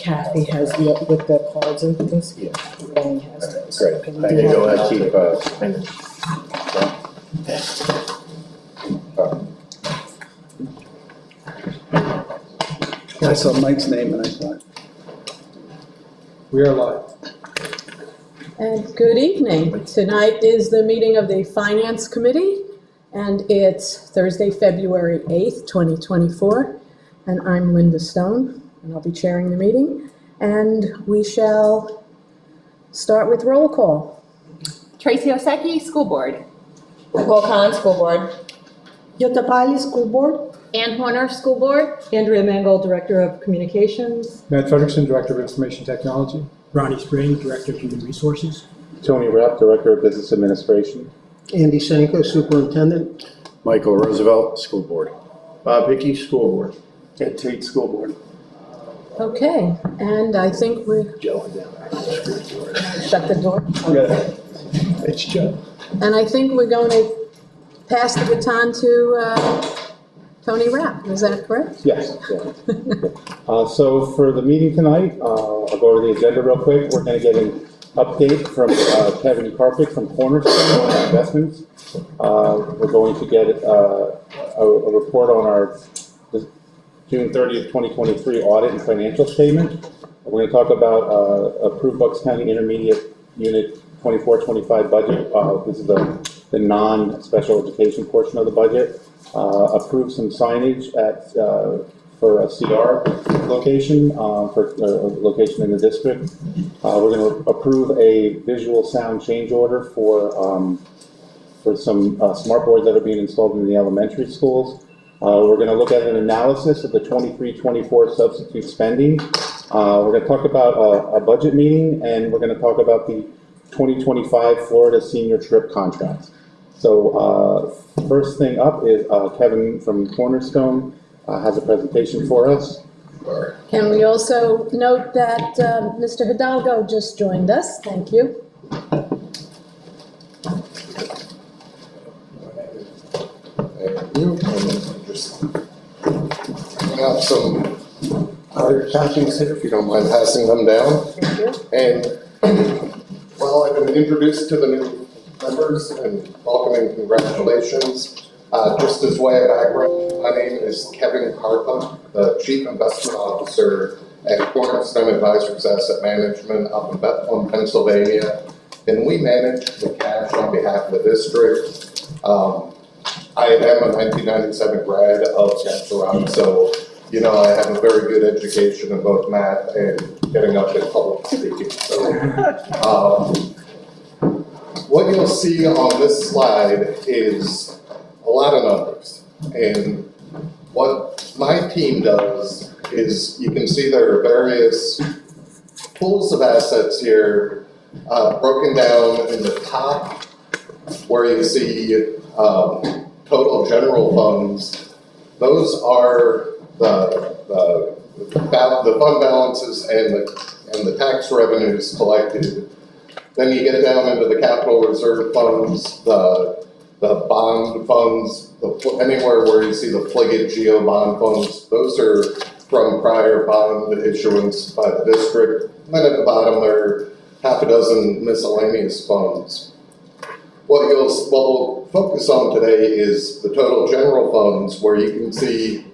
Kathy has with the cards and things. Yeah. He only has those. Great. Okay, we Thank do you. have Go that. ahead, Chief. I saw Mike's name and I thought, We are live. And good evening. Tonight is the meeting of the Finance Committee, and it's Thursday, February 8th, 2024. And I'm Linda Stone, and I'll be chairing the meeting. And we shall start with roll call. Tracy Oseki, School Board. Nicole Khan, School Board. Jutta Pali, School Board. Ann Horner, School Board. Andrea Mangold, Director of Communications. Matt Frederickson, Director of Information Technology. Ronnie Spring, Director of Human Resources. Tony Rapp, Director of Business Administration. Andy Senko, Superintendent. Michael Roosevelt, School Board. Bob Hickey, School Board. Ed Tate, School Board. Okay, and I think we Joe down there. shut the door. Yeah, it's Joe. And I think we're going to pass the baton to Tony Rapp. Is that correct? Yes. So for the meeting tonight, I'll go over the agenda real quick. We're going to get an update from Kevin Karpik from Cornerstone Investments. We're going to get a report on our June 30th, 2023 audit and financial statement. We're going to talk about approved Bucks County Intermediate Unit 24-25 budget. This is the non-special education portion of the budget. Approve some signage for a CR location, for a location in the district. We're going to approve a visual sound change order for some smart boards that are being installed in the elementary schools. We're going to look at an analysis of the 23-24 substitute spending. We're going to talk about a budget meeting, and we're going to talk about the 2025 Florida senior trip contract. So first thing up is Kevin from Cornerstone has a presentation for us. Can we also note that Mr. Hidalgo just joined us? Thank you. Thank you. And just have some hard copies here, if you don't mind passing them down. Thank you. And well, I've been introduced to the new members and welcome and congratulations. Just as way of background, my name is Kevin Karpik, the Chief Investment Officer at Cornerstone Advisors Asset Management up in Bethlehem, Pennsylvania. And we manage the cash on behalf of the district. I am a 1997 grad of Castle Rock, so you know I have a very good education in both math and getting up in public speaking. So, what you'll see on this slide is a lot of numbers, and what my team does is you can see there are various pools of assets here broken down in the top where you see total general funds. Those are the fund balances and the tax revenues collected. Then you get down into the capital reserve funds, the bond funds, anywhere where you see the Pliget Geo bond funds. Those are from prior bond issuance by the district. And then at the bottom there are half a dozen miscellaneous funds. What we'll focus on today is the total general funds, where you can see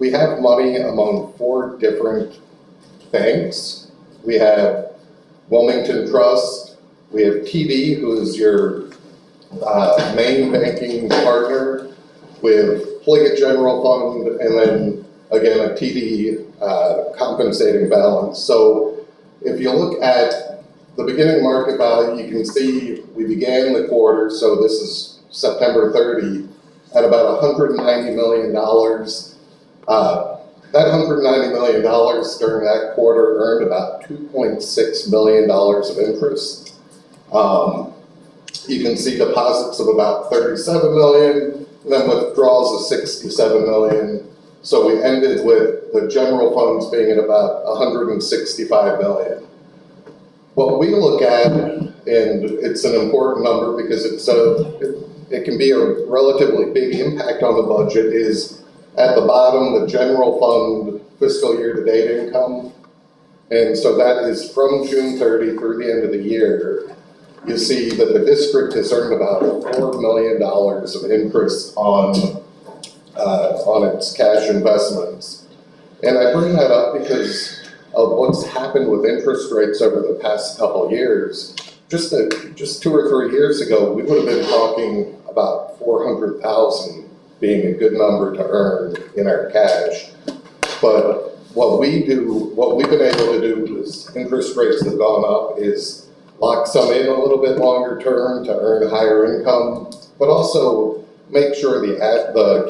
we have money among 4 different banks. We have Wilmington Trust, we have TD, who is your main banking partner, with Pliget General Fund, and then again a TD compensating balance. So if you look at the beginning market value, you can see we began the quarter, so this is September 30, at about $190 million. That $190 million during that quarter earned about $2.6 million of interest. You can see deposits of about $37 million, and then withdrawals of $67 million. So we ended with the general funds being at about $165 million. What we look at, and it's an important number because it can be a relatively big impact on the budget, is at the bottom, the general fund fiscal year to date income. And so that is from June 30 through the end of the year. You see that the district has earned about $4 million of interest on its cash investments. And I bring that up because of what's happened with interest rates over the past couple of years. Just 2 or 3 years ago, we would have been talking about 400,000 being a good number to earn in our cash. But what we've been able to do is interest rates have gone up is lock some in a little bit longer term to earn higher income, but also make sure the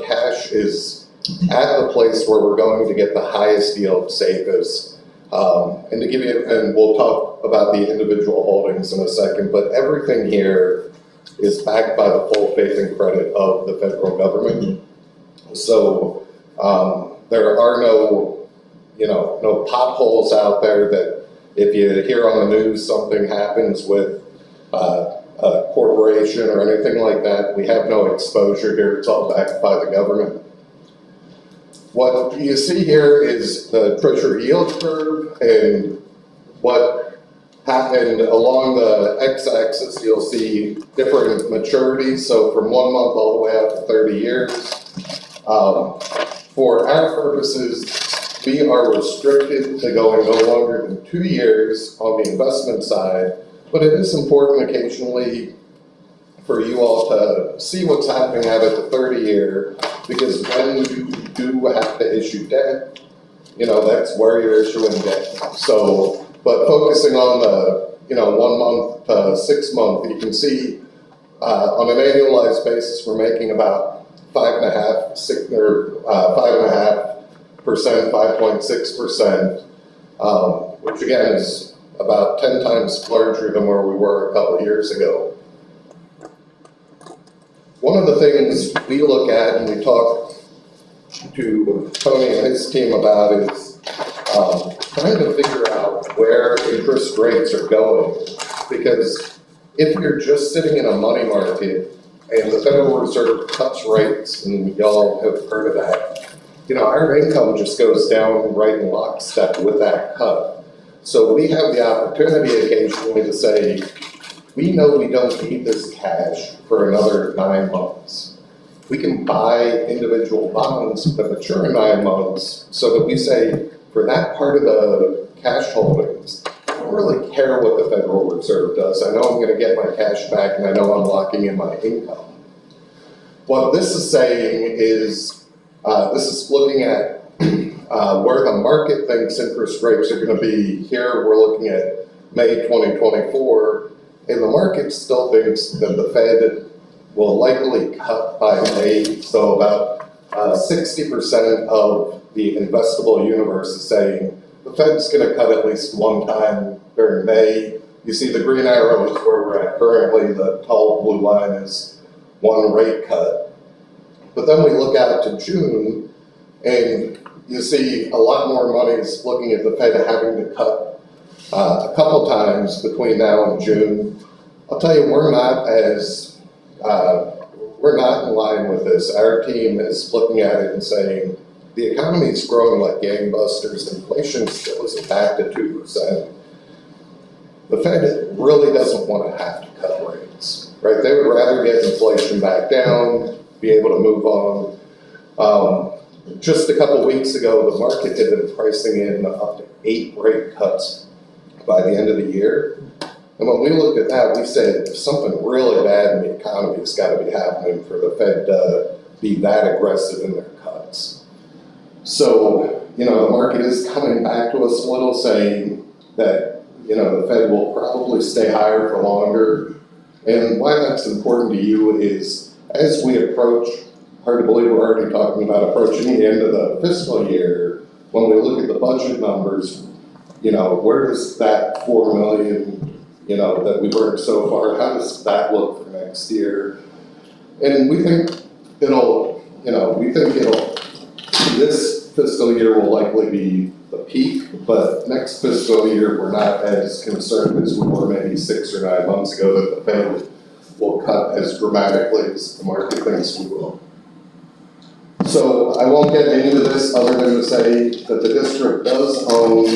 cash is at the place where we're going to get the highest yield savings. And to give you, and we'll talk about the individual holdings in a second, but everything here is backed by the full faith and credit of the federal government. So there are no potholes out there that if you hear on the news something happens with a corporation or anything like that, we have no exposure here. It's all backed by the government. What you see here is the Treasury yield curve, and what happened along the x-axis, you'll see different maturities. So from 1 month all the way out to 30 years. For our purposes, we are restricted to going no longer than 2 years on the investment side, but it is important occasionally for you all to see what's happening out at the 30-year, because when you do have to issue debt, that's where you're issuing debt. So, but focusing on the 1 month to 6 month, you can see on an annualized basis, we're making about 5.5%, 5.6%, which again is about 10 times larger than where we were a couple of years ago. One of the things we look at and we talk to Tony and his team about is trying to figure out where interest rates are going. Because if you're just sitting in a money market and the Federal Reserve cuts rates, and y'all have heard of that, our income just goes down right in lockstep with that cut. So we have the opportunity occasionally to say, we know we don't need this cash for another 9 months. We can buy individual bonds that mature in 9 months so that we say, for that part of the cash holdings, I don't really care what the Federal Reserve does. I know I'm going to get my cash back and I know I'm locking in my income. What this is saying is, this is looking at where the market thinks interest rates are going to be. Here we're looking at May 2024, and the market still thinks that the Fed will likely cut by May. So about 60% of the investable universe is saying the Fed's going to cut at least one time during May. You see the green arrow is where we're at currently. The tall blue line is one rate cut. But then we look out to June, and you see a lot more money is looking at the Fed having to cut a couple times between now and June. I'll tell you, we're not in line with this. Our team is looking at it and saying, the economy is growing like gangbusters. Inflation still isn't back to 2%. The Fed really doesn't want to have to cut rates, right? They would rather get inflation back down, be able to move on. Just a couple weeks ago, the market had been pricing in up to 8 rate cuts by the end of the year. And when we looked at that, we said something really bad in the economy has got to be happening for the Fed to be that aggressive in their cuts. So, the market is coming back to us a little, saying that, the Fed will probably stay higher for longer. And why that's important to you is, as we approach, hard to believe we're already talking about approaching the end of the fiscal year, when we look at the budget numbers, where does that 4 million that we've earned so far, how does that look for next year? And we think this fiscal year will likely be the peak, but next fiscal year, we're not as concerned as we were maybe 6 or 9 months ago that the Fed will cut as dramatically as the market thinks we will. So I won't get into this other than to say that the district does own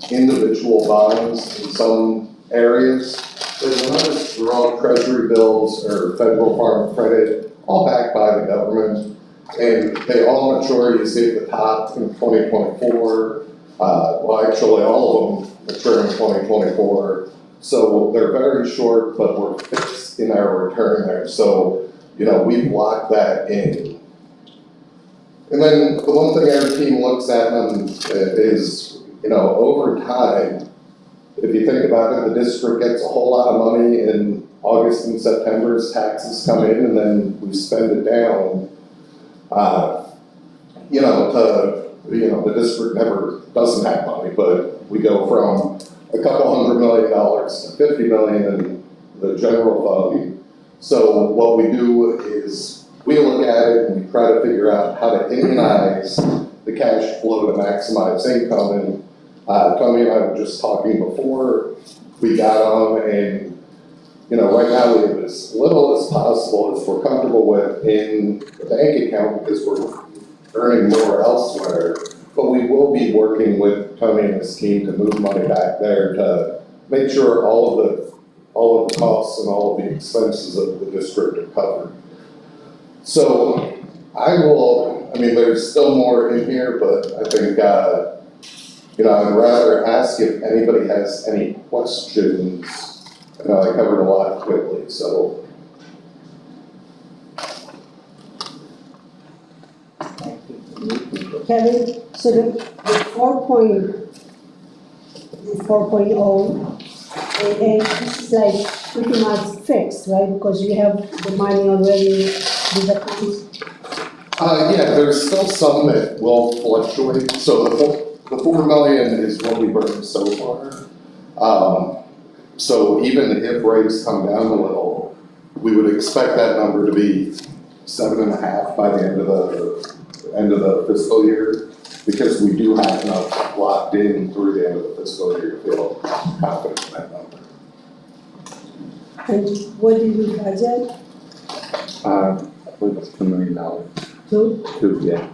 individual bonds in some areas. They're not as drawn treasury bills or federal farm credit, all backed by the government. And they all mature, you see at the top in 2024. Well, actually, all of them mature in 2024. So they're very short, but we're fixed in our return there. So, we've locked that in. And then the one thing our team looks at is, over time, if you think about it, the district gets a whole lot of money in August and September as taxes come in, and then we spend it down. The district never doesn't have money, but we go from a couple $100 million to $50 million in the general fund. So what we do is we look at it and we try to figure out how to immunize the cash flow to maximize income. And Tony and I were just talking before we got on, and right now we have as little as possible as we're comfortable with in the bank account because we're earning more elsewhere. But we will be working with Tony and his team to move money back there to make sure all of the costs and all of the expenses of the district are covered. So there's still more in here, but I think, I'd rather ask if anybody has any questions. I covered a lot quickly, so. Kevin, so the 4.0, it's like pretty much fixed, right? Because you have the money already in the accounts. Yeah, there's still some that will fluctuate. So the 4 million is what we burned so far. So even if rates come down a little, we would expect that number to be 7.5 by the end of the fiscal year, because we do have enough locked in through the end of the fiscal year to feel confident in that number. And what did we budget? I believe it's $2 million. 2? 2, yeah.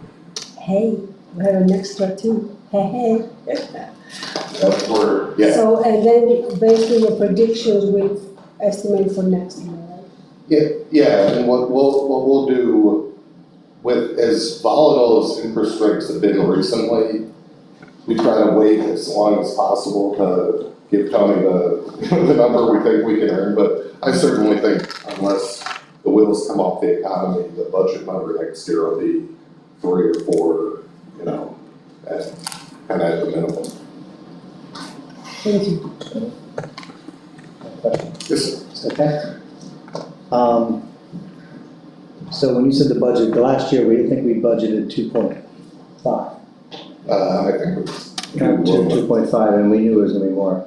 Hey, we have an extra 2. Hey. That's where, yeah. So, and then based on your predictions, we estimate for next year, right? Yeah, and what we'll do with as volatile as interest rates have been recently, we try to wait as long as possible to give Tony the number we think we can earn, but I certainly think unless the wheels come off the economy, the budget number next year will be 3 or 4, at the minimum. Thank you. Yes, sir. Okay. So when you said the budget, the last year, we think we budgeted 2.5. I think it was 2.5, and we knew it was gonna be more.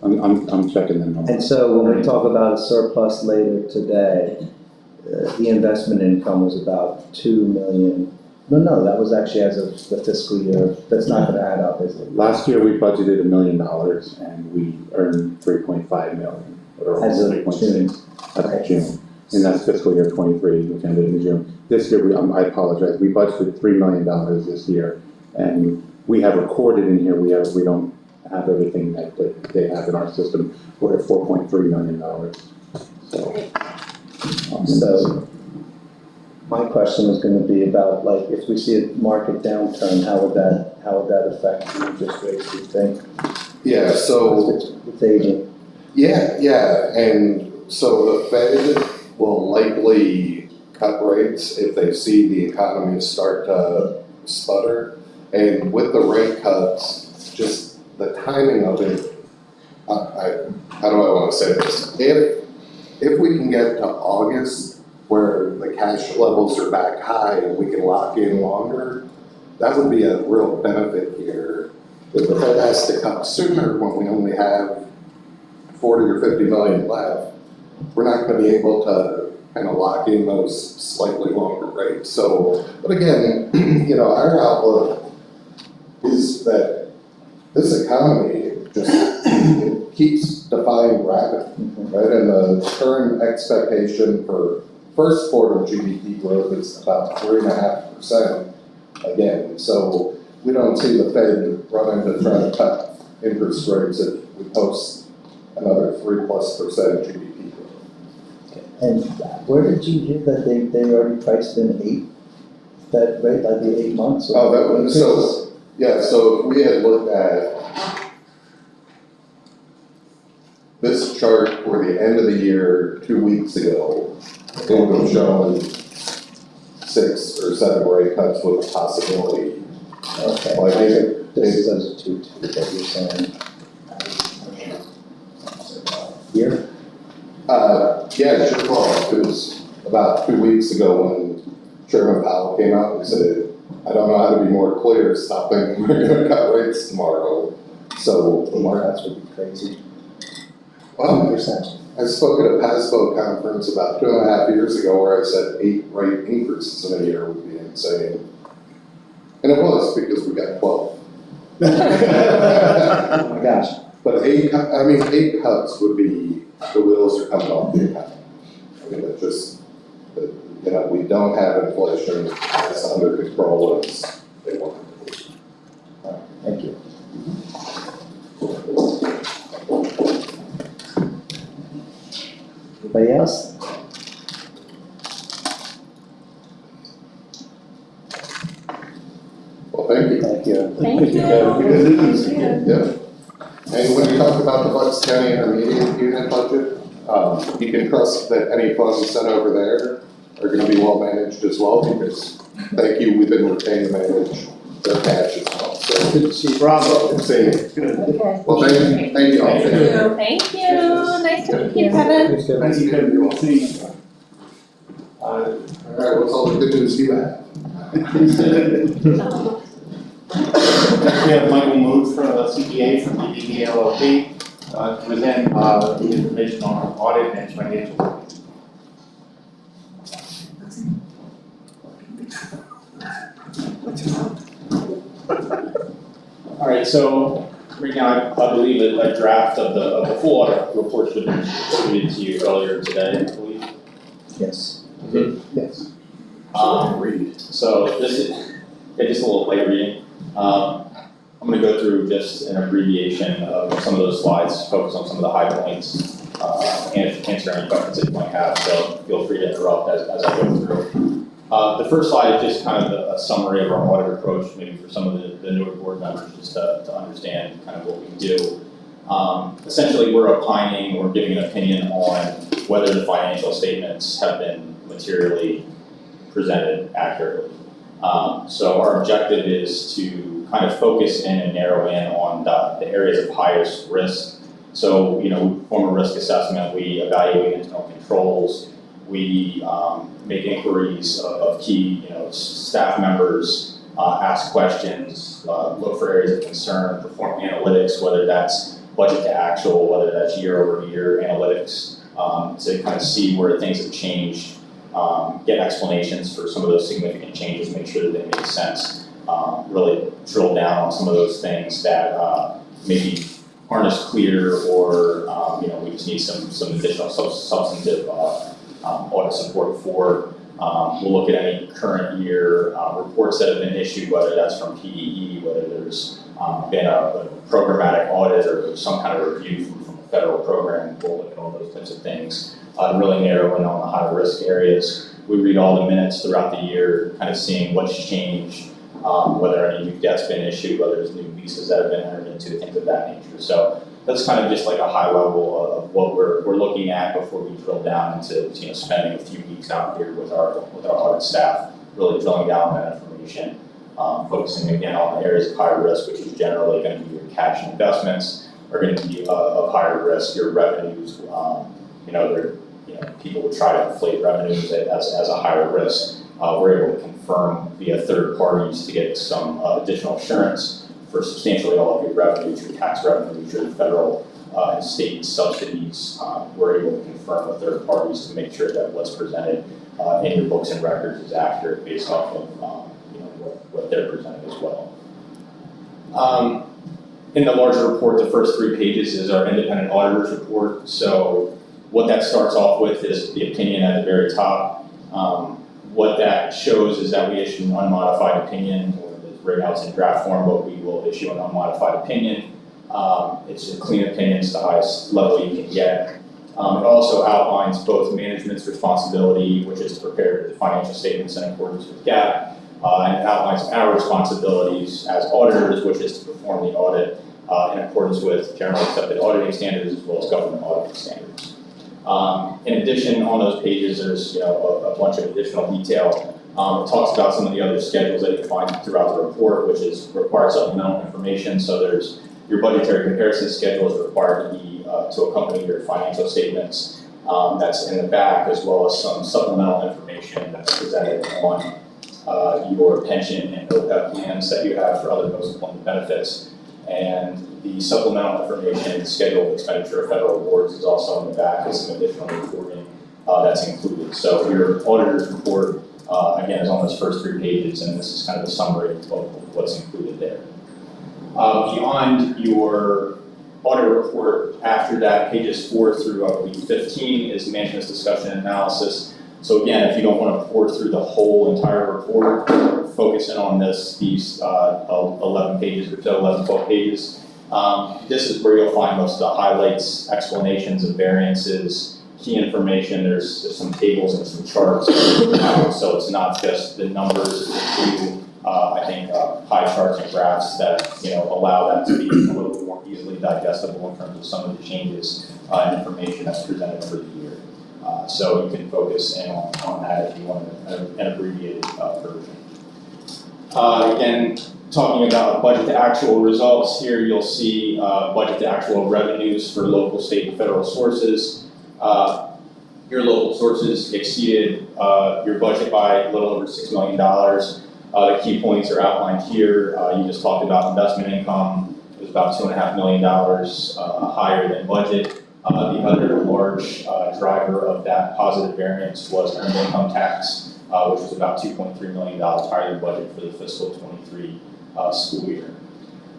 I'm checking the number. And so when we talk about a surplus later today, the investment income was about 2 million. No, that was actually as of the fiscal year. That's not gonna add up, is it? Last year, we budgeted $1 million and we earned 3.5 million. Or As of 3.6 June. As of June. And that's fiscal year 23, which ended in June. This year, I apologize, we budgeted $3 million this year. And we have recorded in here, we don't have everything that they have in our system. We're at $4.3 million. So my question was gonna be about, like, if we see a market downturn, how would that affect the interest rates, do you think? Yeah, so. It's aging. Yeah, and so the Fed will likely cut rates if they see the economy start to sputter. And with the rate cuts, just the timing of it, how do I want to say this? If we can get to August where the cash levels are back high and we can lock in longer, that would be a real benefit here. If the Fed has to cut sooner when we only have 40 or 50 million left, we're not going to be able to kind of lock in those slightly longer rates. So, but again, our outlook is that this economy just it keeps defying gravity, right? And the current expectation for first quarter GDP growth is about 3.5% again. So we don't see the Fed running to try to cut interest rates if we post another 3+% GDP growth. And where did you hear that they already priced in 8, that rate, like the 8 months? Oh, that was, so, yeah, so if we had looked at this chart for the end of the year 2 weeks ago, it would have shown 6 or 7 rate cuts with a possibility. Okay, Like, this is as a 2 that you're saying. Here? Yeah, sure, well, it was about 2 weeks ago when Chairman Powell came out and said, I don't know how to be more clear, stop thinking we're gonna cut rates tomorrow. So, The markets would be crazy. well, 2%. I spoke at a PASBO conference about 2.5 years ago where I said 8 rate increases in a year would be insane. And it was, because we got 12. Oh my gosh. But 8 cuts would be, the wheels are coming off the economy. I mean, it's just, you know, we don't have inflation, it's under control as they want it to be. Thank you. Anybody else? Well, thank you. Thank you. Thank you. Yeah. And when you talk about the Bucks County Intermediate Unit budget, you can trust that any funds sent over there are gonna be well managed as well, because, thank you, we've been retained to manage their cash as well, so. Good to see you. Bravo, good seeing you. Good. Okay. Well, thank you all. Thank you. Nice to meet you, Kevin. Thanks, Kevin. Nice to meet you. See you. All right, what's all the good news you have? We have Michael Mood from CPA from DBE LLP, to present the information on audit and financial. All right, so right now, I believe that a draft of the full audit report should have been distributed to you earlier today, I believe. Yes. Yes. So this is, yeah, just a little light reading. I'm gonna go through just an abbreviation of some of those slides, focus on some of the high points, and answer any questions that you might have, so feel free to interrupt as I go through. The first slide is just kind of a summary of our audit approach, maybe for some of the newer board members, just to understand kind of what we do. Essentially, we're opining, we're giving an opinion on whether the financial statements have been materially presented accurately. So our objective is to kind of focus in and narrow in on the areas of highest risk. So, you know, we perform a risk assessment, we evaluate internal controls, we make inquiries of key, you know, staff members, ask questions, look for areas of concern, perform analytics, whether that's budget to actual, whether that's year-over-year analytics, to kind of see where things have changed, get explanations for some of those significant changes, make sure that they make sense, really drill down on some of those things that maybe aren't as clear, or you know, we just need some additional substantive audit support for. We'll look at any current year reports that have been issued, whether that's from PDE, whether there's been a programmatic audit or some kind of review from a federal program. We'll look at all those types of things, really narrow in on the high risk areas. We read all the minutes throughout the year, kind of seeing what's changed, whether any new debt's been issued, whether there's new leases that have been entered into, things of that nature. So that's kind of just like a high level of what we're looking at before we drill down into, you know, spending a few weeks out here with our audit staff, really drilling down on that information, focusing again on the areas of high risk, which is generally going to be your cash investments, are going to be of higher risk, your revenues. You know, people would try to inflate revenues as a higher risk. We're able to confirm via third parties to get some additional assurance for substantially all of your revenues, your tax revenues, your federal and state subsidies. We're able to confirm with third parties to make sure that what's presented in your books and records is accurate based off of you know, what they're presenting as well. In the larger report, the first 3 pages is our independent auditor's report. So what that starts off with is the opinion at the very top. What that shows is that we issue an unmodified opinion, or right now it's in draft form, but we will issue an unmodified opinion. It's a clean opinion, it's the highest level you can get. It also outlines both management's responsibility, which is to prepare the financial statements in accordance with GAAP, and it outlines our responsibilities as auditors, which is to perform the audit in accordance with generally accepted auditing standards as well as government auditing standards. In addition, on those pages, there's a bunch of additional detail. It talks about some of the other schedules that you can find throughout the report, which is required supplemental information. So there's your budgetary comparison schedule is required to be to accompany your financial statements. That's in the back, as well as some supplemental information that's presented on your pension and OPEB plans that you have for other post-employment benefits. And the supplemental information, schedule of expenditure of federal awards is also in the back as some additional reporting that's included. So your auditor's report, again, is on those first 3 pages, and this is kind of a summary of what's included there. Beyond your audit report, after that, pages 4 through, I believe, 15 is management's discussion and analysis. So again, if you don't want to pour through the whole entire report, focus in on these 11 pages or so, 11, 12 pages. This is where you'll find most of the highlights, explanations of variances, key information. There's some tables and some charts. So it's not just the numbers, I think pie charts and graphs that allow that to be a little bit more easily digestible in terms of some of the changes and information that's presented for the year. So you can focus in on that if you want an abbreviated version. Again, talking about budget to actual results, here you'll see budget to actual revenues for local, state, and federal sources. Your local sources exceeded your budget by a little over $6 million. The key points are outlined here. You just talked about investment income. It was about $2.5 million higher than budget. The other large driver of that positive variance was earned income tax, which was about $2.3 million higher than budget for the fiscal 23 school year.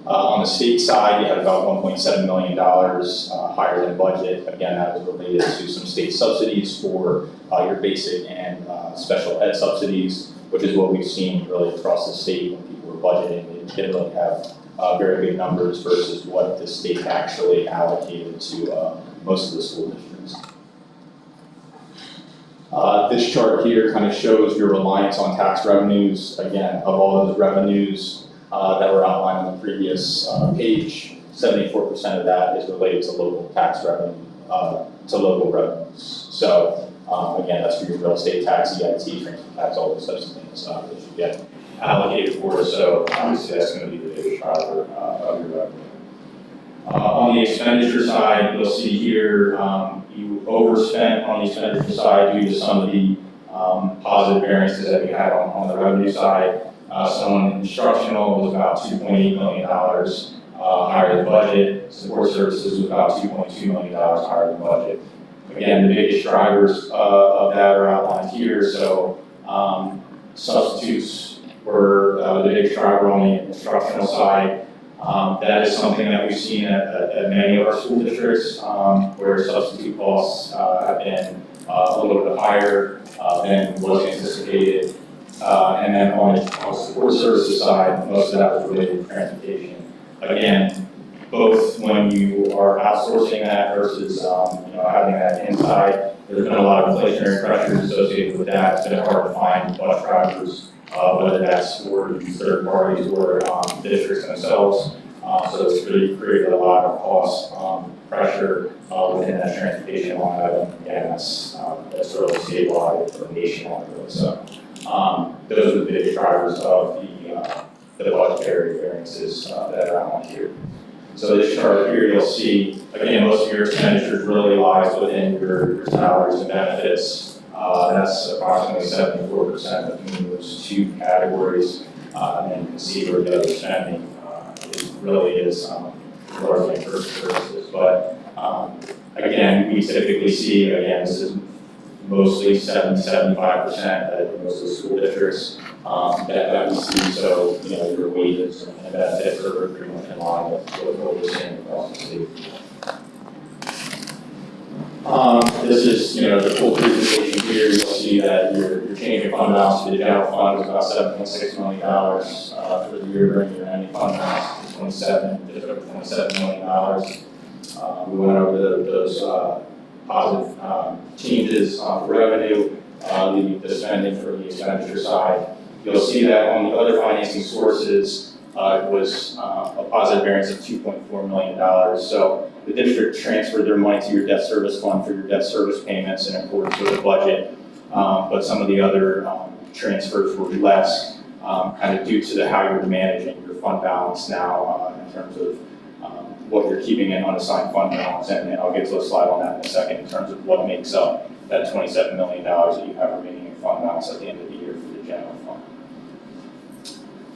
On the state side, you had about $1.7 million higher than budget. Again, that was related to some state subsidies for your basic and special ed subsidies, which is what we've seen really across the state when people were budgeting. They didn't really have very big numbers versus what the state actually allocated to most of the school districts. This chart here kind of shows your reliance on tax revenues. Again, of all those revenues that were outlined on the previous page, 74% of that is related to local tax revenue, to local revenues. So again, that's for your real estate tax, EIT, transfer tax, all those types of things that you get allocated for. So obviously that's going to be the biggest driver of your revenue. On the expenditure side, you'll see here you overspent on the expenditure side due to some of the positive variances that we had on the revenue side. So on instructional was about $2.8 million higher than budget. Support services was about $2.2 million higher than budget. Again, the biggest drivers of that are outlined here. So substitutes were the biggest driver on the instructional side. That is something that we've seen at many of our school districts where substitute costs have been a little bit higher than was anticipated. And then on the support services side, most of that was related to transportation. Again, both when you are outsourcing that versus having that inside, there's been a lot of inflationary pressures associated with that. It's been hard to find bus drivers, whether that's for third parties or the districts themselves. So it's really created a lot of cost pressure within that transportation line item. Again, that's really statewide or nationwide. Really. So those are the biggest drivers of the budgetary variances that are outlined here. So this chart here, you'll see, again, most of your expenditures really lies within your salaries and benefits. That's approximately 74% between those two categories. And you can see where the other spending really is largely for services. But again, we typically see, again, this is mostly 70-75% at most of the school districts that we see. So, your wages and benefits are pretty much in line with what we're seeing across the state. this is, the full presentation here. You'll see that your change in fund balance for the general fund was about $7.6 million for the year, bringing your ending fund balance to just over $27 million. We went over those positive changes for revenue, the spending for the expenditure side. You'll see that on the other financing sources, it was a positive variance of $2.4 million. So the district transferred their money to your debt service fund for your debt service payments in accordance with the budget. But some of the other transfers were less, kind of due to how you're managing your fund balance now in terms of what you're keeping in unassigned fund balance. And I'll get to a slide on that in a second in terms of what makes up that $27 million that you have remaining in fund balance at the end of the year for the general fund.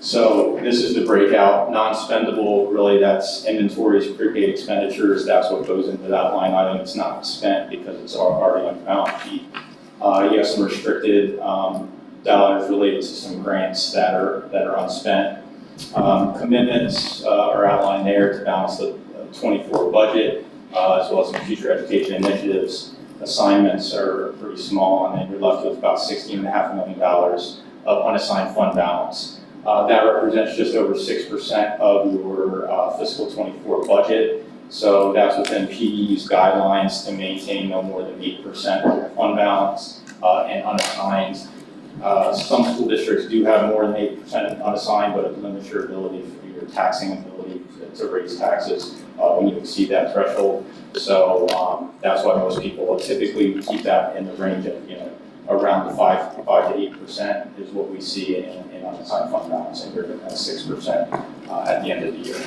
So this is the breakout. Non-spendable, really that's inventories, prepaid expenditures. That's what goes into that line item. It's not spent because it's already on the balance sheet. You have some restricted dollars related to some grants that are unspent. Commitments are outlined there to balance the 24 budget, as well as some future education initiatives. Assignments are pretty small, and then you're left with about $16.5 million of unassigned fund balance. That represents just over 6% of your fiscal 24 budget. So that's within PE's guidelines to maintain no more than 8% of your fund balance and unassigned. Some school districts do have more than 8% unassigned, but it limits your ability for your taxing ability to raise taxes when you exceed that threshold. So that's why most people will typically keep that in the range of, around the 5 to 8% is what we see in unassigned fund balance, and you're at 6% at the end of the year.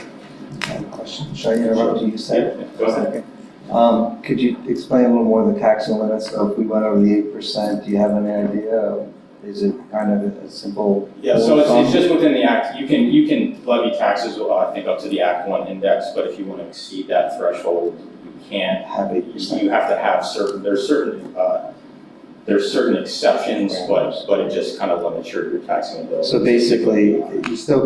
I have a question. Should I interrupt you? You said it. Go ahead. Okay. Could you explain a little more the taxing limits? So if we went over the 8%, do you have any idea? Is it kind of a simple? Yeah, so it's just within the act. You can levy taxes, I think, up to the Act 1 index, but if you want to exceed that threshold, you can't. Have 8%. You have to have there's certain exceptions, but it just kind of limits your taxing ability. So basically, you still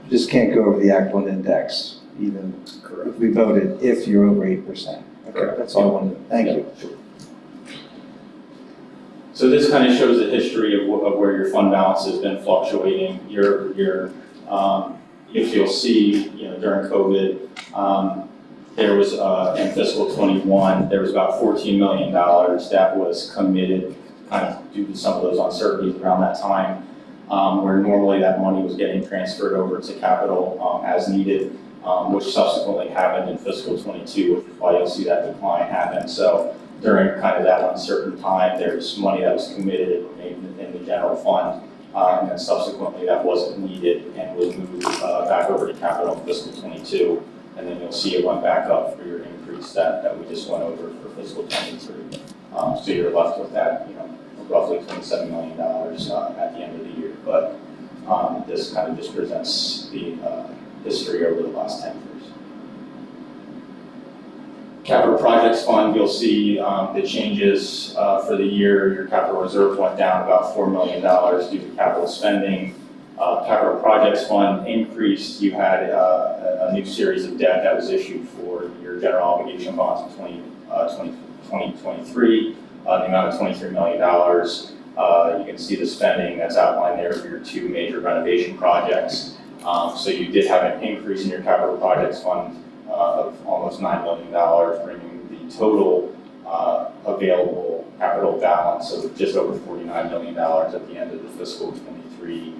just can't go over the Act 1 index, even if we voted, if you're over 8%. Okay, that's all I wanted. Thank you. Sure. So this kind of shows the history of where your fund balance has been fluctuating year over year. If you'll see, during COVID, there was, in fiscal 21, there was about $14 million that was committed, kind of due to some of those uncertainties around that time, where normally that money was getting transferred over to capital as needed, which subsequently happened in fiscal 22, which is why you'll see that decline happen. So during kind of that uncertain time, there's money that was committed and remained in the general fund, and then subsequently that wasn't needed and was moved back over to capital in fiscal 22. And then you'll see it went back up for your increase that we just went over for fiscal 23. So you're left with that, roughly $27 million at the end of the year. But this kind of just presents the history over the last 10 years. Capital Projects Fund, you'll see the changes for the year. Your capital reserve went down about $4 million due to capital spending. Capital Projects Fund increased. You had a new series of debt that was issued for your general obligation bonds in 2023, the amount of $23 million. You can see the spending that's outlined there for your two major renovation projects. So you did have an increase in your Capital Projects Fund of almost $9 million, bringing the total available capital balance of just over $49 million at the end of the fiscal 23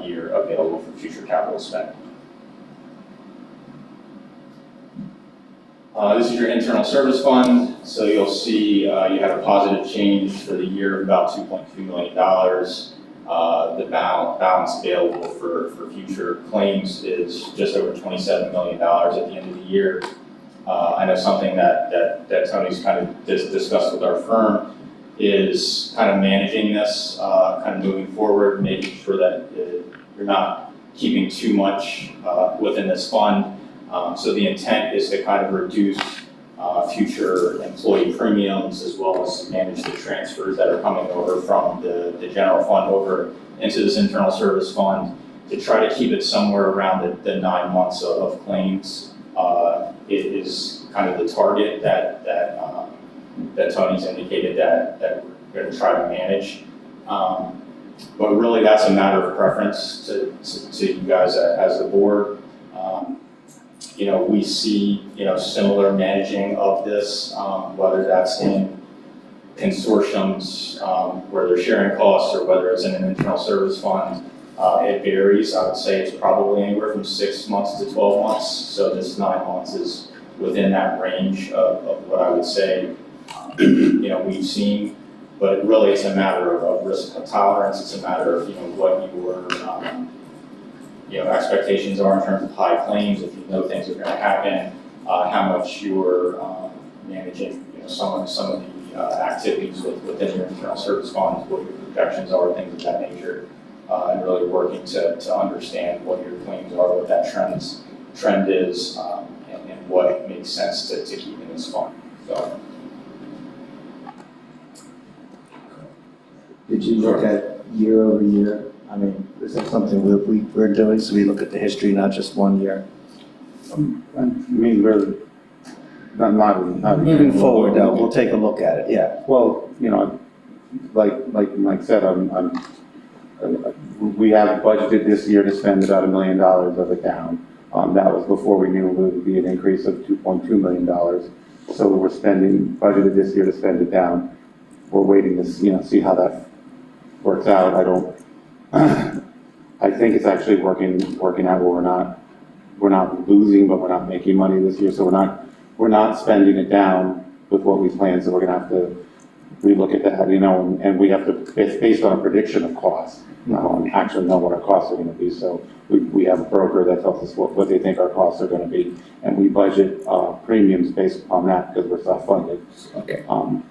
year available for future capital spending. This is your internal service fund. So you'll see you had a positive change for the year of about $2.2 million. The balance available for future claims is just over $27 million at the end of the year. I know something that Tony's kind of discussed with our firm is kind of managing this, kind of moving forward, making sure that you're not keeping too much within this fund. So the intent is to kind of reduce future employee premiums as well as manage the transfers that are coming over from the general fund over into this internal service fund to try to keep it somewhere around the 9 months of claims. It is kind of the target that that Tony's indicated that we're gonna try to manage. But really, that's a matter of preference to you guys as the board. You know, we see, you know, similar managing of this, whether that's in consortiums where they're sharing costs or whether it's in an internal service fund. It varies. I would say it's probably anywhere from 6 months to 12 months. So this 9 months is within that range of what I would say, you know, we've seen. But really, it's a matter of risk tolerance. It's a matter of, you know, what your you know, expectations are in terms of high claims, if you know things are going to happen, how much you're managing, you know, some of the activities within your internal service funds, what your projections are, things of that nature, and really working to understand what your claims are, what that trend is, and what makes sense to keep in this fund. So. Did you look at year over year? I mean, is that something we're doing, so we look at the history, not just 1 year? I mean, we're not. Moving forward, though, we'll take a look at it, yeah. Well, you know, like Mike said, we have budgeted this year to spend about $1 million of it down. That was before we knew it would be an increase of $2.2 million. So we're budgeted this year to spend it down. We're waiting to, you know, see how that works out. I think it's actually working out where we're not losing, but we're not making money this year. So we're not spending it down with what we planned. So we're gonna have to relook at that, you know, and we have to, it's based on a prediction of costs. Actually know what our costs are gonna be. So we have a broker that tells us what they think our costs are gonna be. And we budget premiums based upon that because we're self-funded. Okay.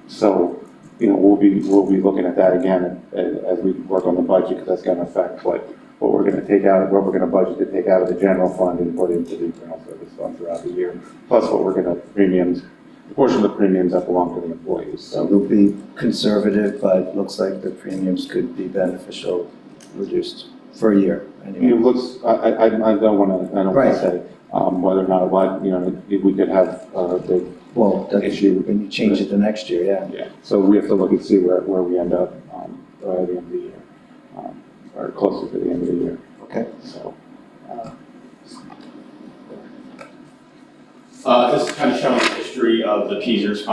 So, you know, we'll be looking at that again as we work on the budget, because that's going to affect what we're going to take out, what we're going to budget to take out of the general fund and put into the internal service fund throughout the year. Plus what we're going to the portion of the premiums that belong to the employees. So we'll be conservative, but it looks like the premiums could be beneficial, reduced for a year anyway. It looks, I don't want to say whether or not, you know, we could have the Well, that's issue when you change it the next year, yeah. Yeah, so we have to look and see where we end up by the end of the year, or closer to the end of the year. Okay. So. This is kind of showing the history of the PSERS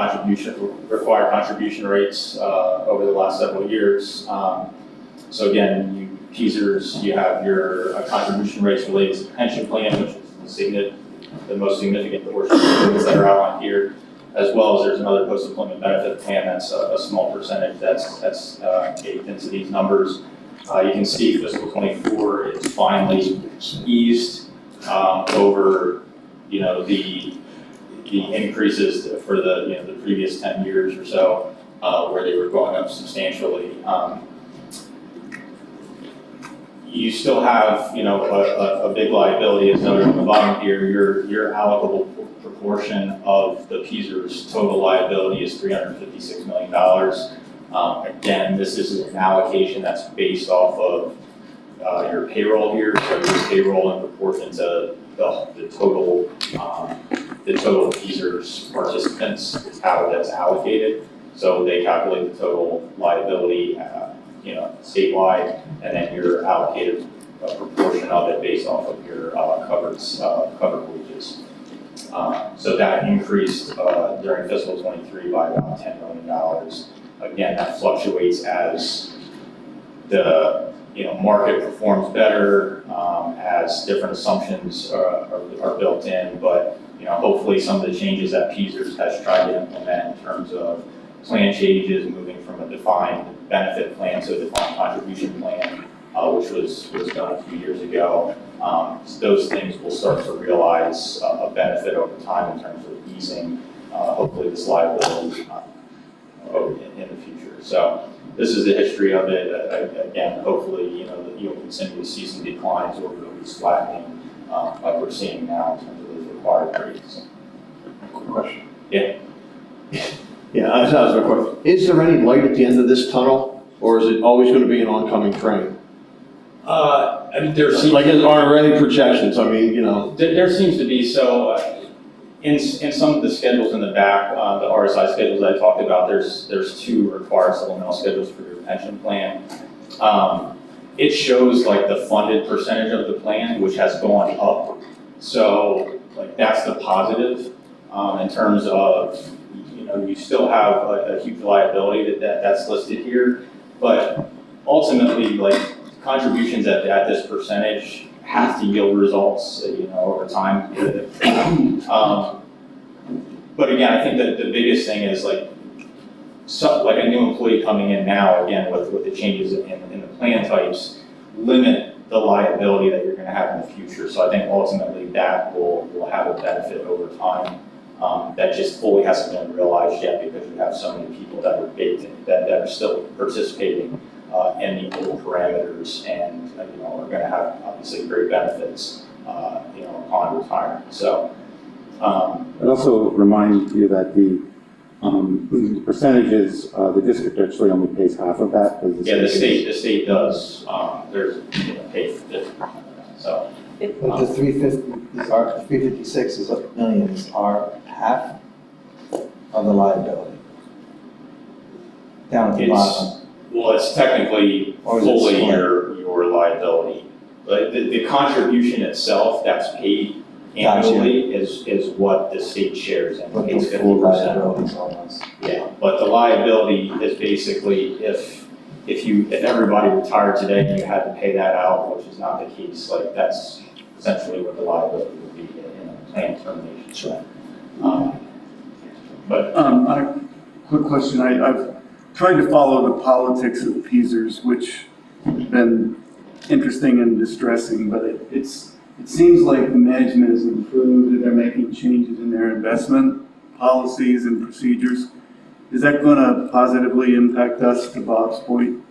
required contribution rates over the last several years. So again, PSERS, you have your contribution rates related to the pension plan, which is the most significant portion of the things that are outlined here, as well as there's another post-employment benefit plan that's a small percentage that's baked into these numbers. You can see fiscal 24 is finally eased over, you know, the increases for the, you know, the previous 10 years or so, where they were going up substantially. You still have, you know, a big liability, as noted on the bottom here. Your allocable proportion of the PSERS total liability is $356 million. Again, this is an allocation that's based off of your payroll here, so your payroll in proportion to the total PSERS participants is how that's allocated. So they calculate the total liability, you know, statewide, and then you're allocated a proportion of it based off of your covered wages. So that increased during fiscal 23 by about $10 million. Again, that fluctuates as the, you know, market performs better, as different assumptions are built in, but, you know, hopefully some of the changes that PSERS has tried to implement in terms of plan changes, moving from a defined benefit plan to a defined contribution plan, which was done a few years ago. Those things will start to realize a benefit over time in terms of easing, hopefully, this liability in the future. So this is the history of it. Again, hopefully, you know, you'll continue to see some declines or at least flattening, like we're seeing now in terms of those required rates. Quick question. Yeah. Yeah, that was my question. Is there any light at the end of this tunnel, or is it always going to be an oncoming train? I mean, Like, are there any projections? I mean, you know. There seems to be, so In some of the schedules in the back, the RSI schedules I talked about, there's 2 required supplemental schedules for your pension plan. It shows like the funded percentage of the plan, which has gone up. So like that's the positive in terms of, you know, you still have a huge liability that's listed here, but ultimately like contributions at this percentage have to yield results, you know, over time. But again, I think that the biggest thing is like a new employee coming in now, again, with the changes in the plan types, limit the liability that you're gonna have in the future. So I think ultimately that will have a benefit over time. That just fully hasn't been realized yet because you have so many people that are baked in, that are still participating in the old parameters and, you know, are gonna have obviously great benefits, you know, upon retirement. So. I'd also remind you that the percentages, the district actually only pays half of that. Yeah, the state does, there's, you know, pay for 50% of that, so. But the 356 million are half of the liability. Down at the bottom. Well, it's technically fully your liability. But the contribution itself that's paid annually is what the state shares in. But It's the full 50%. liability is almost. Yeah, but the liability is basically if everybody retired today and you had to pay that out, which is not the case, like that's essentially what the liability would be in a plan termination. Sure. But a quick question. I've tried to follow the politics of Peasers, which has been interesting and distressing, but it seems like the management has improved and they're making changes in their investment policies and procedures. Is that going to positively impact us, to Bob's point?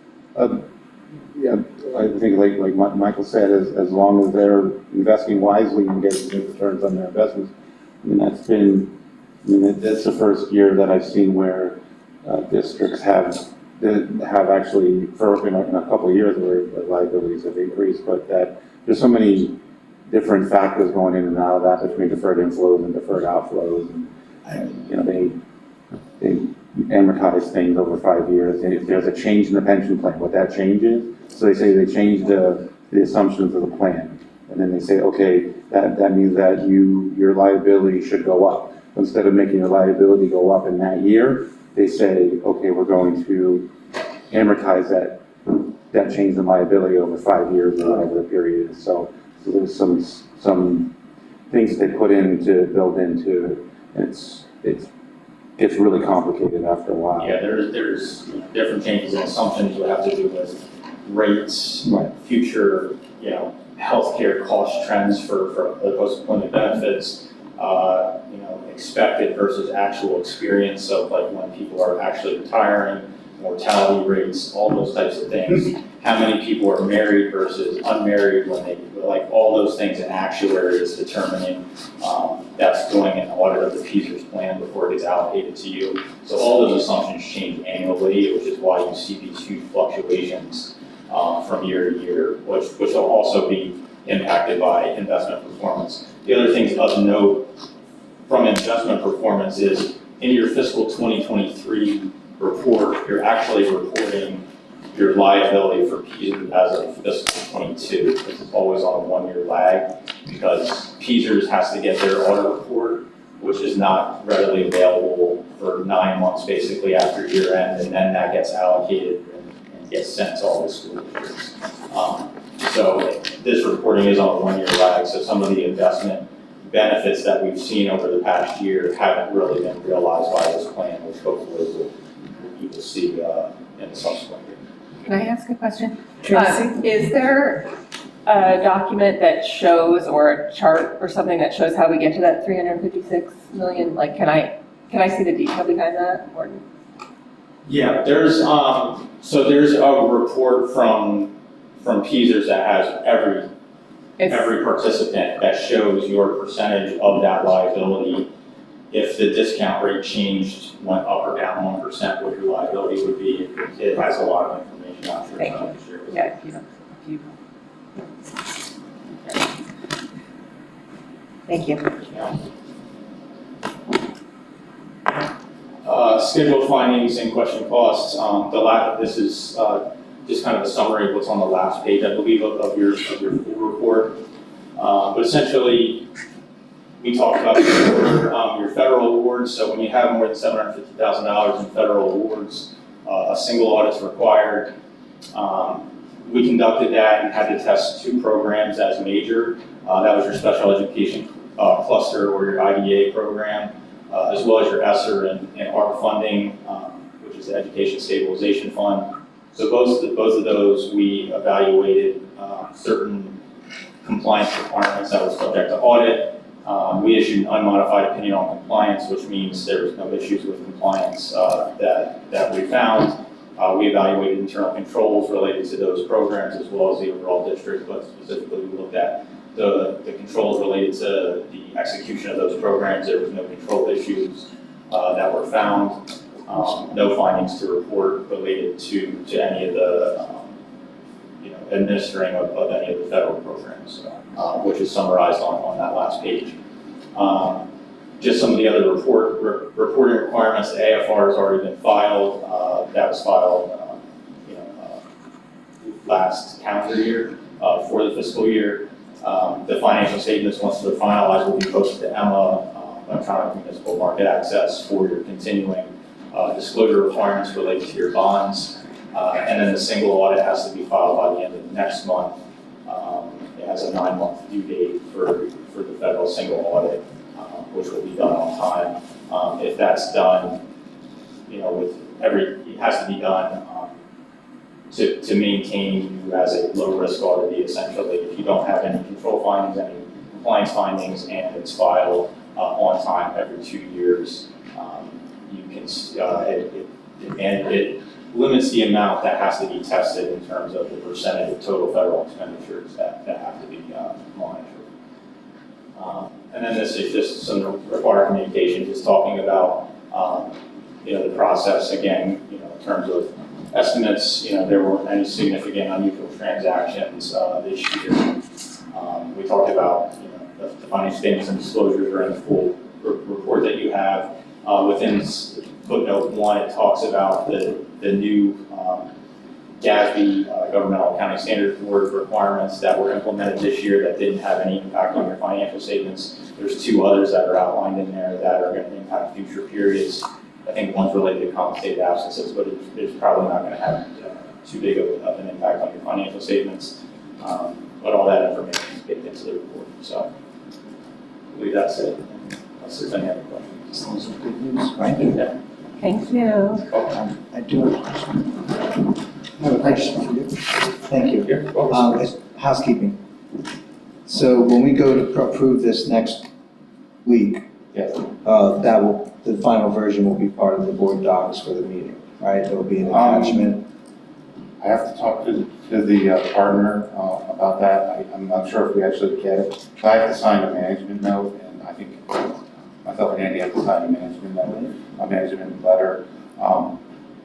Yeah, I think like Michael said, as long as they're investing wisely and getting good returns on their investments, I mean, that's the first year that I've seen where districts have actually, for in a couple of years where the liabilities have increased, but that there's so many different factors going in and out of that between deferred inflows and deferred outflows, and you know, they amortize things over 5 years. And if there's a change in the pension plan, what that change is, so they say they change the assumptions of the plan, and then they say, okay, that means that your liability should go up. Instead of making your liability go up in that year, they say, okay, we're going to amortize that change in liability over 5 years or whatever the period is. So there's some things they put in to build into it, and it's really complicated after a while. yeah, there's different changes and assumptions that have to do with rates, Right. future, you know, healthcare cost trends for the post-employment benefits, you know, expected versus actual experience of like when people are actually retiring, mortality rates, all those types of things. How many people are married versus unmarried when they, like all those things an actuary is determining. That's doing an audit of the Peasers plan before it gets allocated to you. So all those assumptions change annually, which is why you see these huge fluctuations from year to year, which will also be impacted by investment performance. The other things of note from investment performance is in your fiscal 2023 report, you're actually reporting your liability for Peasers as of fiscal 22. This is always on a 1-year lag because Peasers has to get their audit report, which is not readily available for 9 months basically after year end, and then that gets allocated and gets sent to all the school districts. So this reporting is on a 1-year lag, so some of the investment benefits that we've seen over the past year haven't really been realized by this plan, which hopefully you will see in the subsequent year. Can I ask a question? Tracy? Is there a document that shows, or a chart or something that shows how we get to that 356 million? Like, can I see the detail behind that? Or? Yeah, there's there's a report from Peasers that has every participant that shows your percentage of that liability. If the discount rate changed, went up or down 1%, what your liability would be. It has a lot of information. I'm sure. Thank you. Yeah, Thank you. Yeah. Scheduled findings and question costs. This is just kind of a summary of what's on the last page, I believe, of your full report. But essentially, we talked about your federal awards. So when you have more than $750,000 in federal awards, a single audit's required. We conducted that and had to test 2 programs as major. That was your special education cluster or your IDA program, as well as your ESSER and ARP funding, which is the Education Stabilization Fund. So both of those, we evaluated certain compliance requirements that were subject to audit. We issued an unmodified opinion on compliance, which means there was no issues with compliance that we found. We evaluated internal controls related to those programs as well as the overall district, but specifically we looked at the controls related to the execution of those programs. There was no control issues that were found. No findings to report related to any of the administering of any of the federal programs, which is summarized on that last page. Just some of the other reporting requirements. The AFR has already been filed. That was filed last calendar year for the fiscal year. The financial statements, once they're finalized, will be posted to EMA, Electronic Municipal Market Access, for your continuing disclosure requirements related to your bonds. And then the single audit has to be filed by the end of next month. It has a 9-month due date for the federal single audit, which will be done on time. If that's done, it has to be done to maintain you as a low-risk auditee, essentially. If you don't have any control findings, any compliance findings, and it's filed on time every 2 years, you can, it limits the amount that has to be tested in terms of the percentage of total federal expenditures that have to be monitored. And then this is just some required communication, just talking about the process again, in terms of estimates. There weren't any significant unusual transactions this year. We talked about the financial statements and disclosures are in the full report that you have. Within footnote 1, it talks about the new GASB, Governmental Accounting Standards Board requirements that were implemented this year that didn't have any impact on your financial statements. There's 2 others that are outlined in there that are going to impact future periods. I think one's related to compensated absences, but it's probably not going to have too big of an impact on your financial statements. But all that information is baked into the report. So I believe that's it, unless there's any other questions. Those are good news, right? Yeah. Thank you. I do have a question. I have a question for you. Thank you. It's housekeeping. So when we go to approve this next week, Yes. the final version will be part of the board docs for the meeting, right? There will be an attachment. I have to talk to the partner about that. I'm not sure if we actually get it. I have to sign a management note, and I think myself and Andy have to sign a management note, a management letter.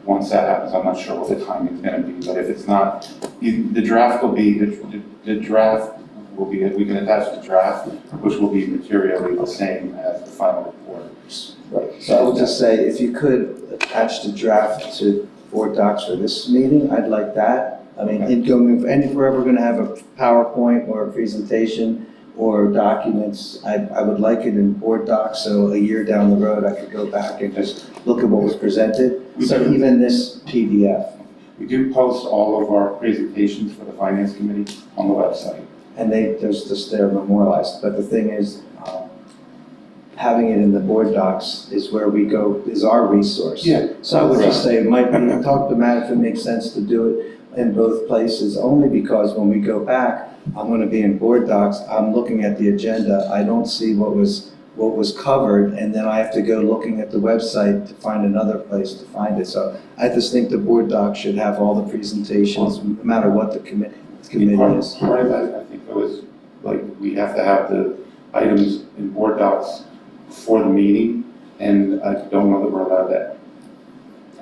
Once that happens, I'm not sure what the timing's going to be, but if it's not, the draft will be, the draft will be, we can attach the draft, which will be materially the same as the final report. Right. So I would just say, if you could attach the draft to board docs for this meeting, I'd like that. I mean, if we're ever going to have a PowerPoint or a presentation or documents, I would like it in board docs, so a year down the road, I could go back and just look at what was presented. So even this PDF. We do post all of our presentations for the Finance Committee on the website. And they're memorialized, but the thing is, having it in the board docs is where we go, is our resource. Yeah. So I would just say, it might be, talk to Matt if it makes sense to do it in both places, only because when we go back, I'm gonna be in board docs, I'm looking at the agenda, I don't see what was covered, and then I have to go looking at the website to find another place to find it. So I just think the board docs should have all the presentations, no matter what the committee is. Part of that, I think it was, like, we have to have the items in board docs for the meeting, and I don't know that we're allowed to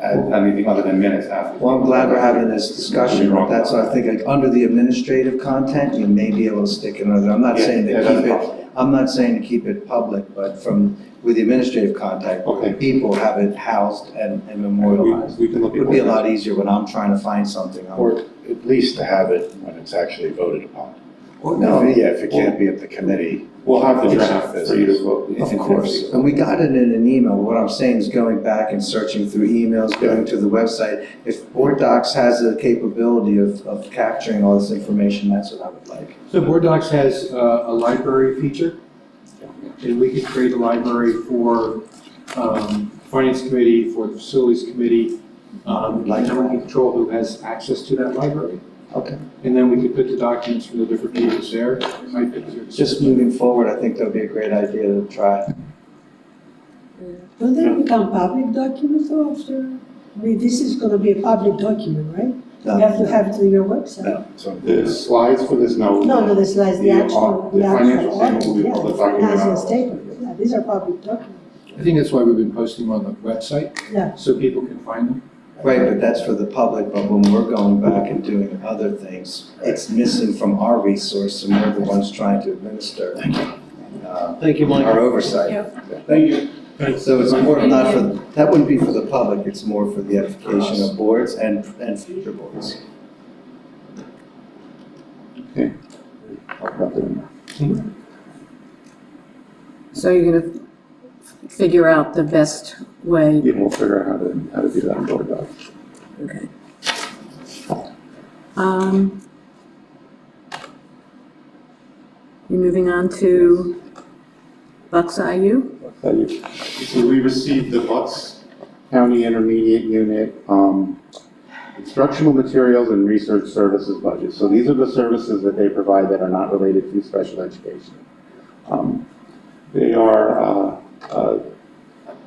add anything other than minutes after. Well, I'm glad we're having this discussion, but that's why I think, like, under the administrative content, you may be able to stick another, I'm not saying to keep it, I'm not saying to keep it public, but with the administrative contact, people have it housed and memorialized. We can look It would be a lot easier when I'm trying to find something. Or at least to have it when it's actually voted upon. No. Yeah, if it can't be at the committee. We'll have the draft for you to vote. Of course, and we got it in an email. What I'm saying is going back and searching through emails, going to the website. If Board Docs has the capability of capturing all this information, that's what I would like. So Board Docs has a library feature, and we could create a library for Finance Committee, for the Facilities Committee, and then we can control who has access to that library. Okay. And then we could put the documents from the different meetings there. Just moving forward, I think that would be a great idea to try. Will they become public documents after? I mean, this is gonna be a public document, right? No. You have to have it on your website. So The slides for this note. No, the slides, the actual, The financial statement will be yeah, public the financial document. statement, yeah, these are public documents. I think that's why we've been posting them on the website, Yeah. so people can find them. Right, but that's for the public, but when we're going back and doing other things, it's missing from our resource, and we're the ones trying to administer. Thank you, Mike. Our oversight. Thank you. So it's more not for, that wouldn't be for the public, it's more for the edification of boards and future boards. So you're gonna figure out the best way? Yeah, we'll figure out how to do that on Board Docs. Okay. You're moving on to Bucks IU? So we received the Bucks County Intermediate Unit, instructional materials and research services budget. So these are the services that they provide that are not related to special education. They are,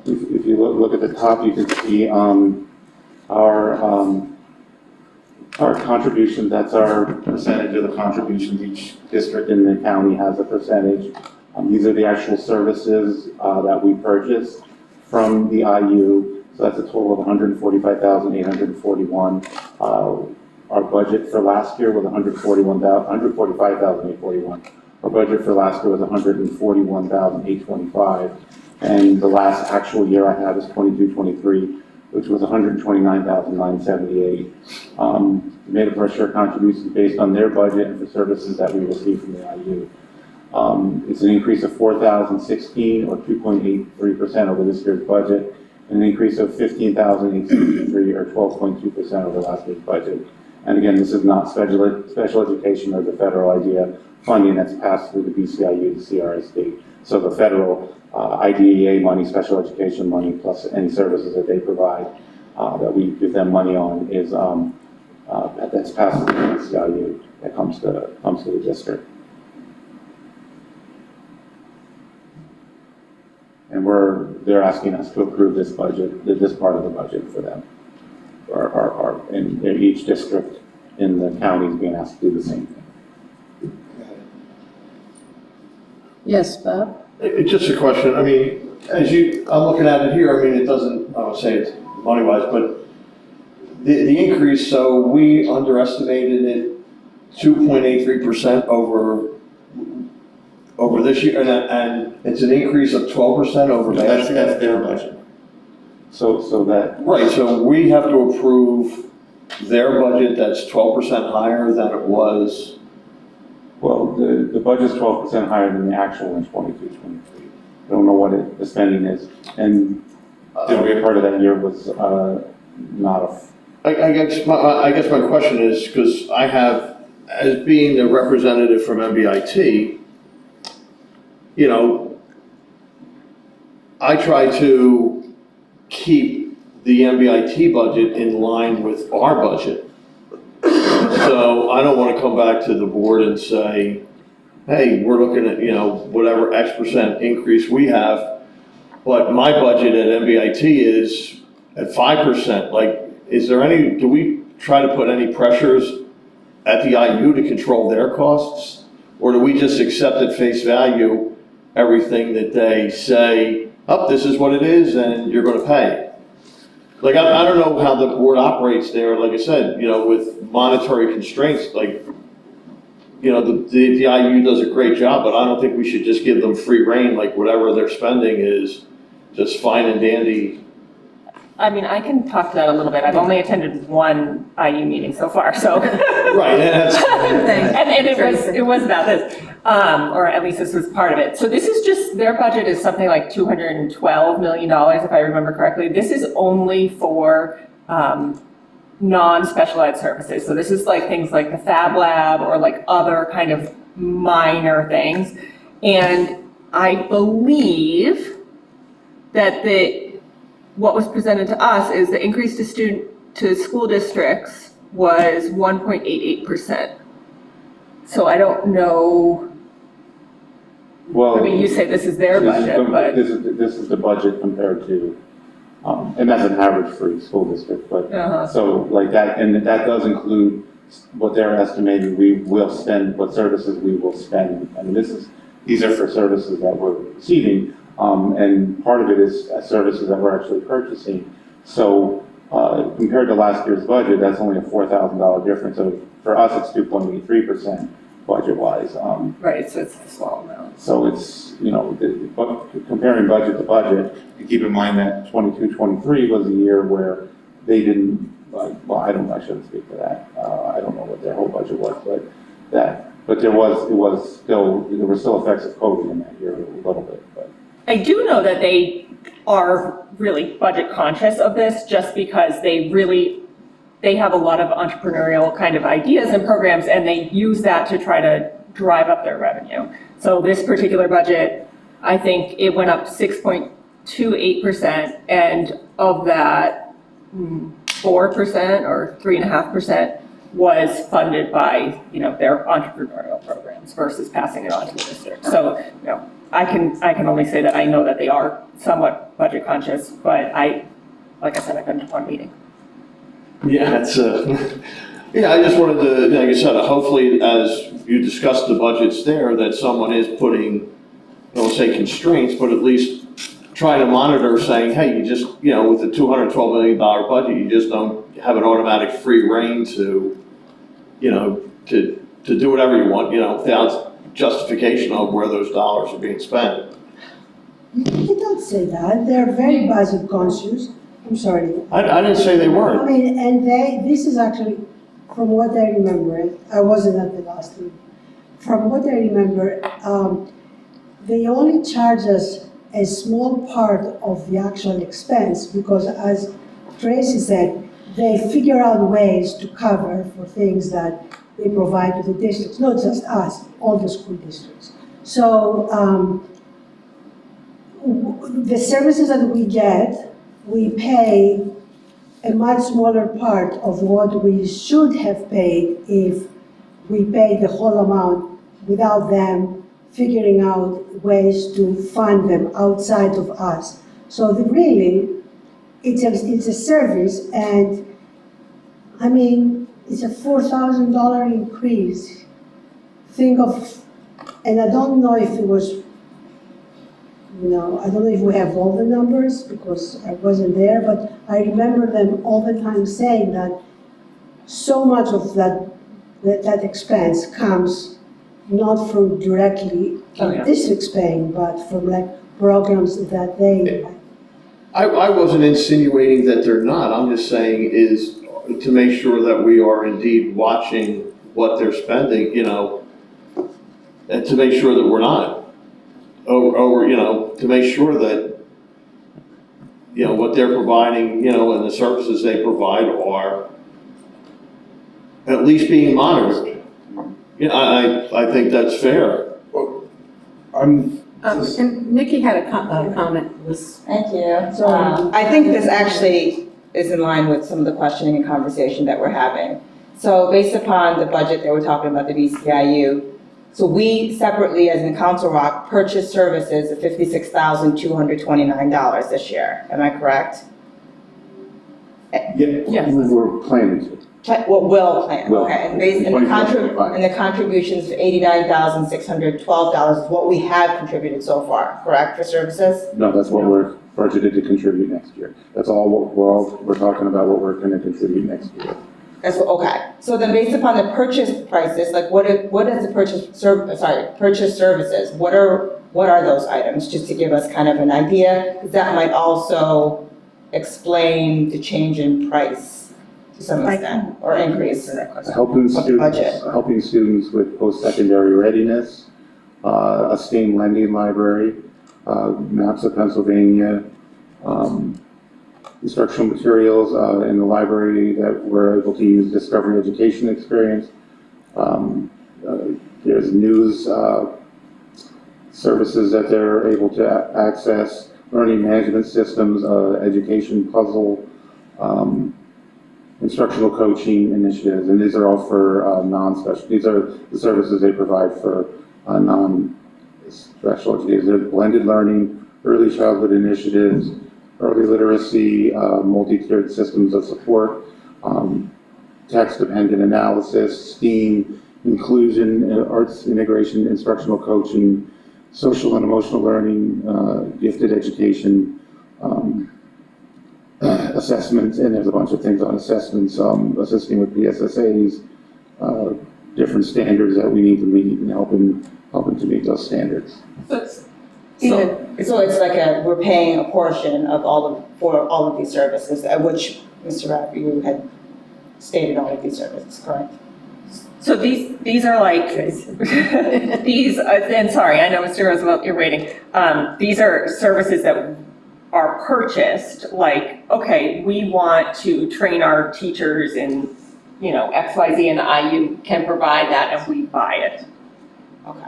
if you look at the top, you can see our contribution, that's our percentage of the contributions. Each district in the county has a percentage. These are the actual services that we purchased from the IU. So that's a total of $145,841. Our budget for last year was $145,841. Our budget for last year was $141,825. And the last actual year I have is 22-23, which was $129,978. Made a per share contribution based on their budget and for services that we received from the IU. It's an increase of $4,016 or 2.83% over this year's budget, and an increase of $15,863 or 12.2% over last year's budget. And again, this is not special education or the federal IDEA funding that's passed through the BCIU, the CRSD. So the federal IDEA money, special education money, plus any services that they provide that we give them money on is that's passed through the BCIU that comes to the district. And they're asking us to approve this budget, this part of the budget for them. And each district in the county is being asked to do the same thing. Yes, Bob? It's just a question, I mean, I'm looking at it here, I mean, it doesn't, I would say it's money-wise, but the increase, so we underestimated it 2.83% over this year, and it's an increase of 12% over last year? That's their budget. So that. Right, so we have to approve their budget that's 12% higher than it was. Well, the budget's 12% higher than the actual in 22-23. I don't know what the spending is. And a part of that year was not I guess my question is, because I have, as being the representative from MBIT, you know, I try to keep the MBIT budget in line with our budget. So I don't want to come back to the board and say, hey, we're looking at, you know, whatever X percent increase we have, but my budget at MBIT is at 5%. Like, do we try to put any pressures at the IU to control their costs? Or do we just accept at face value everything that they say, oh, this is what it is and you're going to pay? like, I don't know how the board operates there, like I said, you know, with monetary constraints, like, you know, the IU does a great job, but I don't think we should just give them free rein, like whatever they're spending is just fine and dandy. I mean, I can talk to that a little bit. I've only attended one IU meeting so far, so. Right, and that's. And it was about this, or at least this was part of it. So this is just, their budget is something like $212 million, if I remember correctly. This is only for non-special ed services. So this is like things like the Fab Lab or like other kind of minor things. And I believe that what was presented to us is the increase to school districts was 1.88%. So I don't know, Well. I mean, you say this is their budget, but. This is the budget compared to, and that's an average for each school district, but, so like that, and that does include what they're estimating we will spend, what services we will spend. I mean, these are for services that we're receiving, and part of it is services that we're actually purchasing. So, compared to last year's budget, that's only a $4,000 difference. So for us, it's 2.83% budget-wise. Right, so it's a small amount. So it's, you know, comparing budget to budget, you keep in mind that 22-23 was a year where they didn't, well, I shouldn't speak to that. I don't know what their whole budget was, but there were still effects of COVID in that year a little bit, but. I do know that they are really budget conscious of this just because they have a lot of entrepreneurial kind of ideas and programs, and they use that to try to drive up their revenue. So this particular budget, I think it went up 6.28%, and of that, 4% or 3.5% was funded by, you know, their entrepreneurial programs versus passing it on to the district. So, you know, I can only say that I know that they are somewhat budget conscious, but like I said, I've been to one meeting. Yeah, it's, yeah, I just wanted to, like I said, hopefully as you discuss the budgets there, that someone is putting, I won't say constraints, but at least try to monitor saying, hey, you just, you know, with a $212 million budget, you just don't have an automatic free rein to, you know, to do whatever you want, you know, without justification of where those dollars are being spent. You don't say that. They're very budget conscious. I'm sorry. I didn't say they weren't. I mean, and this is actually, from what I remember, I wasn't at the last meeting. From what I remember, they only charge us a small part of the actual expense because, as Tracy said, they figure out ways to cover for things that they provide to the districts, not just us, all the school districts. So the services that we get, we pay a much smaller part of what we should have paid if we paid the whole amount without them figuring out ways to fund them outside of us. So really, it's a service, and I mean, it's a $4,000 increase. Think of, and I don't know if it was, you know, I don't know if we have all the numbers because I wasn't there, but I remember them all the time saying that so much of that expense comes not from directly districts paying, but from like programs that they. I wasn't insinuating that they're not. I'm just saying is to make sure that we are indeed watching what they're spending, you know, and to make sure that we're not over, you know, to make sure that, you know, what they're providing, you know, and the services they provide are at least being monitored. Yeah, I think that's fair. And Nikki had a comment. Thank you. I think this actually is in line with some of the questioning and conversation that we're having. So based upon the budget that we're talking about, the BCIU, so we separately, as in Council Rock, purchased services of $56,229 this year. Am I correct? Yeah, we were planning to. Well, will plan, Will. okay. And the contributions of $89,612 is what we have contributed so far, correct, for services? No, that's what we're budgeted to contribute next year. That's all we're talking about, what we're gonna contribute next year. Okay, so then based upon the purchase prices, like what is the purchase services, what are those items, just to give us kind of an idea? Because that might also explain the change in price to some extent, or increase Helping of the budget. students with post-secondary readiness, a STEAM lending library, maps of Pennsylvania, instructional materials in the library that we're able to use Discovery Education Experience. There's news services that they're able to access, learning management systems, education puzzle, instructional coaching initiatives, and these are all for non-special. These are the services they provide for non-special educators. There's blended learning, early childhood initiatives, early literacy, multi-tiered systems of support, text-dependent analysis, STEAM, inclusion, arts integration, instructional coaching, social and emotional learning, gifted education, assessments, and there's a bunch of things on assessments, assisting with PSSAs, different standards that we need to meet, and helping to meet those standards. So it's like we're paying a portion of for all of these services, at which Mr. Rapp, you had stated all of these services, correct? So these are like, these, and sorry, I know Mr. Roosevelt, you're waiting. These are services that are purchased, like, okay, we want to train our teachers in, XYZ, and IU can provide that, and we buy it. Okay.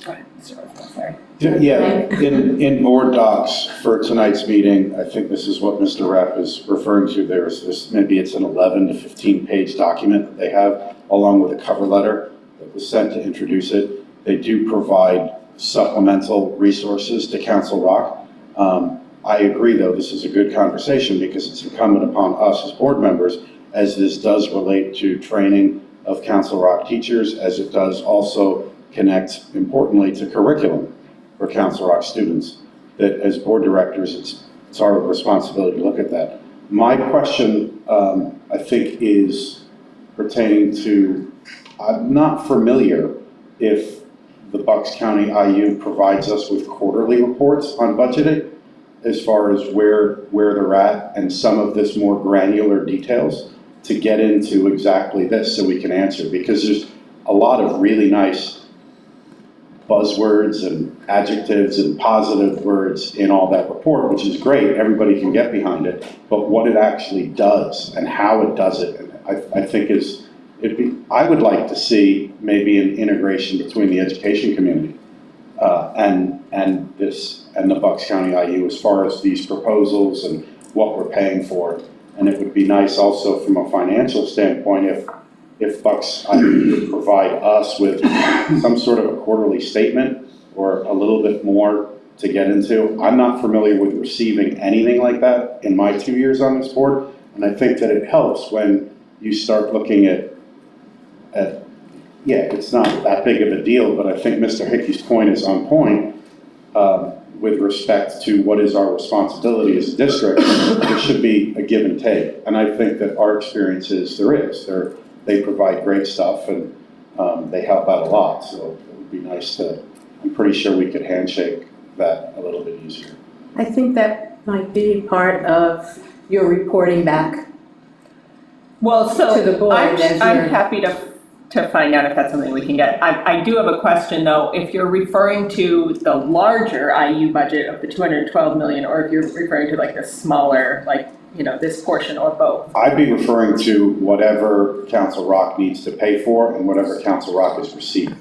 Go ahead, Mr. Roosevelt, sorry. Yeah, in board docs for tonight's meeting, I think this is what Mr. Rapp is referring to. There's this, maybe it's an 11 to 15 page document that they have, along with a cover letter that was sent to introduce it. They do provide supplemental resources to Council Rock. I agree, though, this is a good conversation because it's incumbent upon us as board members, as this does relate to training of Council Rock teachers, as it does also connect, importantly, to curriculum for Council Rock students, that as board directors, it's our responsibility to look at that. My question, I think, is pertaining to, I'm not familiar if the Bucks County IU provides us with quarterly reports on budgeting, as far as where they're at, and some of this more granular details to get into exactly this so we can answer, because there's a lot of really nice buzzwords and adjectives and positive words in all that report, which is great, everybody can get behind it, but what it actually does and how it does it, I think I would like to see maybe an integration between the education community and the Bucks County IU as far as these proposals and what we're paying for. And it would be nice also from a financial standpoint if Bucks IU would provide us with some sort of a quarterly statement or a little bit more to get into. I'm not familiar with receiving anything like that in my 2 years on this board, and I think that it helps when you start looking at it's not that big of a deal, but I think Mr. Hickey's point is on point with respect to what is our responsibility as a district. There should be a give and take, and I think that our experience is there is. They provide great stuff, and they help out a lot, so it would be nice I'm pretty sure we could handshake that a little bit easier. I think that might be part of your reporting back. Well, so to the board I'm happy to find out if that's something we can get. I do have a question, though. If you're referring to the larger IU budget of the 212 million, or if you're referring to like the smaller, this portion, or both? I'd be referring to whatever Council Rock needs to pay for and whatever Council Rock has received.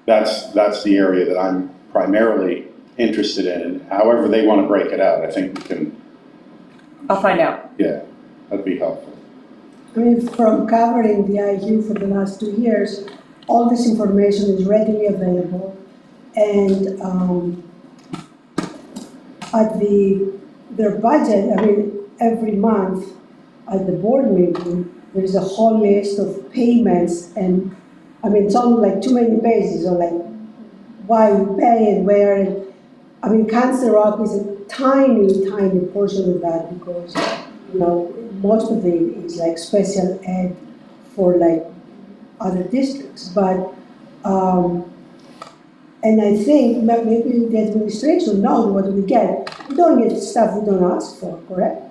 That's the area that I'm primarily interested in, and however they want to break it out, I think we can. I'll find out. Yeah, that'd be helpful. I mean, from covering the IU for the last 2 years, all this information is readily available. And at their budget, I mean, every month at the board meeting, there is a whole list of payments, and I mean, it's only like too many pages, or like why you pay and where. And I mean, Council Rock is a tiny, tiny portion of that because, you know, most of it is like special ed for like other districts. But, and I think maybe the administration knows what we get. We don't get stuff we don't ask for, correct?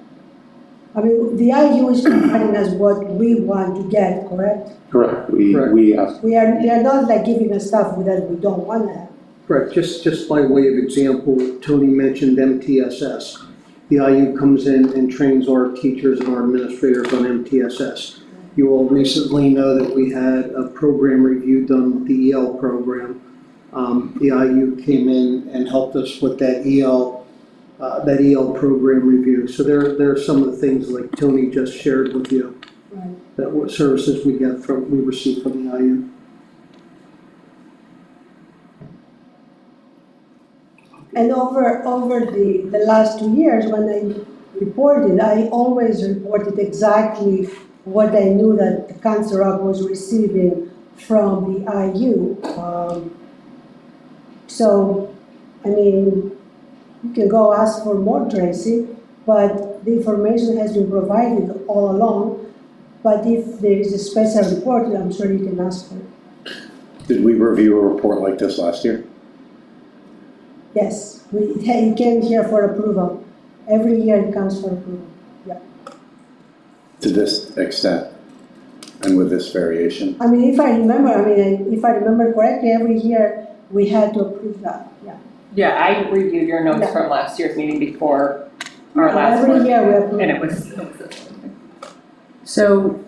I mean, the IU is providing us what we want to get, correct? Correct. Correct. We asked. They are not like giving us stuff that we don't want to have. Correct, just by way of example, Tony mentioned MTSS. The IU comes in and trains our teachers and our administrators on MTSS. You all recently know that we had a program review done with the EL program. The IU came in and helped us with that EL program review. So there are some of the things like Tony just shared with you. Right. That what services we receive from the IU. And over the last 2 years, when I reported, I always reported exactly what I knew that the Cancer Rock was receiving from the IU. So, I mean, you can go ask for more, Tracy, but the information has been provided all along. But if there is a special report, I'm sure you can ask for it. Did we review a report like this last year? Yes, it came here for approval. Every year it comes for approval, yeah. To this extent and with this variation? I mean, if I remember correctly, every year we had to approve that, yeah. Yeah, I reviewed your notes Yeah. from last year's meeting before our last Every one. year we approve. And it was. So,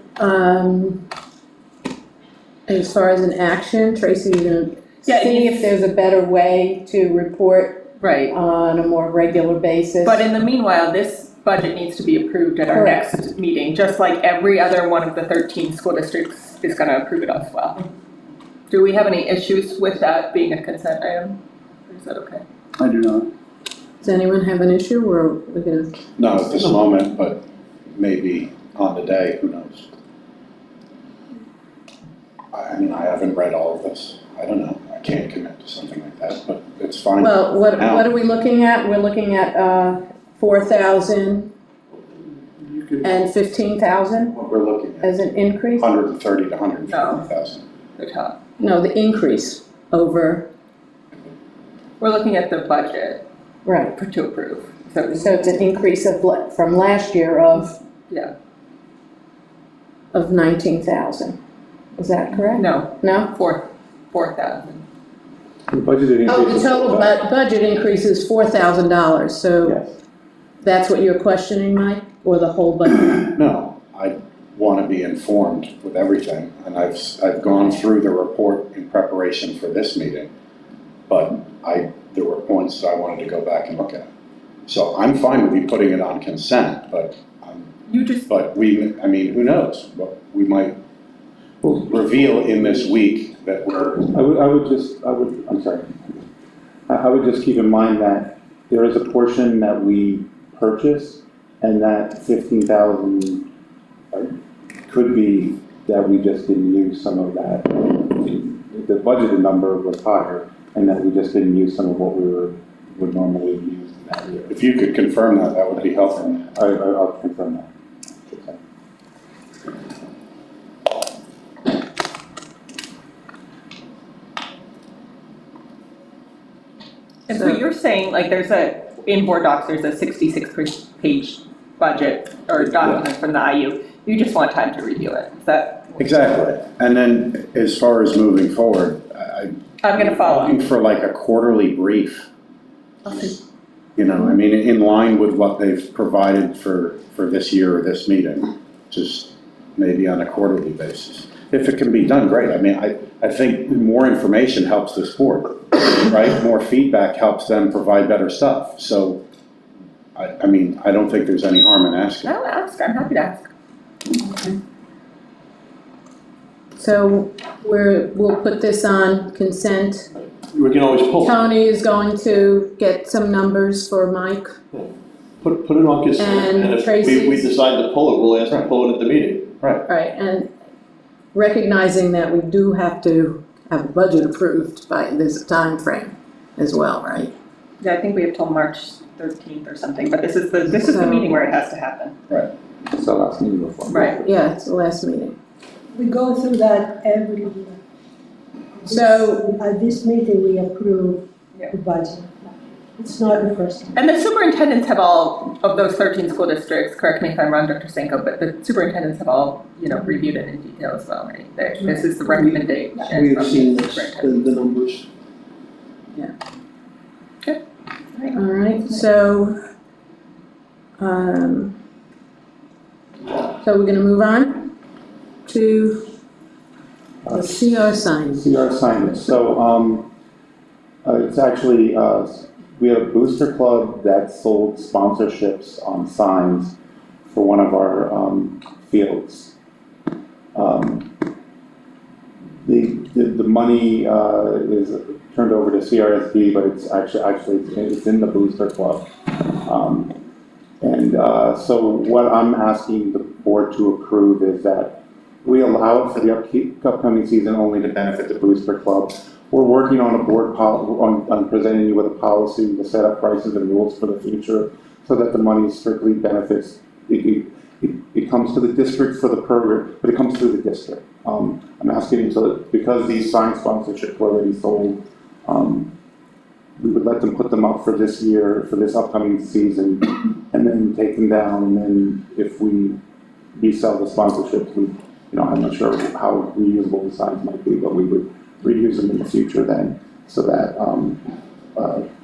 as far as an action, Tracy, you're gonna Yeah, see if there's a better way to report Right. on a more regular basis. But in the meanwhile, this budget needs to be approved at our Correct. next meeting, just like every other one of the 13 school districts is gonna approve it as well. Do we have any issues with that being a consent item? Or is that okay? I do not. Does anyone have an issue, or we're gonna? Not at this moment, but maybe on the day, who knows? I mean, I haven't read all of this. I don't know. I can't commit to something like that, but it's fine. Well, what now. are we looking at? We're looking at 4,000 and 15,000 What we're looking at, as an increase? 130 to 150,000. The top. No, the increase over, We're looking at the budget right. to approve. So, So it's an increase of, from last year of yeah, 19,000. Is that correct? no, No? 4,000. The budgeted Oh, increase the is total budget increase is $4,000, so Yes. that's what you're questioning, Mike, or the whole budget? No, I want to be informed with everything, and I've gone through the report in preparation for this meeting, but there were points I wanted to go back and look at. So I'm fine with you putting it on consent, but You just, I mean, who knows? What we might reveal in this week that we're. I would just keep in mind that there is a portion that we purchase, and that 15,000 could be that we just didn't use some of that. The budgeted number was higher, and that we just didn't use some of what we would normally use in that year. If you could confirm that, that would be helpful. I'll confirm that. and so you're saying, like, in board docs, there's a 66-page budget or document from the IU. You just want time to review it. Is that? Exactly. And then as far as moving forward, I'm gonna follow. looking for like a quarterly brief. You know, I mean, in line with what they've provided for this year or this meeting, just maybe on a quarterly basis. If it can be done, great. I mean, I think more information helps this board, right? More feedback helps them provide better stuff. So, I mean, I don't think there's any harm in asking. I'll ask. I'm happy to ask. So we'll put this on consent. We can always pull it. Tony is going to get some numbers for Mike. Put it on consent, And and if we Tracy's- decide to pull it, we'll ask to pull it at the meeting. Right, and recognizing that we do have to have a budget approved by this time frame as well, right? Yeah, I think we have till March 13th or something, but this is the meeting where it has to happen. Right. So last meeting before. Right. Yeah, it's the last meeting. We go through that every year. So- At this meeting, we approve the budget. It's not the first time. And the superintendents have all, of those 13 school districts, correct me if I'm wrong, Dr. Senko, but the superintendents have all, reviewed it in detail as well, right? This is the recommendation We've from seen the this, superintendent. the numbers. All right, so we're gonna move on to the CR signs. CR signage. So, it's actually, we have a booster club that sold sponsorships on signs for one of our, fields. The money, is turned over to CRSB, but it's it's in the booster club. So what I'm asking the board to approve is that we allow it for the upcoming season only to benefit the booster club. We're working on a board on presenting you with a policy to set up prices and rules for the future so that the money strictly benefits. It comes to the district for the program, but it comes through the district. I'm asking so that because these sign sponsorships were already sold, we would let them put them up for this year, for this upcoming season, and then take them down. And then if we resell the sponsorships, I'm not sure how reusable the signs might be, but we would reuse them in the future then, so that,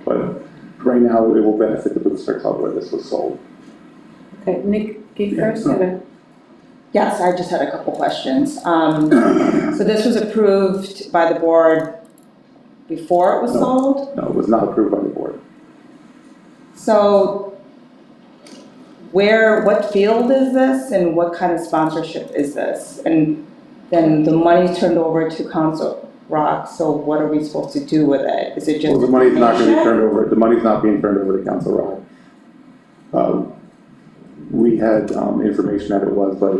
but right now it will benefit the booster club where this was sold. Okay, Nikki first, Yes, I just had a couple questions. So this was approved by the board before it was sold? No, it was not approved by the board. So what field is this and what kind of sponsorship is this? And then the money's turned over to Council Rock, so what are we supposed to do with it? Is it just? Well, the money's not going to be donation? turned over, the money's not being turned over to Council Rock. We had information that it was, but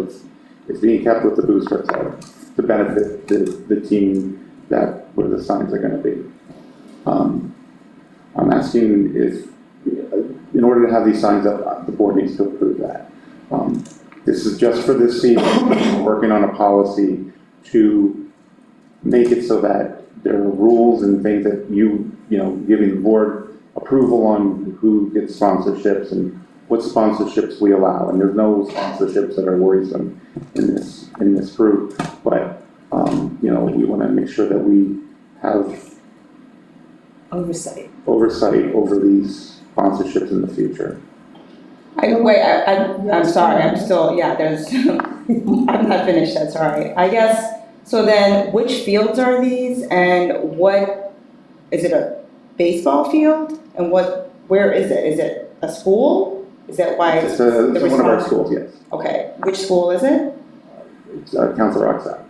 it's being kept with the booster club to benefit the team that where the signs are going to be. I'm asking if, in order to have these signs up, the board needs to approve that. This is just for this season. We're working on a policy to make it so that there are rules and things that giving the board approval on who gets sponsorships and what sponsorships we allow. And there's no sponsorships that are worrisome in this group, but we want to make sure that we have oversight over these sponsorships in the future. I'm sorry, I'm still, there's, I'm not finished, that's all right. I guess, so then which fields are these and is it a baseball field? And where is it? Is it a school? Is that why? It's one of our schools, yes. Okay, which school is it? It's Council Rock South.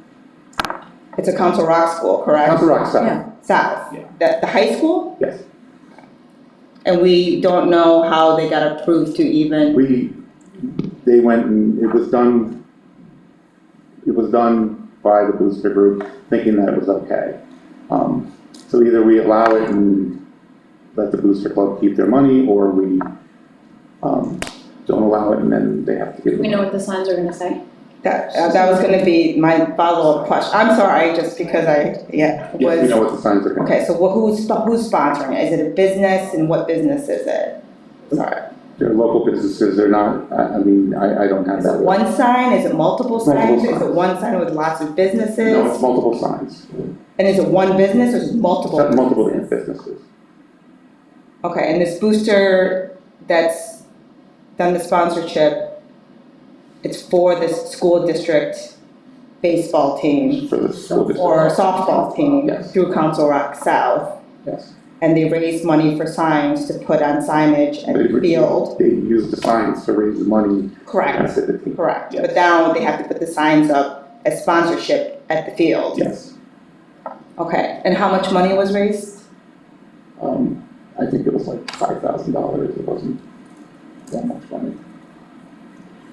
It's a Council Rock school, correct? Council Rock South. South? Yeah. The high school? Yes. And we don't know how they got approved to even? They went and it was done by the booster group thinking that it was okay. So either we allow it and let the booster club keep their money, or we don't allow it and then they have to give it. We know what the signs are gonna say? That was gonna be my follow-up question. I'm sorry, just because Yes, we know what the signs are going to be. Okay, so who's sponsoring it? Is it a business, and what business is it? Sorry. They're local businesses, they're not, I don't have Is that. it one sign, is it multiple signs? Multiple Is it one sign with lots of businesses? No, it's multiple signs. And is it one business or is it multiple? Multiple different businesses. Okay, and this booster that's done the sponsorship, it's for the school district baseball team? For the school district. Or softball team? Yes. Through Council Rock South? Yes. And they raise money for signs to put on signage at the field? They use the signs to raise the money. Correct. To benefit the team. Correct, Yes. but now they have to put the signs up as sponsorship at the field? Yes. Okay, and how much money was raised? I think it was like $5,000, it wasn't that much money.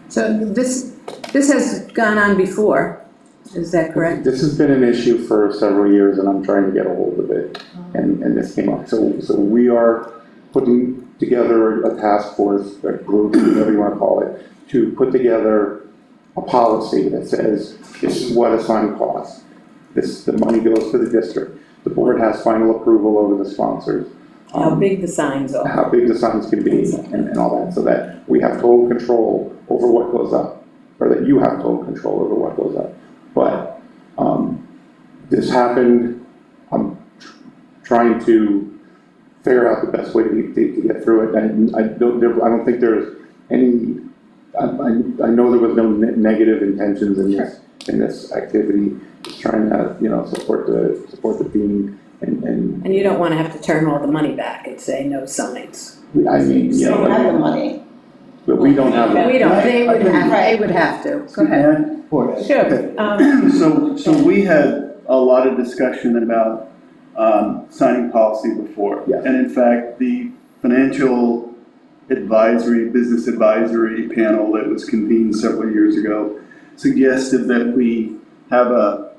So this has gone on before, is that correct? This has been an issue for several years and I'm trying to get a hold of it, and this came up. So we are putting together a task force, a group, whatever you want to call it, to put together a policy that says, this is what a sign costs. The money goes to the district. The board has final approval over the sponsors. How big the signs are. How big the signs can be and all that, so that we have total control over what goes up, or that you have total control over what goes up. But this happened. I'm trying to figure out the best way to get through it, and I don't think there's any. I know there was no negative intentions in this activity. Just trying to support the theme And you don't want to have to turn all the money back and say no signs. I mean, We don't have the money. but we don't have. We don't, they would have to. Go ahead. Sure. So we had a lot of discussion about signing policy before. Yes. And in fact, the financial business advisory panel that was convened several years ago suggested that we have a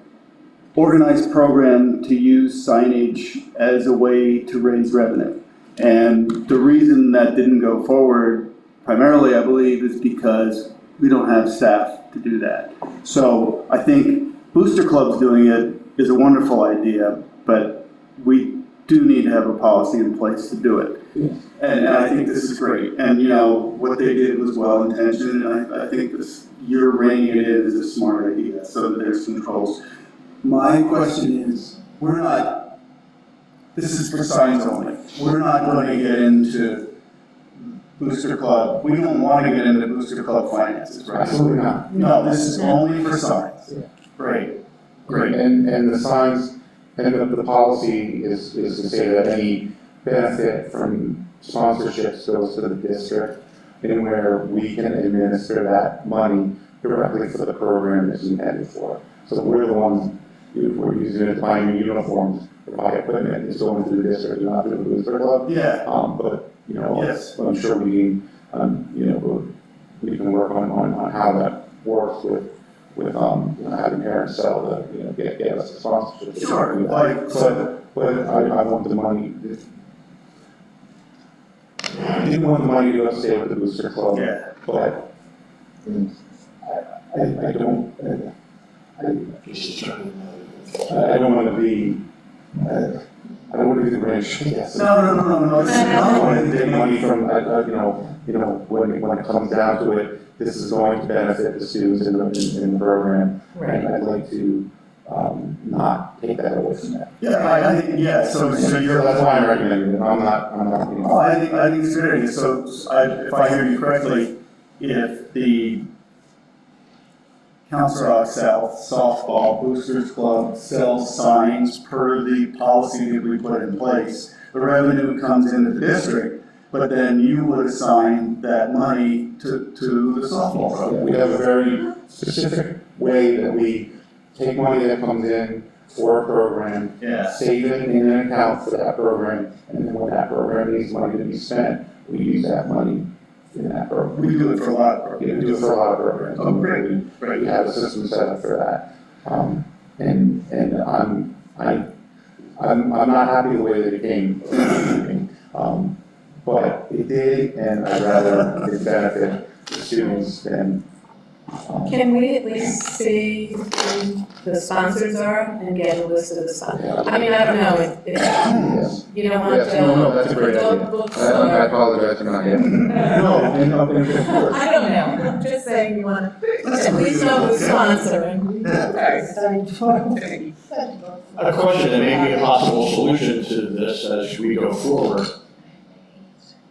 organized program to use signage as a way to raise revenue. And the reason that didn't go forward, primarily I believe, is because we don't have staff to do that. So I think Booster Club's doing it is a wonderful idea, but we do need to have a policy in place to do it. And I think this is great. And what they did was well intentioned, and I think you're reining it in is a smart idea, so that there's controls. My question is, this is for signs only. We're not going to get into Booster Club. We don't want to get into Booster Club finances, right? Absolutely not. No, this is only for signs. Great. And the signs, and the policy is to say that any benefit from sponsorships goes to the district, and where we can administer that money directly for the program that's intended for. So we're the ones, we're using it to buy new uniforms, or buy equipment, it's going to the district, not to the Booster Club. Yeah. But, Yes. I'm sure we can work on how that works with having parents sell get us a sponsorship. Sure. But I want the money. I didn't want the money to go stay with the Booster Club. Yeah. But I don't. I don't want to be. I don't want to be the Grinch. Yes. No. I want to take money from when it comes down to it, this is going to benefit the students in the program, and I'd like to not take that away from that. Yeah, I think, yeah, so you're. That's why I'm recommending it. I'm not. Oh, I think it's a good idea. So if I hear you correctly, if the Council Rock South Softball Boosters Club sells signs per the policy that we put in place, the revenue comes into the district, but then you would assign that money to the softball program. We have a very specific way that we take money that comes in for a program, save it in an account for that program, and then when that program needs money to be spent, we use that money in that program. We do it for a lot of programs. We do it for a lot of programs. Oh, great. We have a system set up for that. And I'm not happy the way that it came. But it did, and I'd rather it benefit the students than. Can we at least see who the sponsors are and get a list of the sponsors? I mean, I don't know, if you don't want to. No, that's a great idea. I apologize for not getting it. No, of course. I don't know, I'm just saying you want to at least know who's sponsoring. A question that may be a possible solution to this as we go forward.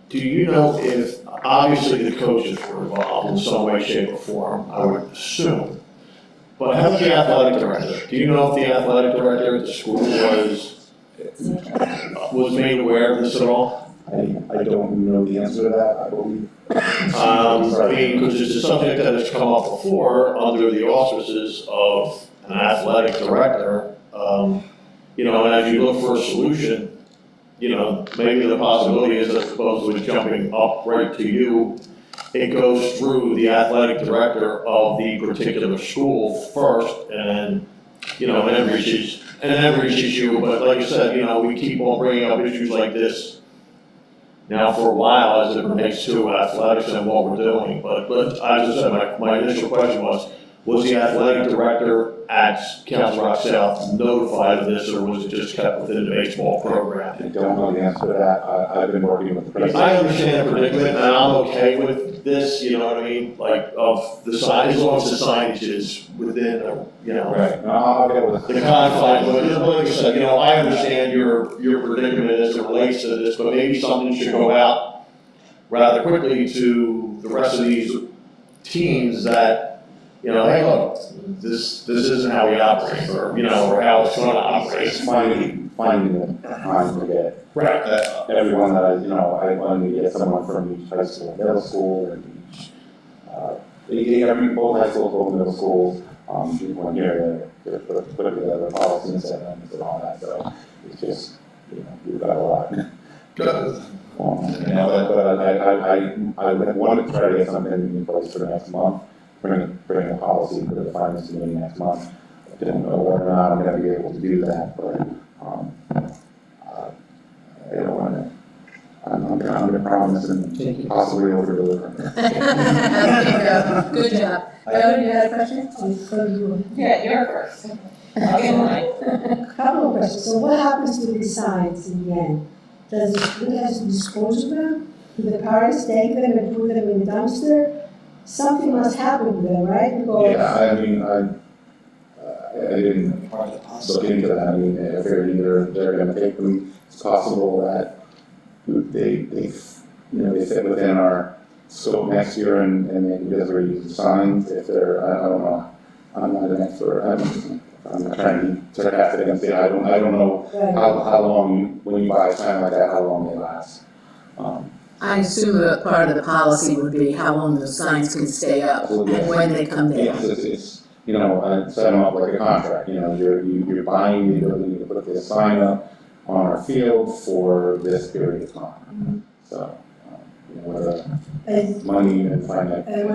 Do you know if, obviously the coaches were involved in some way, shape, or form, I would assume. But how about the athletic director? Do you know if the athletic director at the school was made aware of this at all? I don't know the answer to that, I believe. Because it's a subject that has come up before under the auspices of an athletic director. And as you look for a solution, maybe the possibility is, as opposed to jumping up right to you, it goes through the athletic director of the particular school first, and then reaches you. But like I said, we keep on bringing up issues like this now for a while as it relates to athletics and what we're doing. But as I said, my initial question was the athletic director at Council Rock South notified of this, or was it just kept within the baseball program? I don't know the answer to that. I've been working with the president. I understand the predicament, and I'm okay with this, you know what I mean, like, of the sign, as long as the signage is within, you know. Right, no, I'll get with The confines, but like I said, you know, I understand your predicament as it relates to this, but maybe something should go out rather quickly to the rest of these teams that, you know, hey, look, this isn't how we operate, or, you know, or how it's gonna operate. It's finding the time to get Right. everyone that I wanted to get someone from each high school, middle school, and each, both high schools, both middle schools, people here to put together a policy and settlements and all that, so it's just, we've got a lot. I wanted to try to get something in place for next month, bring a policy for the finance committee next month. I don't know whether or not I'm gonna be able to do that, but, I don't wanna, I'm gonna promise and possibly over deliver. Good job. Ellen, you had a question? Yeah, you're first. I'll get mine. Couple of questions. So what happens to these signs in the end? Does the school has to dispose of them? Do the parents take them and put them in the dumpster? Something must happen to them, right? Because Yeah, I mean, I didn't look into that. I mean, I figured either they're gonna take them, it's possible that they fit within our scope next year and maybe because we're using signs, if they're, I don't know. I'm not an expert, I'm not trying to be sarcastic and say, I don't know how long, when you buy a sign like that, how long they last. I assume that part of the policy would be how long those signs can stay up and when they come down. Yes, it's set them up like a contract, you're buying the ability to put this sign up on our field for this period of time. So, with the money and finance. and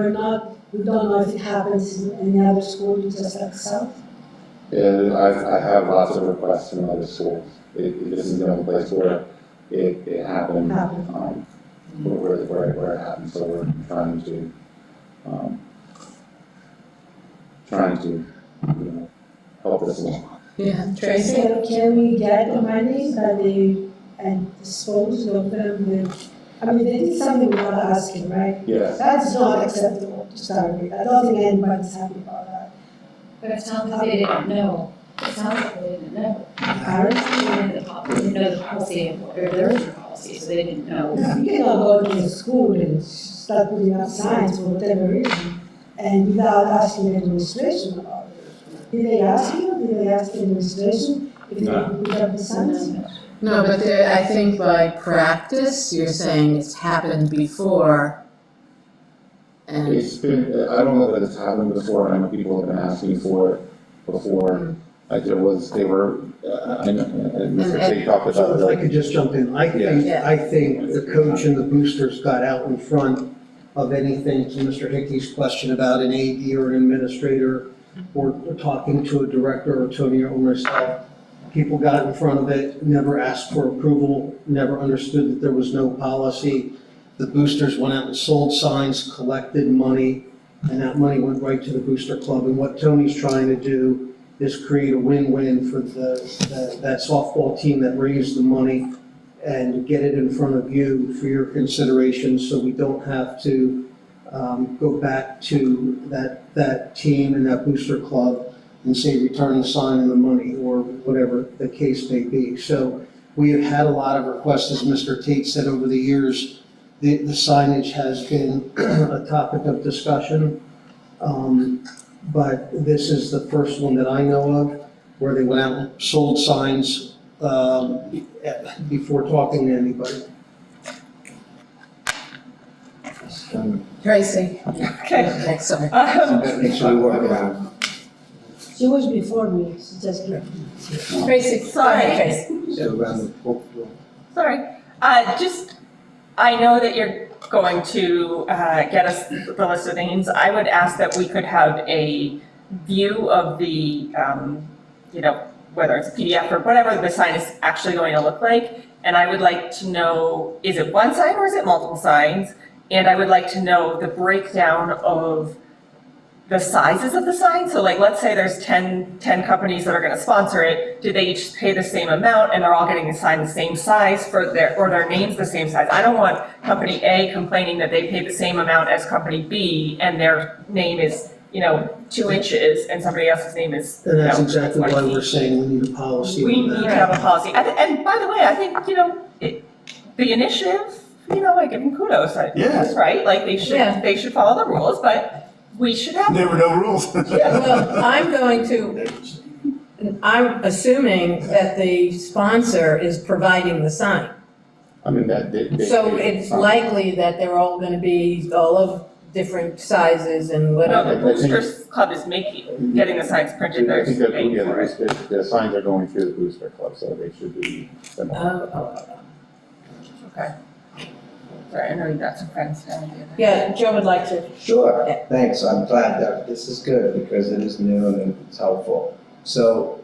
we don't know if it happens in any other school, just like South. I have lots of requests from other schools. This is the only place where it happened, where it happened, so we're trying to help this along. Yeah, Tracy? Can we get the money that and dispose of them with, I mean, they did something without asking, right? Yes. That's not acceptable to start with. I don't think anybody's happy about that. But it sounds like they didn't know. It sounds like they didn't know. Parents? They didn't know the policy, or there is a policy, so they didn't know. You cannot go to the school and start putting up signs for whatever reason, and without asking the administration about it. Did they ask you? Did they ask the administration if they could put up the signs? No, but I think by practice, you're saying it's happened before. And It's been, I don't know that it's happened before, I know people have been asking for it before. Like I know, Mr. Tate talked So about if I it. could just jump in, I think the coach and the boosters got out in front of anything, to Mr. Hickey's question about an AD or an administrator, or talking to a director or Tony or myself. People got in front of it, never asked for approval, never understood that there was no policy. The boosters went out and sold signs, collected money, and that money went right to the booster club. And what Tony's trying to do is create a win-win for that softball team that raised the money and get it in front of you for your consideration, so we don't have to go back to that team and that booster club and say return the sign and the money, or whatever the case may be. So we have had a lot of requests, as Mr. Tate said, over the years. The signage has been a topic of discussion, but this is the first one that I know of where they went out and sold signs before talking to anybody. Tracy? Okay. Sorry. She was before me, she just. Tracy, Sorry. Tracy. Sorry. I know that you're going to get us the list of names. I would ask that we could have a view of the, whether it's a PDF or whatever the sign is actually going to look like. And I would like to know, is it one sign or is it multiple signs? And I would like to know the breakdown of the sizes of the sign. So like, let's say there's 10 companies that are gonna sponsor it. Do they each pay the same amount and they're all getting the sign the same size or their name's the same size? I don't want company A complaining that they pay the same amount as company B and their name is, 2 inches and somebody else's name is, And that's exactly 20 why feet. we're saying we need a policy We on need to that. have a policy. And by the way, I think, the initiative, I give them kudos. That's right. Like they should follow the rules, but we should have. There were no rules. Well, I'm assuming that the sponsor is providing the sign. I mean, that, So it's likely that they're all gonna be all of different sizes and No, whatever. the Boosters Club is getting the signs printed. I think that, They're paying for it. the signs are going through the Booster Club, so they should be similar. Okay. Sorry, I know you got some friends down there. Yeah, Joe would like to. Sure, thanks, I'm glad that this is good because it is new and it's helpful. So,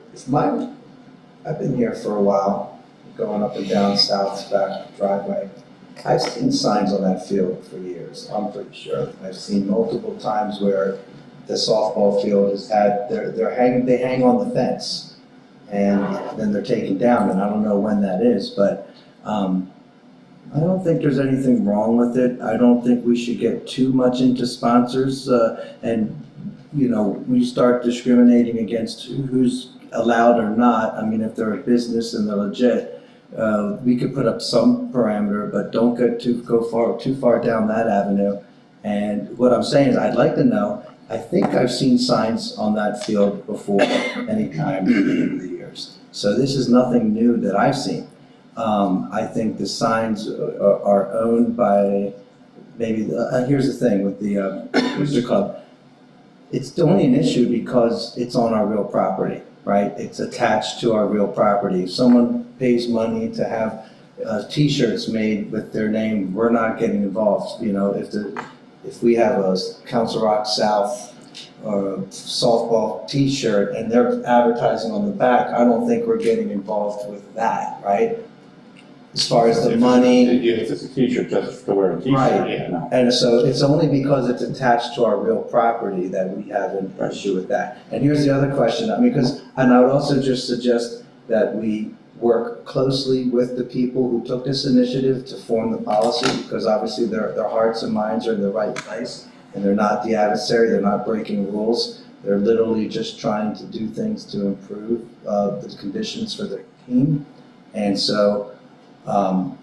I've been here for a while, going up and down South's back driveway. I've seen signs on that field for years, I'm pretty sure. I've seen multiple times where the softball field has had, they hang on the fence and then they're taken down, and I don't know when that is, but, I don't think there's anything wrong with it. I don't think we should get too much into sponsors, and, we start discriminating against who's allowed or not. I mean, if they're a business and they're legit, we could put up some parameter, but don't go too far down that avenue. And what I'm saying is, I'd like to know, I think I've seen signs on that field before, anytime in the years. So this is nothing new that I've seen. I think the signs are owned by maybe, here's the thing with the Booster Club. It's only an issue because it's on our real property, right? It's attached to our real property. If someone pays money to have T-shirts made with their name, we're not getting involved. If we have a Council Rock South or a softball T-shirt and they're advertising on the back, I don't think we're getting involved with that, right? As far as the money. If it's a T-shirt, just to wear a T-shirt, Right. yeah, no. And so it's only because it's attached to our real property that we have an issue with that. And here's the other question, and I would also just suggest that we work closely with the people who took this initiative to form the policy, because obviously their hearts and minds are in the right place, and they're not the adversary, they're not breaking rules. They're literally just trying to do things to improve the conditions for their team. And so,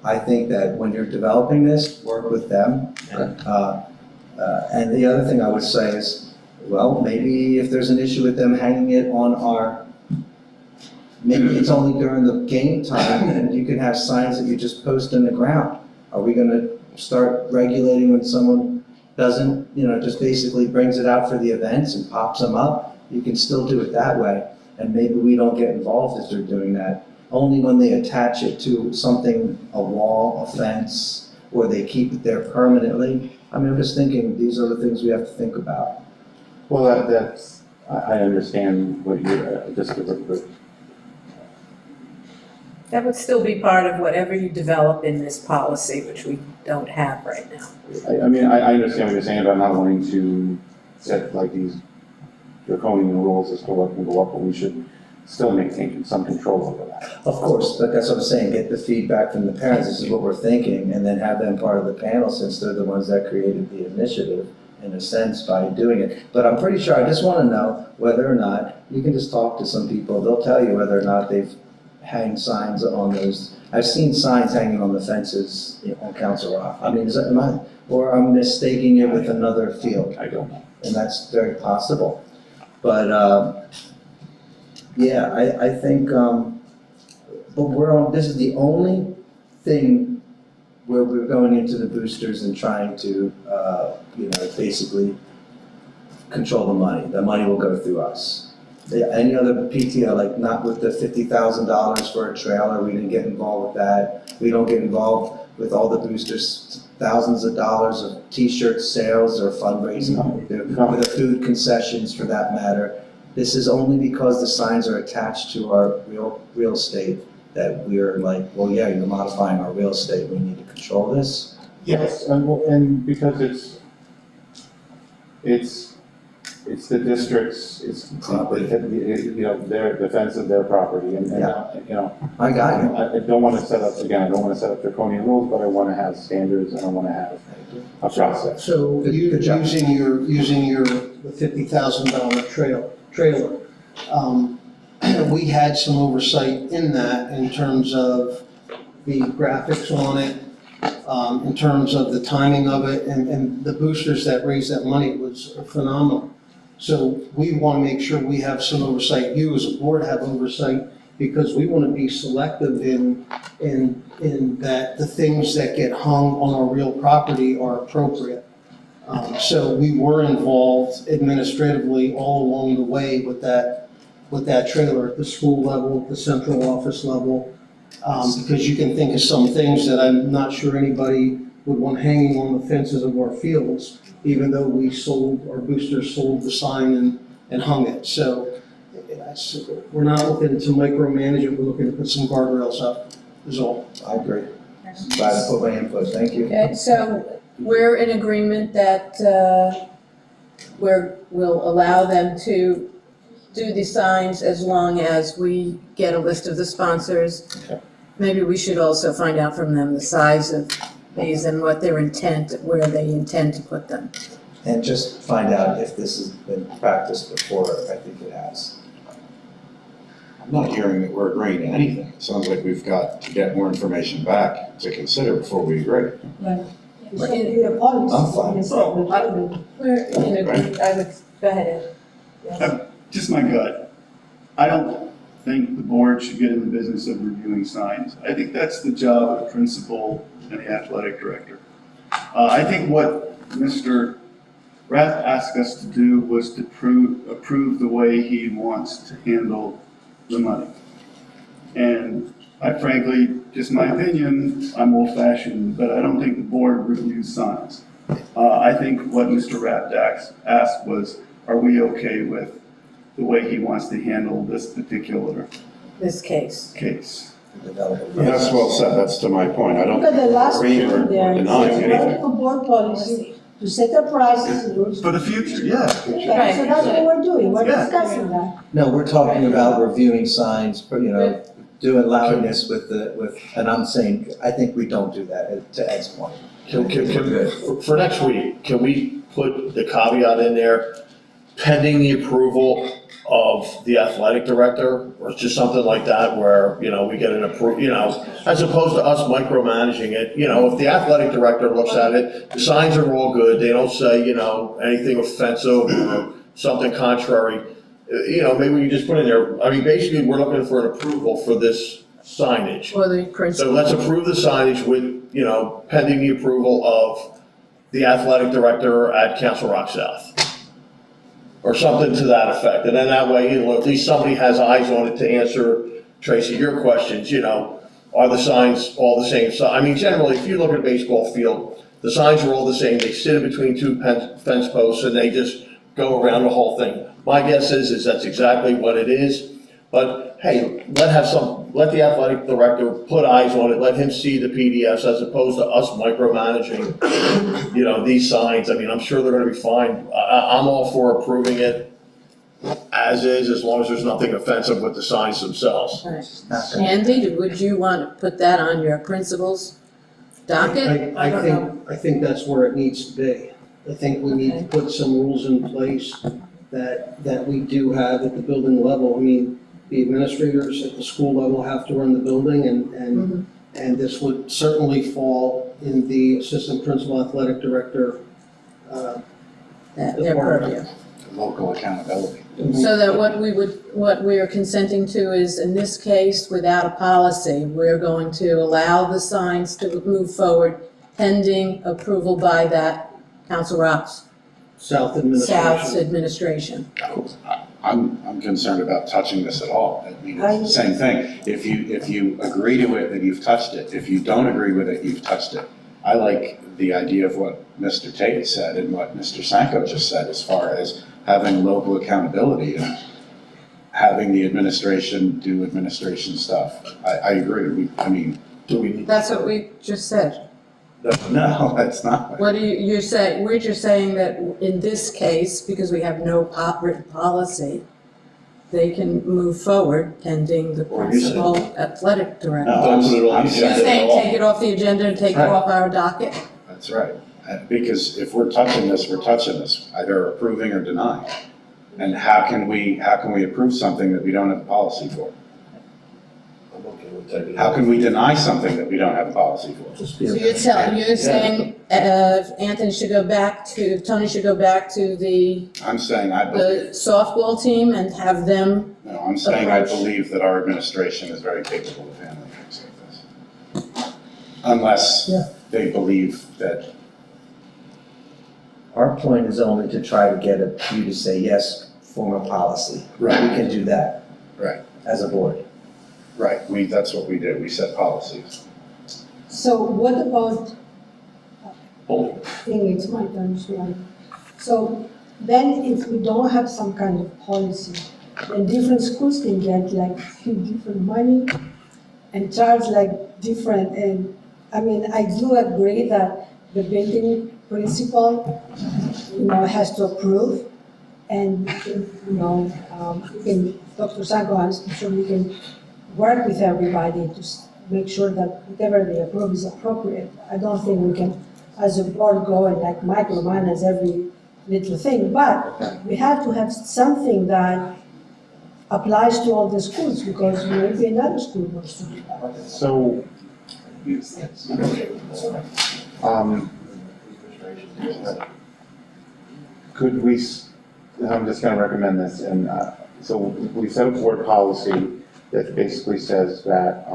I think that when you're developing this, work with them. And the other thing I would say is, well, maybe if there's an issue with them hanging it on maybe it's only during the game time and you can have signs that you just post in the ground. Are we gonna start regulating when someone doesn't, just basically brings it out for the events and pops them up? You can still do it that way. And maybe we don't get involved if they're doing that. Only when they attach it to something, a wall, a fence, or they keep it there permanently. I'm just thinking, these are the things we have to think about. Well, that's, I understand what you're, That would still be part of whatever you develop in this policy, which we don't have right now. I understand what you're saying about not wanting to set like these draconian rules as to what can go up, but we should still maintain some control over that. Of course, but that's what I'm saying, get the feedback from the parents, this is what we're thinking, and then have them part of the panel since they're the ones that created the initiative, in a sense, by doing it. But I'm pretty sure, I just want to know whether or not, you can just talk to some people, they'll tell you whether or not they've hanged signs on those. I've seen signs hanging on the fences on Council Rock. Or I'm mistaking it with another field. I don't know. And that's very possible. But, yeah, I think, but this is the only thing where we're going into the boosters and trying to, basically control the money. The money will go through us. Any other PTO, like not with the $50,000 for a trailer, we didn't get involved with that. We don't get involved with all the boosters, thousands of dollars of T-shirt sales or fundraising, with the food concessions for that matter. This is only because the signs are attached to our real estate that we're like, well, yeah, you're modifying our real estate, we need to control this. Yes, and because it's the district's, it's, Property. you know, their defense of their property, and, you know. I got it. I don't wanna set up, again, I don't wanna set up draconian rules, but I wanna have standards, and I wanna have a process. So you, Good job. using your the $50,000 trailer, we had some oversight in that in terms of the graphics on it, in terms of the timing of it, and the boosters that raised that money was phenomenal. So we want to make sure we have some oversight, you as a board have oversight, because we want to be selective in that the things that get hung on our real property are appropriate. So we were involved administratively all along the way with that trailer at the school level, the central office level, because you can think of some things that I'm not sure anybody would want hanging on the fences of our fields, even though our boosters sold the sign and hung it. So we're not looking to micromanage it, we're looking to put some guardrails up, is all. I agree. Glad I put my input, thank you. Okay, so we're in agreement that we'll allow them to do the signs as long as we get a list of the sponsors. Okay. Maybe we should also find out from them the size of these and what their intent, where they intend to put them. And just find out if this has been practiced before, I think it has. I'm not hearing that we're agreeing to anything. It sounds like we've got to get more information back to consider before we agree. It should be a policy. I'm fine. It's not the government. We're in agreement, I would, go ahead, Ed. Just my gut. I don't think the board should get in the business of reviewing signs. I think that's the job of the principal and the athletic director. I think what Mr. Rath asked us to do was to approve the way he wants to handle the money. And I frankly, just my opinion, I'm old fashioned, but I don't think the board reviews signs. I think what Mr. Rath asked was, are we okay with the way he wants to handle this particular This case. case? That's well said, that's to my point. I don't Look at the last agree or one there. denying It's anything. a board policy to set the prices and rules. For the future, yeah. Okay, so that's what we're doing, we're Yeah. discussing that. No, we're talking about reviewing signs, you know, allowing this with, and I'm saying, I think we don't do that, to Ed's point. For next week, can we put the caveat in there, pending the approval of the athletic director, or just something like that where, you know, we get an as opposed to us micromanaging it, you know, if the athletic director looks at it, the signs are all good, they don't say, you know, anything offensive or something contrary, you know, maybe we can just put in there, I mean, basically, we're looking for an approval for this signage. Or the So principal. let's approve the signage with, you know, pending the approval of the athletic director at Council Rock South. Or something to that effect, and then that way, you know, at least somebody has eyes on it to answer, Tracy, your questions, you know, are the signs all the same size? I mean, generally, if you look at a baseball field, the signs are all the same, they sit in between two fence posts and they just go around the whole thing. My guess is that's exactly what it is, but hey, let the athletic director put eyes on it, let him see the PDFs as opposed to us micromanaging, you know, these signs. I mean, I'm sure they're gonna be fine. I'm all for approving it as is, as long as there's nothing offensive with the signs themselves. All right. Andy, would you want to put that on your principal's docket? I don't know. think that's where it needs to be. I think we need to put some rules in place that we do have at the building level. I mean, the administrators at the school level have to run the building and this would certainly fall in the assistant principal athletic director Their department. purview. Local accountability. So that what we are consenting to is, in this case, without a policy, we're going to allow the signs to move forward pending approval by that Council Rocks South administration. South's administration. I'm concerned about touching this at all. I mean, it's the same thing. If you agree to it, then you've touched it. If you don't agree with it, you've touched it. I like the idea of what Mr. Tate said and what Mr. Sanko just said as far as having local accountability. having the administration do administration stuff. I agree. Do we need? That's what we just said. No, that's not. What do you're saying, we're just saying that in this case, because we have no written policy, they can move forward pending the Or you said- principal athletic director. No, Don't put it on I'm the You're agenda at saying all. take it off the agenda and take it Right. off our docket? That's right. Because if we're touching this, we're touching this, either approving or denying. And how can we approve something that we don't have a policy for? I'm okay with taking it How off. can we deny something that we don't have a policy for? So you're saying, Anthony should go back to, Tony should go back to the I'm saying I believe, softball team and have them, no, I'm saying I approach. believe that our administration is very capable of handling things like this. Unless they believe that, Our point is only to try to get you to say, yes, form a policy. Right. We can do that right, as a board. right, that's what we do, we set policies. So what about, Hold I think it's my turn, right? So then if we don't have some kind of policy, then different schools can get like different money and charge like different, and I mean, I do agree that the building principal, has to approve, and, we can, Dr. Sanko, I'm sure we can work with everybody to make sure that whatever they approve is appropriate. I don't think we can, as a board, go and like micromanage every little thing, but we have to have something that applies to all the schools, because maybe another school wants to do that. So, could we, I'm just gonna recommend this, and, so we set a board policy that basically says that,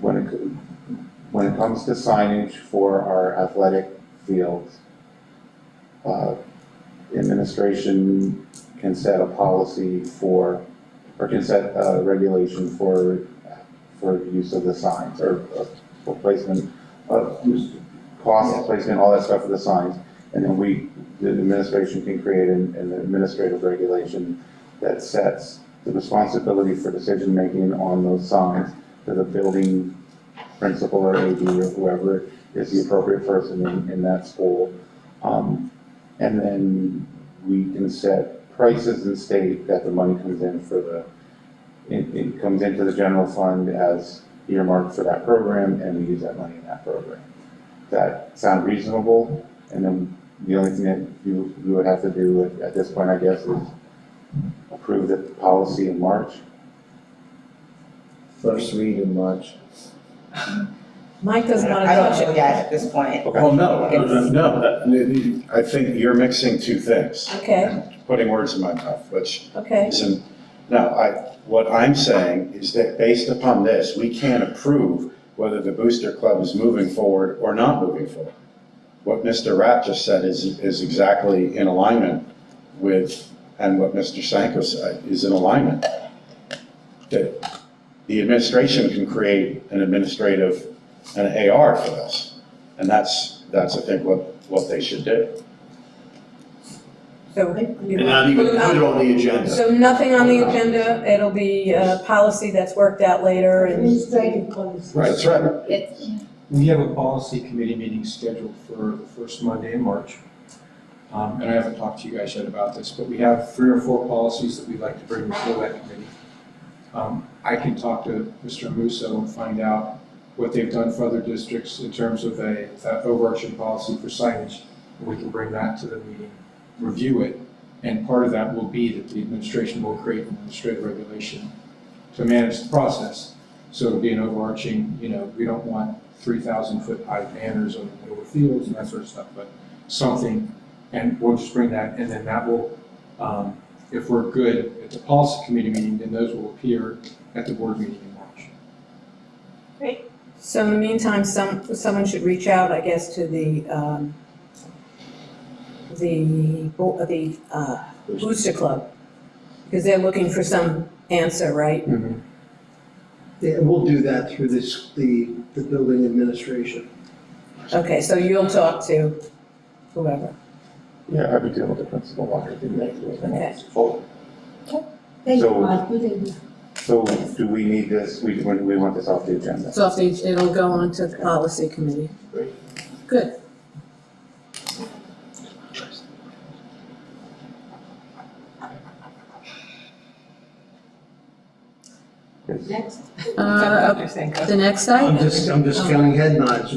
when it comes to signage for our athletic fields, administration can set a policy for, or can set a regulation for use of the signs, or for placement, cost, placement, all that stuff for the signs. And then the administration can create an administrative regulation that sets the responsibility for decision-making on those signs to the building principal or AD or whoever is the appropriate person in that school. And then we can set prices and state that the money comes in it comes into the general fund as earmarked for that program, and we use that money in that program. Does that sound reasonable? And then the only thing that you would have to do at this point, I guess, is approve the policy in March. First read in March. Mike doesn't want to I don't touch know it. yet at this point. Oh, no, I think you're mixing two things. Okay, Putting words in my mouth, which okay. isn't, what I'm saying is that based upon this, we can't approve whether the Booster Club is moving forward or not moving forward. What Mr. Rapp just said is exactly in alignment with, and what Mr. Sanko said is in alignment. That the administration can create an AR for this. And that's I think what they should do. So And not even put it on the agenda. So nothing on the agenda, it'll be a policy that's worked out later and. Administrative policy. Right, that's right. We have a policy committee meeting scheduled for the first Monday in March. And I haven't talked to you guys yet about this, but we have 3 or 4 policies that we'd like to bring before that committee. I can talk to Mr. Musso and find out what they've done for other districts in terms of that overarching policy for signage. We can bring that to the meeting, review it, and part of that will be that the administration will create an administrative regulation to manage the process. So it'll be an overarching, we don't want 3,000-foot high banners on the middle of fields and that sort of stuff, but something, and we'll just bring that, and then that will, if we're good at the policy committee meeting, then those will appear at the board meeting in March. Great. So in the meantime, someone should reach out, I guess, to the Booster Club, because they're looking for some answer, right? Yeah, we'll do that through the building administration. Okay, so you'll talk to whoever. Yeah, I would deal with the principal on everything they do. Okay. Thank you, So- Mark, good idea. So do we need this, we want this off the agenda? So it'll go on to the policy committee. Good. Next. The next item? I'm just counting head nods.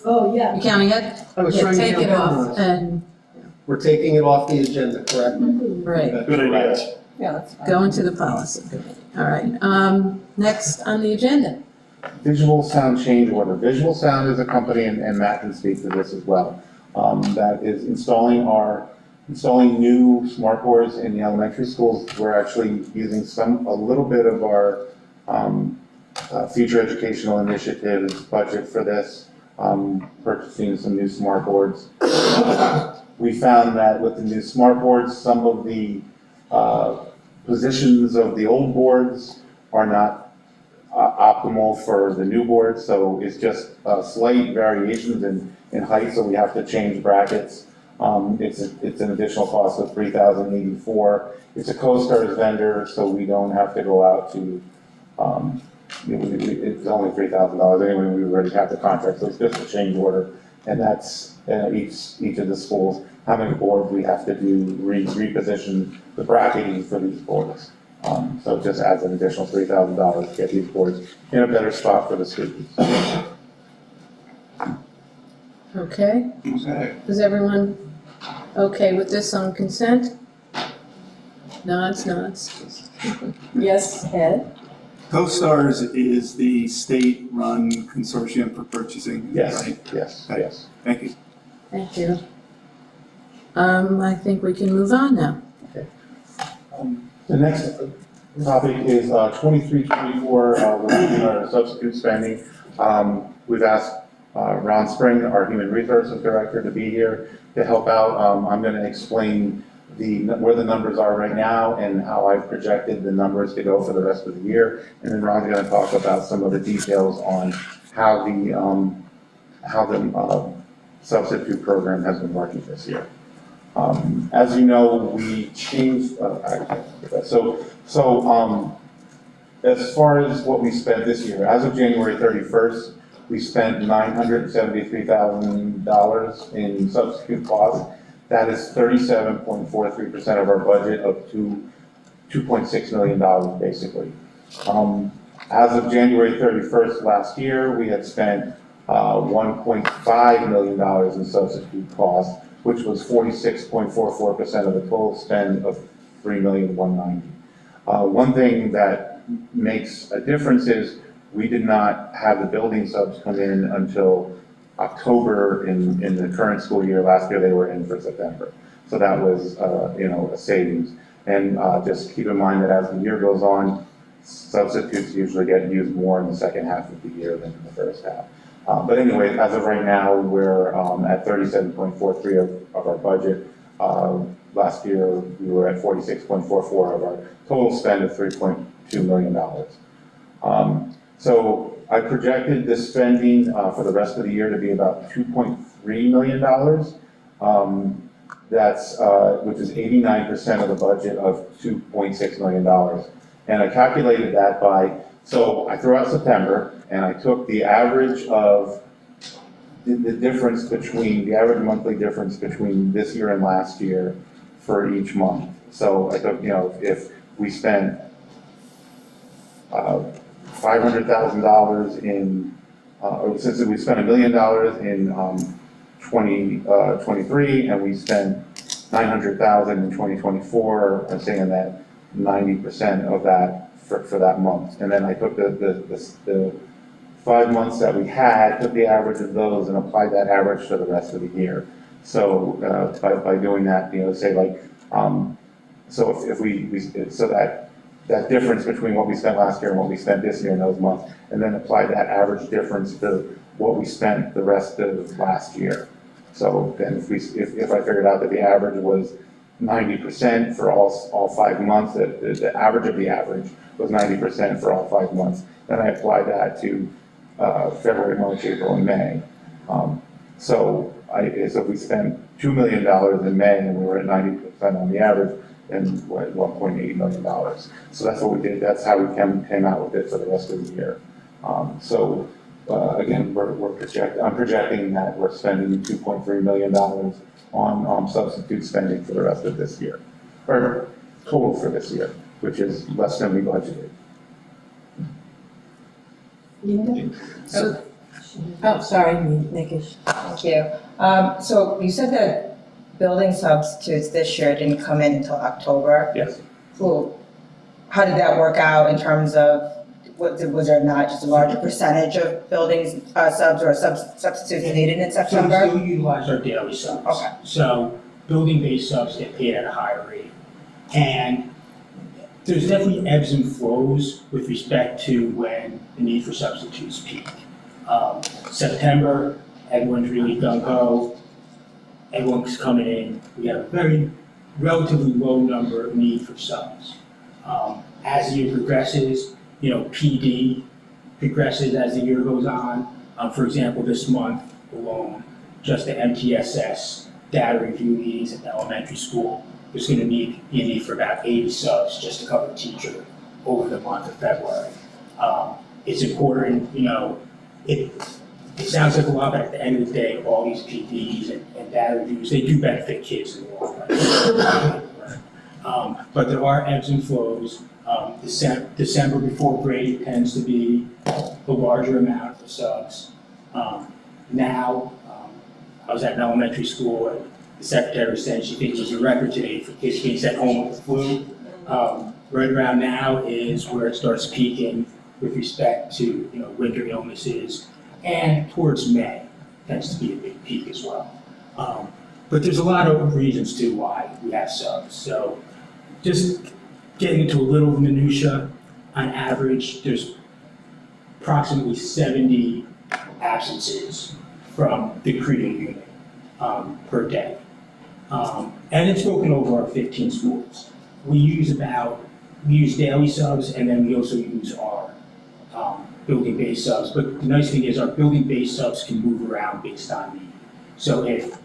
Oh, yeah. You counting it? I was Yeah, trying to take count it head off nods. and, We're taking it off the agenda, correct? right, Good idea. Yeah, that's fine. go into the policy committee. All right, next on the agenda. Visual sound change order. Visual Sound is a company, and Matt can speak to this as well, that is installing new smart boards in the elementary schools. We're actually using a little bit of our future educational initiatives budget for this, purchasing some new smart boards. We found that with the new smart boards, some of the positions of the old boards are not optimal for the new boards, so it's just slight variations in height, so we have to change brackets. It's an additional cost of $3,084. It's a CoStarz vendor, so we don't have to go out to, it's only $3,000 anyway, we already have the contract, so it's just a change order. And that's each of the schools, how many boards we have to do, reposition the bracketing for these boards. So it just adds an additional $3,000 to get these boards in a better spot for the students. Okay? Is everyone okay with this on consent? Nods. Yes, Ed? CoStarz is the state-run consortium for purchasing, is that Yes, right? yes. Thank you. Thank you. I think we can move on now. The next topic is 2324, our substitute spending. We've asked Ron Spring, our Human Resources Director, to be here to help out. I'm going to explain where the numbers are right now and how I've projected the numbers to go for the rest of the year. And then Ron's going to talk about some of the details on how the substitute program has been working this year. As you know, we changed, as far as what we spent this year, as of January 31st, we spent $973,000 in substitute costs. That is 37.43% of our budget of $2.6 million, basically. As of January 31st last year, we had spent $1.5 million in substitute costs, which was 46.44% of the total spend of $3,190,000. One thing that makes a difference is we did not have the building subs come in until October in the current school year. Last year, they were in for September. So that was, a savings. And just keep in mind that as the year goes on, substitutes usually get used more in the second half of the year than in the first half. But anyway, as of right now, we're at 37.43 of our budget. Last year, we were at 46.44 of our total spend of $3.2 million. So I projected the spending for the rest of the year to be about $2.3 million. That's, which is 89% of the budget of $2.6 million. And I calculated that so I threw out September, and I took the average of the difference between, the average monthly difference between this year and last year for each month. So I took, if we spent $500,000 in, or since we spent $1 million in 2023, and we spent $900,000 in 2024, I'm saying that 90% of that for that month. And then I took the 5 months that we had, took the average of those and applied that average to the rest of the year. So by doing that, say like, so if so that difference between what we spent last year and what we spent this year in those months, and then apply that average difference to what we spent the rest of last year. So then if I figured out that the average was 90% for all 5 months, the average of the average was 90% for all 5 months, then I applied that to February, March, April, and May. So we spent $2 million in May, and we were at 90% on the average. and $1.8 million. So that's what we did, that's how we came out with it for the rest of the year. Again, I'm projecting that we're spending $2.3 million on substitute spending for the rest of this year, or total for this year, which is less than we budgeted. Oh, sorry, Nikish. Thank you. So you said that building substitutes this year didn't come in until October. Yes. Cool. How did that work out in terms of, was there not just a larger percentage of buildings, subs or substitutes needed in September? So we still utilize our daily subs. Okay. So building-based subs get paid at a higher rate. And there's definitely ebbs and flows with respect to when the need for substitutes peak. September, everyone's really gung-ho, everyone's coming in. We have a very relatively low number of need for subs. As the year progresses, PD progresses as the year goes on. For example, this month alone, just the MTSS data review meetings at the elementary school, there's going to be a need for about 80 subs just to cover the teacher over the month of February. It's important, it sounds like a lot, but at the end of the day, all these PDs and data reviews, they do benefit kids in the long run. But there are ebbs and flows. December before break tends to be the larger amount of subs. Now, I was at an elementary school, and the secretary said she thinks it was a record today for kids being sent home with the flu. Right around now is where it starts peaking with respect to winter illnesses, and towards May tends to be a big peak as well. But there's a lot of reasons to why we have subs. So just getting into a little minutia, on average, there's approximately 70 absences from the CREA unit per day. And it's broken over our 15 schools. We use daily subs, and then we also use our building-based subs. But the nice thing is our building-based subs can move around based on need. So if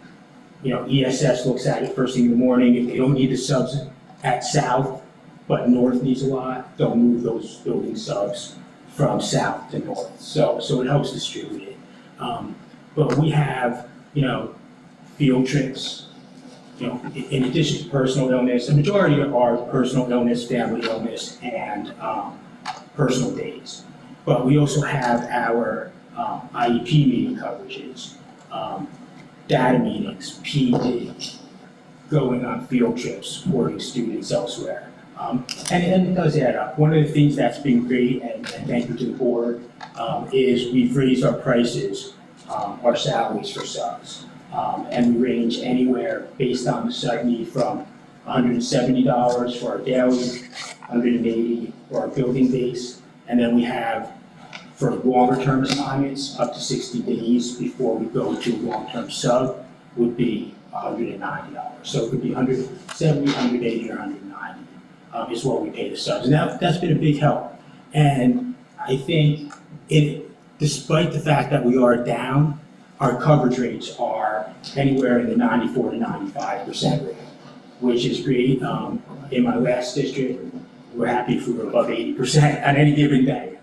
ESS looks at it first thing in the morning, if they don't need the subs at South, but North needs a lot, they'll move those building subs from South to North. So it helps distribute it. But we have, field trips, in addition to personal illness. The majority are personal illness, family illness, and personal days. But we also have our IEP meeting coverages, data meetings, PD, going on field trips, supporting students elsewhere. And it does add up. One of the things that's been great, and thank you to the board, is we've raised our prices, our salaries for subs. And we range anywhere based on the site need from $170 for our daily, $180 for our building base, and then we have for longer term assignments up to 60 days before we go to long-term sub would be $190. So it could be $170, $180, or $190 is what we pay the subs, and that's been a big help. And I think despite the fact that we are down, our coverage rates are anywhere in the 94 to 95% range, which is great. In my last district, we're happy if we were above 80% at any given day.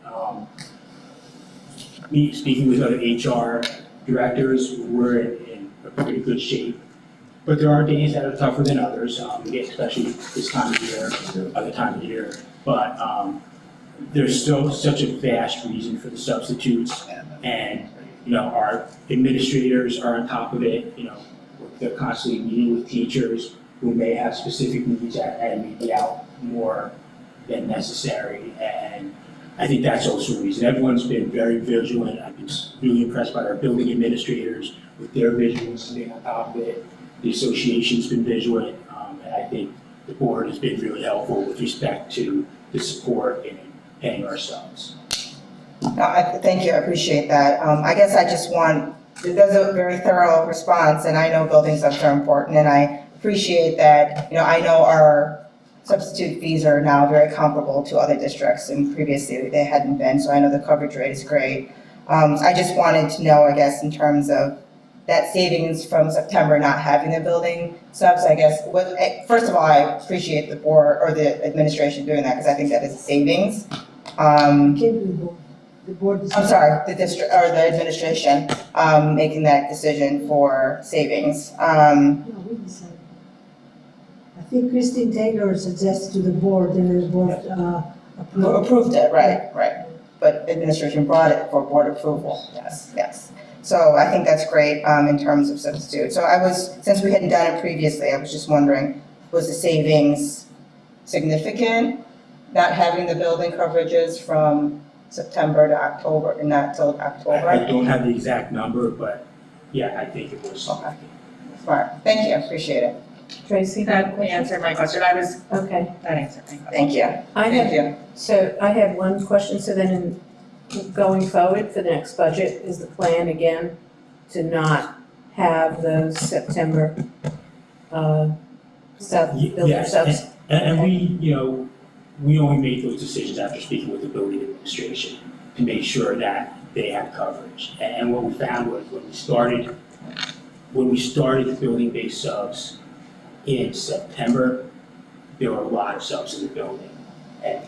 Me speaking with other HR directors, we're in a pretty good shape. But there are days that are tougher than others, especially this time of year, other time of year. But there's still such a vast reason for the substitutes, and our administrators are on top of it. They're constantly meeting with teachers who may have specific needs and may be out more than necessary. And I think that's also a reason. Everyone's been very vigilant. I've been really impressed by our building administrators with their vigilance and being on top of it. The association's been vigilant, and I think the board has been really helpful with respect to the support in paying our subs. Thank you, I appreciate that. I guess I just that's a very thorough response, and I know building subs are important, and I appreciate that, I know our substitute fees are now very comparable to other districts, and previously they hadn't been, so I know the coverage rate is great. I just wanted to know, I guess, in terms of that savings from September not having the building subs, I guess, first of all, I appreciate the board or the administration doing that, because I think that is a savings. The board is. I'm sorry, the district, or the administration, making that decision for savings. No, we decided. I think Christine Taylor suggested to the board and the board Approved it, right. But administration brought it for board approval, yes. So I think that's great, in terms of substitute. So since we hadn't done it previously, I was just wondering, was the savings significant? Not having the building coverages from September to October, and not till October? I don't have the exact number, but yeah, I think it was. Okay. Smart, thank you, appreciate it. Tracy? That answered my question. That answered my question. Thank you. Thank you. So I have one question, so then going forward for the next budget, is the plan again to not have those September, building Yes, subs? and we only made those decisions after speaking with the building administration to make sure that they had coverage. And what we found was when we started the building-based subs in September, there were a lot of subs in the building, and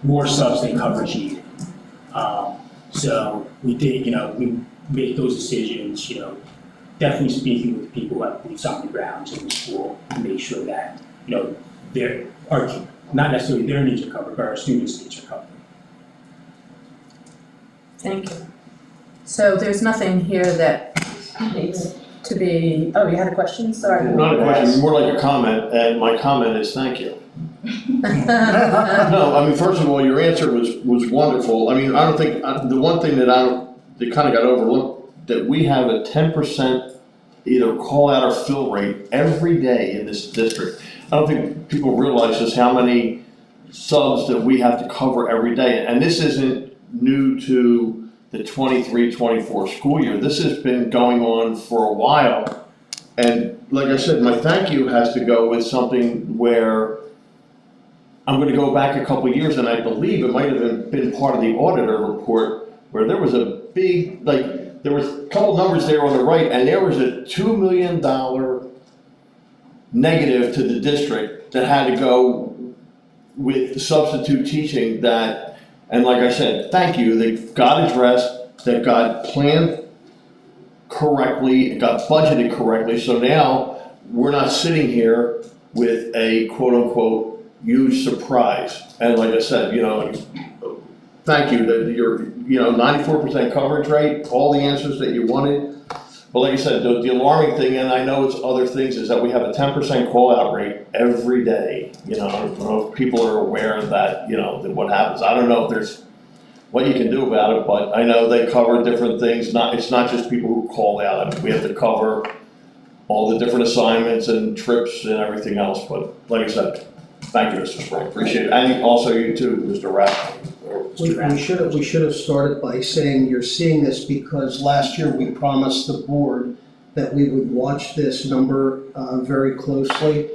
more subs than coverage needed. So we did, we made those decisions, definitely speaking with people who have boots on the ground in the school to make sure that, not necessarily their needs are covered, but our students' needs are covered. Thank you. So there's nothing here that needs to be, oh, you had a question? Sorry. Not a question, more like a comment, and my comment is thank you. No, I mean, first of all, your answer was wonderful. I mean, I don't think, the one thing that kind of got overlooked, that we have a 10% either call out or fill rate every day in this district. I don't think people realize just how many subs that we have to cover every day. And this isn't new to the 23-24 school year. This has been going on for a while. And like I said, my thank you has to go with something where I'm going to go back a couple of years, and I believe it might have been part of the auditor report, where there was a big, there was a couple numbers there on the right, and there was a $2 million negative to the district that had to go with substitute teaching that, and like I said, thank you, they got addressed, that got planned correctly, it got budgeted correctly, so now we're not sitting here with a quote-unquote huge surprise. And like I said, thank you, that you're, 94% coverage rate, all the answers that you wanted. But like I said, the alarming thing, and I know it's other things, is that we have a 10% call-out rate every day. I don't know if people are aware of that, that what happens. I don't know if there's what you can do about it, but I know they cover different things. It's not just people who call out. I mean, we have to cover all the different assignments and trips and everything else. But like I said, thank you, Mr. Spring, appreciate it. And also you too, Mr. Rapp. We should have started by saying you're seeing this because last year we promised the board that we would watch this number very closely.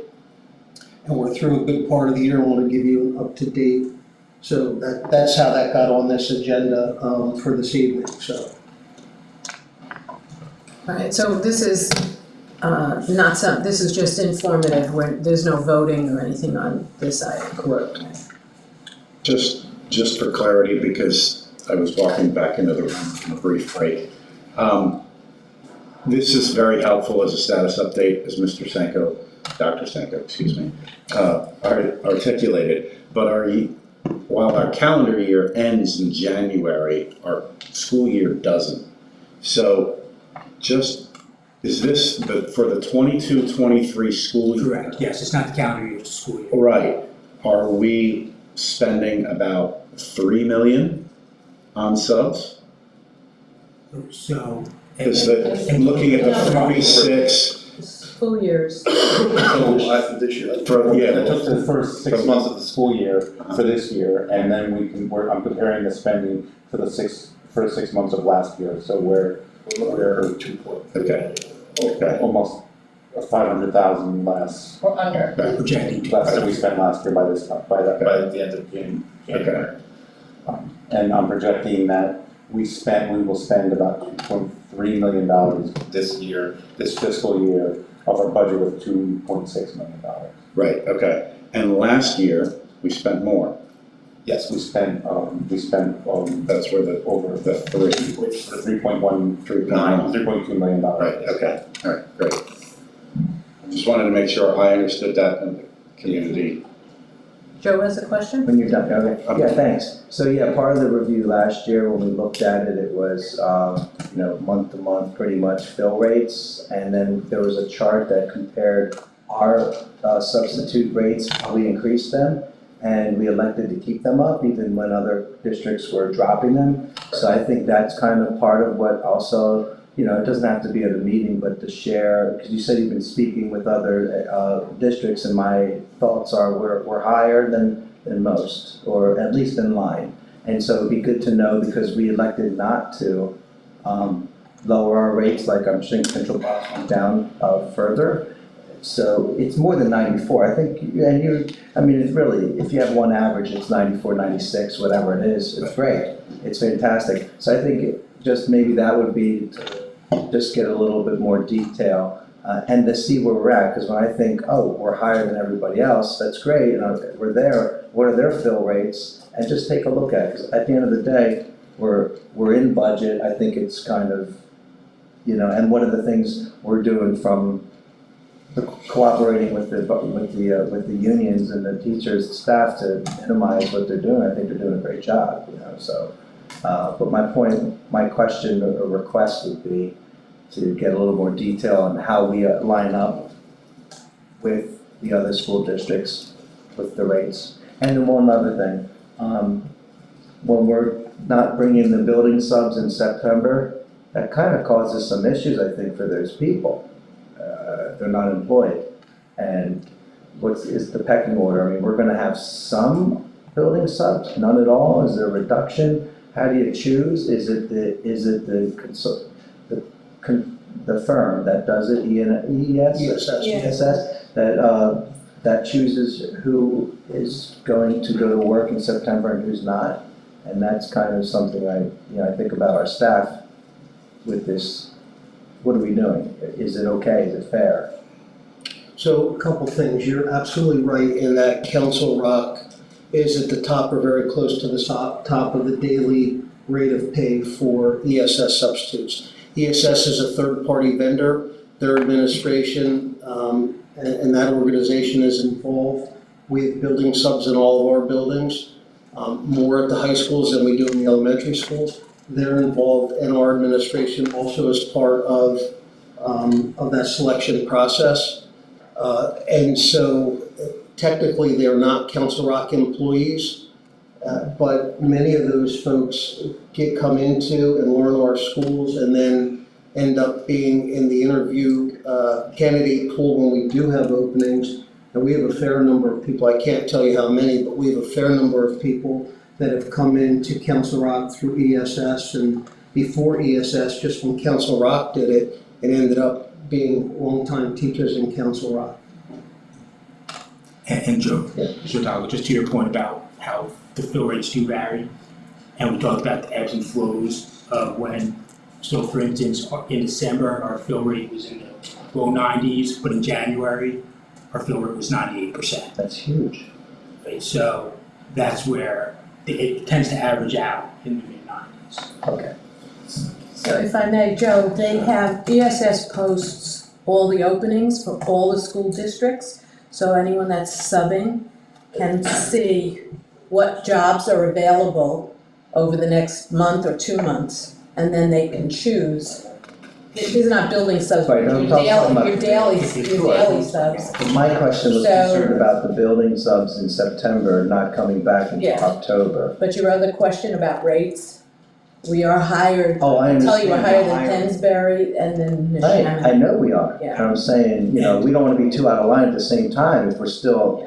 And we're through a good part of the year and want to give you an up-to-date. So that's how that got on this agenda for this evening, so. All right, so this is this is just informative, where there's no voting or anything on this item. Correct. Just for clarity, because I was walking back into the room from a brief break. This is very helpful as a status update, as Dr. Senko, articulated. But while our calendar year ends in January, our school year doesn't. So is this for the 22-23 school year? Correct, yes, it's not the calendar year, it's the school year. Right. Are we spending about $3 million on subs? So. Looking at the 46. School years. This year. Just the first 6 months of the school year for this year, and then I'm comparing the spending for the first 6 months of last year, so we're almost 500,000 less. We're under. Projecting. Less than we spent last year by the end of January. Okay. And I'm projecting that we will spend about $2.3 million this year, this fiscal year, of our budget of $2.6 million. Right, okay. And last year, we spent more. Yes, we spent, That's where the, over the three. the 3.2 million dollars. Right, okay, all right, great. Just wanted to make sure I understood that in the community. Joe has a question? When you're done, okay. Yeah, thanks. So yeah, part of the review last year, when we looked at it, it was, month to month, pretty much fill rates. And then there was a chart that compared our substitute rates, how we increased them. And we elected to keep them up even when other districts were dropping them. So I think that's kind of part of what also, it doesn't have to be at a meeting, but to share, because you said you've been speaking with other districts, and my thoughts are we're higher than most, or at least in line. And so it'd be good to know, because we elected not to lower our rates, like I'm sure Central Bucks went down further. So it's more than 94, I think, it's really, if you have one average, it's 94, 96, whatever it is, it's great, it's fantastic. So I think just maybe that would be to just get a little bit more detail and to see where we're at, because when I think, oh, we're higher than everybody else, that's great, and we're there, what are their fill rates? And just take a look at it, because at the end of the day, we're in budget. I think it's kind of, and one of the things we're doing from cooperating with the unions and the teachers, the staff, to minimize what they're doing. I think they're doing a great job, so. But my question or request would be to get a little more detail on how we line up with the other school districts with the rates. And then one other thing, when we're not bringing the building subs in September, that kind of causes some issues, I think, for those people. They're not employed. And is the pecking order? We're gonna have some building subs, none at all? Is there a reduction? How do you choose? Is it the firm that does it, ESS, that chooses who is going to go to work in September and who's not? And that's kind of something I think about our staff with this. What are we doing? Is it okay? Is it fair? So a couple things. You're absolutely right in that Council Rock is at the top or very close to the top of the daily rate of pay for ESS substitutes. ESS is a third-party vendor. Their administration and that organization is involved. We have building subs in all of our buildings, more at the high schools than we do in the elementary schools. They're involved in our administration also as part of that selection process. And so technically they're not Council Rock employees, but many of those folks come into and learn our schools and then end up being in the interview candidate pool when we do have openings. And we have a fair number of people, I can't tell you how many, but we have a fair number of people that have come into Council Rock through ESS, and before ESS, just when Council Rock did it, it ended up being longtime teachers in Council Rock. And Joe, just to your point about how the fill rates do vary, and we talked about the ebbs and flows of so for instance, in December, our fill rate was in the low 90s, but in January, our fill rate was 98%. That's huge. Right, so that's where it tends to average out in the mid-90s. Okay. So if I may, Joe, they have, ESS posts all the openings for all the school districts. So anyone that's subbing can see what jobs are available over the next month or 2 months, and then they can choose. These are not building subs, Right, but I'm your talking about- daily subs. But my question was concerned about the building subs in September not coming back until Yeah. October. But your other question about rates, we are higher, Oh, I I'll tell you, we're understand. higher than Pensbury and then Neshaminy. I know we are. Yeah. And I'm saying, we don't want to be too out of line at the same time if we're still,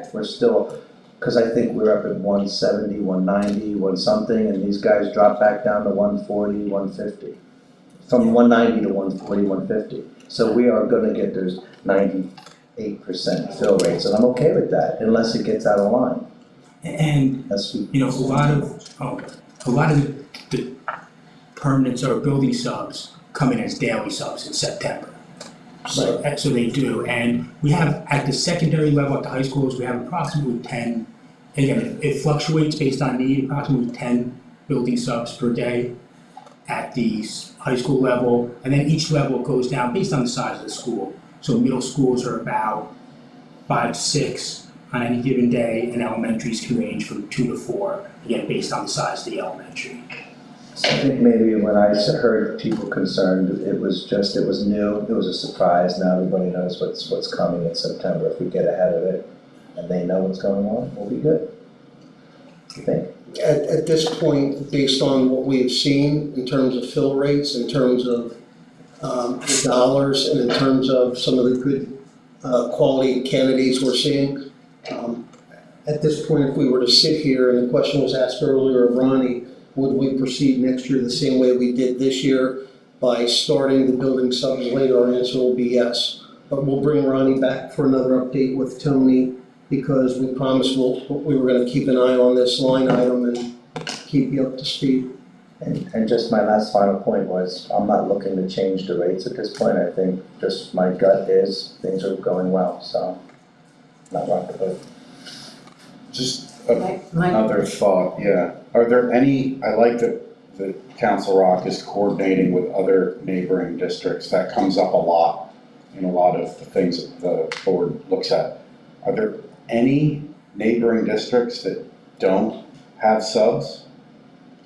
because I think we're up at 170, 190, one something, and these guys drop back down to 140, 150. From 190 to 140, 150. So we are going to get those 98% fill rates, and I'm okay with that unless it gets out of line. And, a lot of the permanents or building subs come in as daily subs in September. So they do, and we have, at the secondary level at the high schools, we have approximately 10, again, it fluctuates based on need, approximately 10 building subs per day at the high school level, and then each level goes down based on the size of the school. So middle schools are about 5 to 6 on any given day, and elementaries can range from 2 to 4, again, based on the size of the elementary. So I think maybe when I heard people concerned, it was new, it was a surprise. Now everybody knows what's coming in September. If we get ahead of it and they know what's going on, we'll be good. I think. At this point, based on what we have seen in terms of fill rates, in terms of the dollars, and in terms of some of the good quality candidates we're seeing, at this point, if we were to sit here, and the question was asked earlier of Ronnie, would we proceed next year the same way we did this year by starting the building subs later? Our answer will be yes. But we'll bring Ronnie back for another update with Tony, because we promised we were gonna keep an eye on this line item and keep you up to speed. And just my last final point was, I'm not looking to change the rates at this point. I think just my gut is things are going well, so not rock the boat. Just another thought, yeah. Are there any, I like that Council Rock is coordinating with other neighboring districts. That comes up a lot in a lot of the things that the board looks at. Are there any neighboring districts that don't have subs,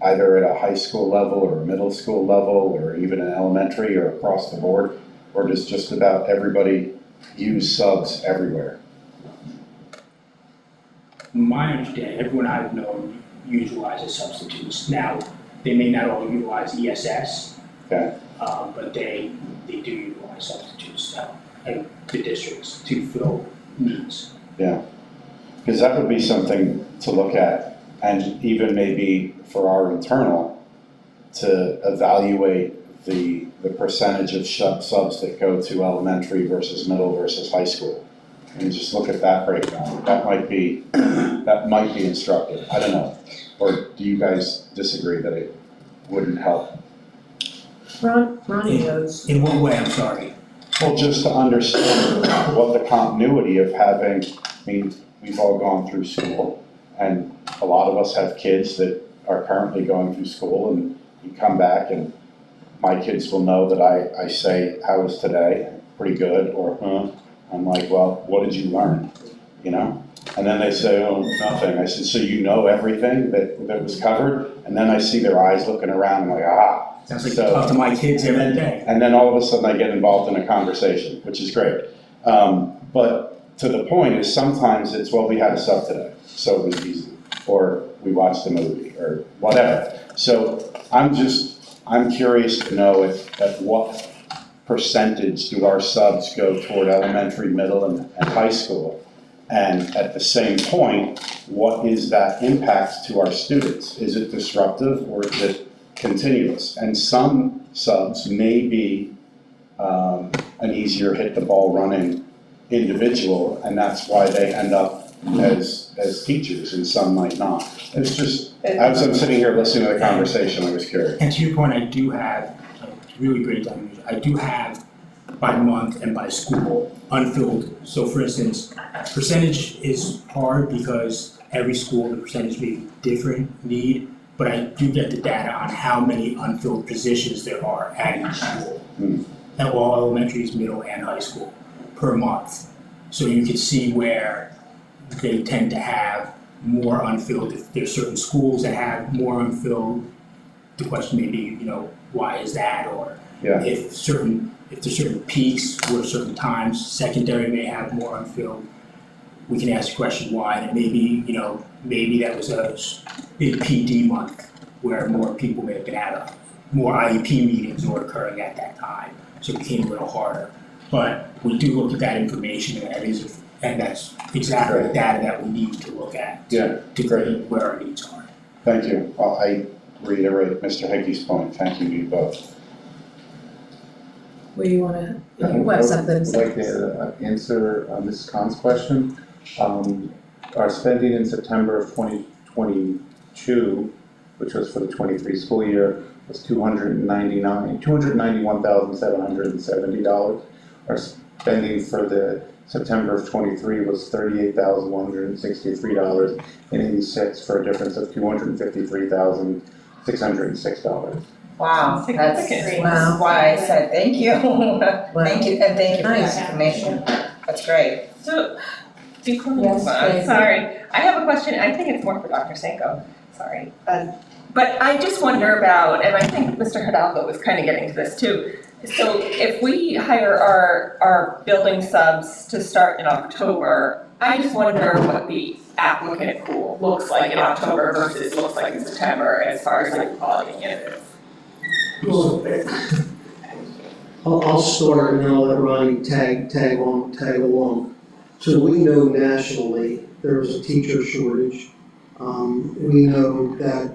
either at a high school level or a middle school level or even an elementary or across the board? Or does just about everybody use subs everywhere? My understanding, everyone I've known utilizes substitutes. Now, they may not all utilize ESS, okay. But they do utilize substitutes in the districts to fill needs. Yeah, because that would be something to look at, and even maybe for our internal, to evaluate the percentage of subs that go to elementary versus middle versus high school. And just look at that breakdown. That might be instructive. I don't know. Or do you guys disagree that it wouldn't help? Ronnie knows. In what way, I'm sorry? Well, just to understand what the continuity of having, I mean, we've all gone through school, and a lot of us have kids that are currently going through school, and you come back and my kids will know that I say, how was today? Pretty good, or I'm like, well, what did you learn? You know? And then they say, oh, nothing. I said, so you know everything that was covered? And then I see their eyes looking around, I'm like, ah. Sounds like you talk to my kids every day. And then all of a sudden I get involved in a conversation, which is great. But to the point is sometimes it's, well, we had a sub today, so it was easy. Or we watched a movie, or whatever. So I'm curious to know at what percentage do our subs go toward elementary, middle, and high school? And at the same point, what is that impact to our students? Is it disruptive or is it continuous? And some subs may be an easier hit the ball running individual, and that's why they end up as teachers, and some might not. It's just, as I'm sitting here listening to the conversation, I was curious. And to your point, I do have really great language. I do have by month and by school unfilled. So for instance, percentage is hard because every school, the percentage may be different need, but I do get the data on how many unfilled positions there are at each school. At all elementaries, middle, and high school per month. So you can see where they tend to have more unfilled. If there's certain schools that have more unfilled, the question may be, why is that? Or if there's certain peaks or certain times, secondary may have more unfilled, we can ask the question why. And maybe that was a big PD month where more people may have been at more IEP meetings were occurring at that time. So it became a little harder. But we do look at that information, and that's exactly the data that we need to look at to gauge where our needs are. Thank you. Well, I reiterate Mr. Hickey's point. Thank you both. Where you want to, you have something to say? I'd like to answer Mrs. Khan's question. Our spending in September of 2022, which was for the 23 school year, was $291,770. Our spending for the September of '23 was $38,163.86 for a difference of $253,606. Wow, that's why I said thank you. Thank you, and thank you for that information. That's great. So, before we Yes, move on, Tracy. sorry, I have a question, I think it's more for Dr. Sanko, sorry. But I just wonder about, and I think Mr. Hidalgo was kind of getting to this too. So if we hire our building subs to start in October, I just wonder what the applicant pool looks like in October versus looks like in September as far as like quality candidates. Well, I'll start and then I'll let Ronnie tag along. So we know nationally there's a teacher shortage. We know that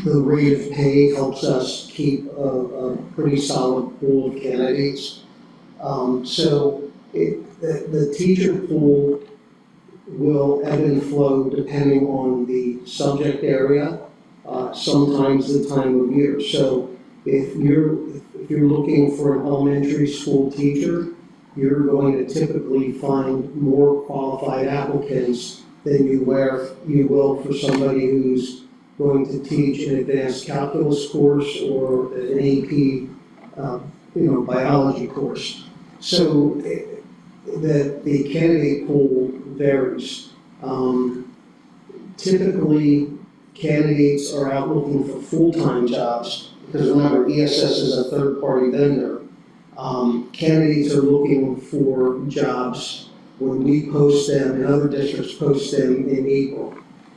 the rate of pay helps us keep a pretty solid pool of candidates. The teacher pool will ebb and flow depending on the subject area, sometimes the time of year. So if you're looking for an elementary school teacher, you're going to typically find more qualified applicants than you will for somebody who's going to teach an advanced calculus course or an AP, biology course. So the candidate pool varies. Typically, candidates are out looking for full-time jobs, because remember, ESS is a third-party vendor. Candidates are looking for jobs when we post them, and other districts post them in April.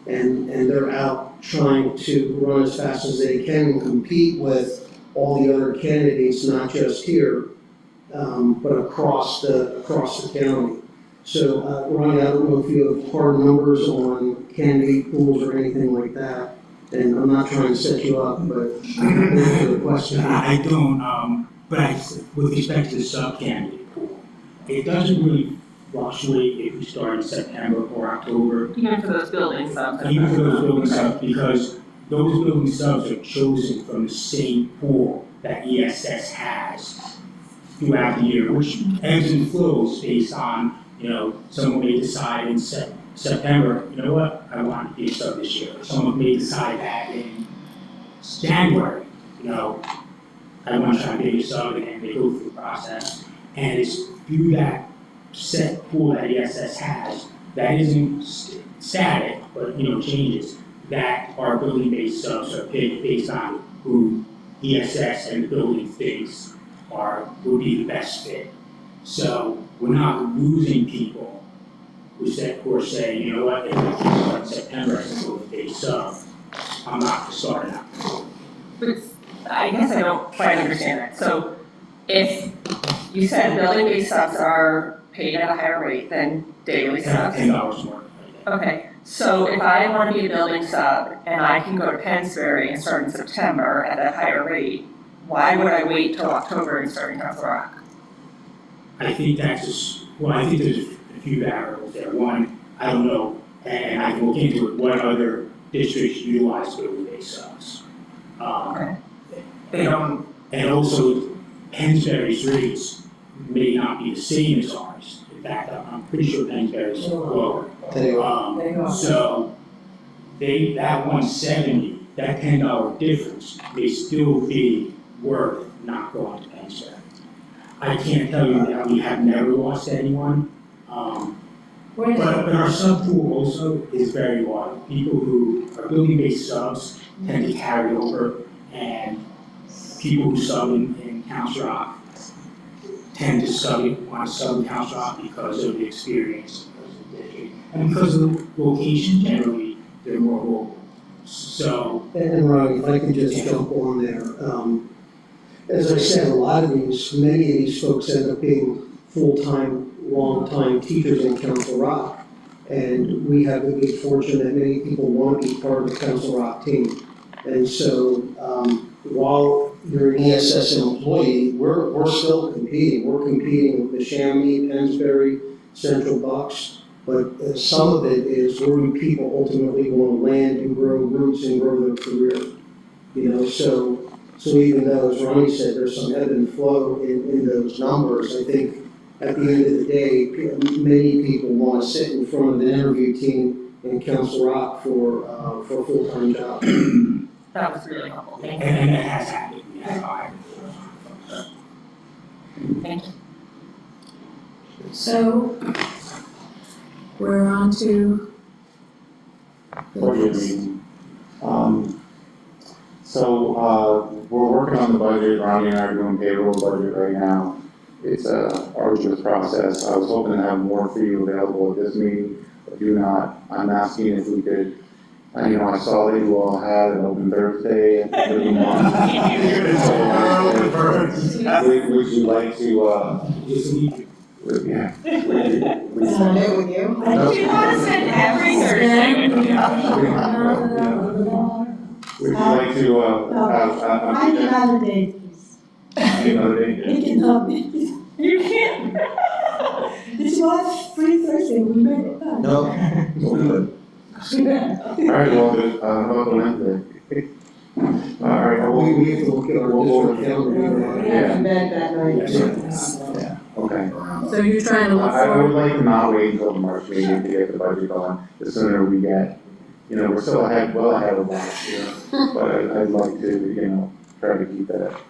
And they're out trying to run as fast as they can and compete with all the other candidates, not just here, but across the county. So, Ronnie, I don't know if you have hard numbers on candidate pools or anything like that. And I'm not trying to set you up, but answer the question. I don't, but with respect to the sub-candidate pool, it doesn't really fluctuate if we start in September or October. Even for those building subs. Even for those building subs, because those building subs are chosen from the same pool that ESS has throughout the year, which ebbs and flows based on, someone may decide in September, you know what, I want to be a sub this year. Someone may decide that in January, I want to try to be a sub, and they go through the process. And it's through that set pool that ESS has that isn't static, but changes, that our building-based subs are picked based on who ESS and the building thinks would be the best fit. So we're not losing people who say, you know what, if I start in September as a building-based sub, I'm not starting out. But I guess I don't quite understand that. So if you said building-based subs are paid at a higher rate than daily subs? $10 more. Okay, so if I want to be a building sub and I can go to Pennsbury and start in September at a higher rate, why would I wait till October and start in Council Rock? I think I think there's a few variables there. One, I don't know, and I can look into it, what other districts utilize building-based subs. They don't. And also, Pennsbury's rates may not be the same as ours. In fact, I'm pretty sure Pennsbury's lower. So that 170, that $10 difference may still be worth not going to Pennsbury. I can't tell you that we have never lost anyone. But our sub pool also is very loyal. People who are building-based subs tend to carry over, and people who sub in Council Rock tend to want to sub in Council Rock because of the experience, because of the district, and because of the location. Generally, they're more local. So. And Ronnie, if I can just jump on there. As I said, many of these folks end up being full-time, long-time teachers in Council Rock. And we have the good fortune that many people want to be part of the Council Rock team. And so, while you're an ESS employee, we're still competing. We're competing with the Chamonix, Pennsbury, Central Bucks. But some of it is where do people ultimately want to land and grow roots and grow their career. So So even though, as Ronnie said, there's some ebb and flow in those numbers, I think at the end of the day, many people want to sit in front of an interview team in Council Rock for a full-time job. That was really helpful, thank And you. it has happened, yeah. Thank you. So, we're on to. Budget meeting. We're working on the budget, Ronnie and I are doing payroll budget right now. It's a arduous process. I was hoping to have more for you available at this meeting, but do not. I'm asking if we could, I saw that you all had an open Thursday at the end of the month. Would you like to, yeah. Sunday with you? We want to spend every Thursday with you. Would you like to, have, I can have a date, please. another day? You can help me. You can't. This was free Thursday, we made it done. No. All right, well, how about the Wednesday? All right, We have to look at our district calendar. Yeah. In bed that night. Yeah, okay. So you're trying to look I would forward? like to not wait until the March meeting to get the budget going. The sooner we get, we're still well ahead of last year. But I'd like to, try to keep that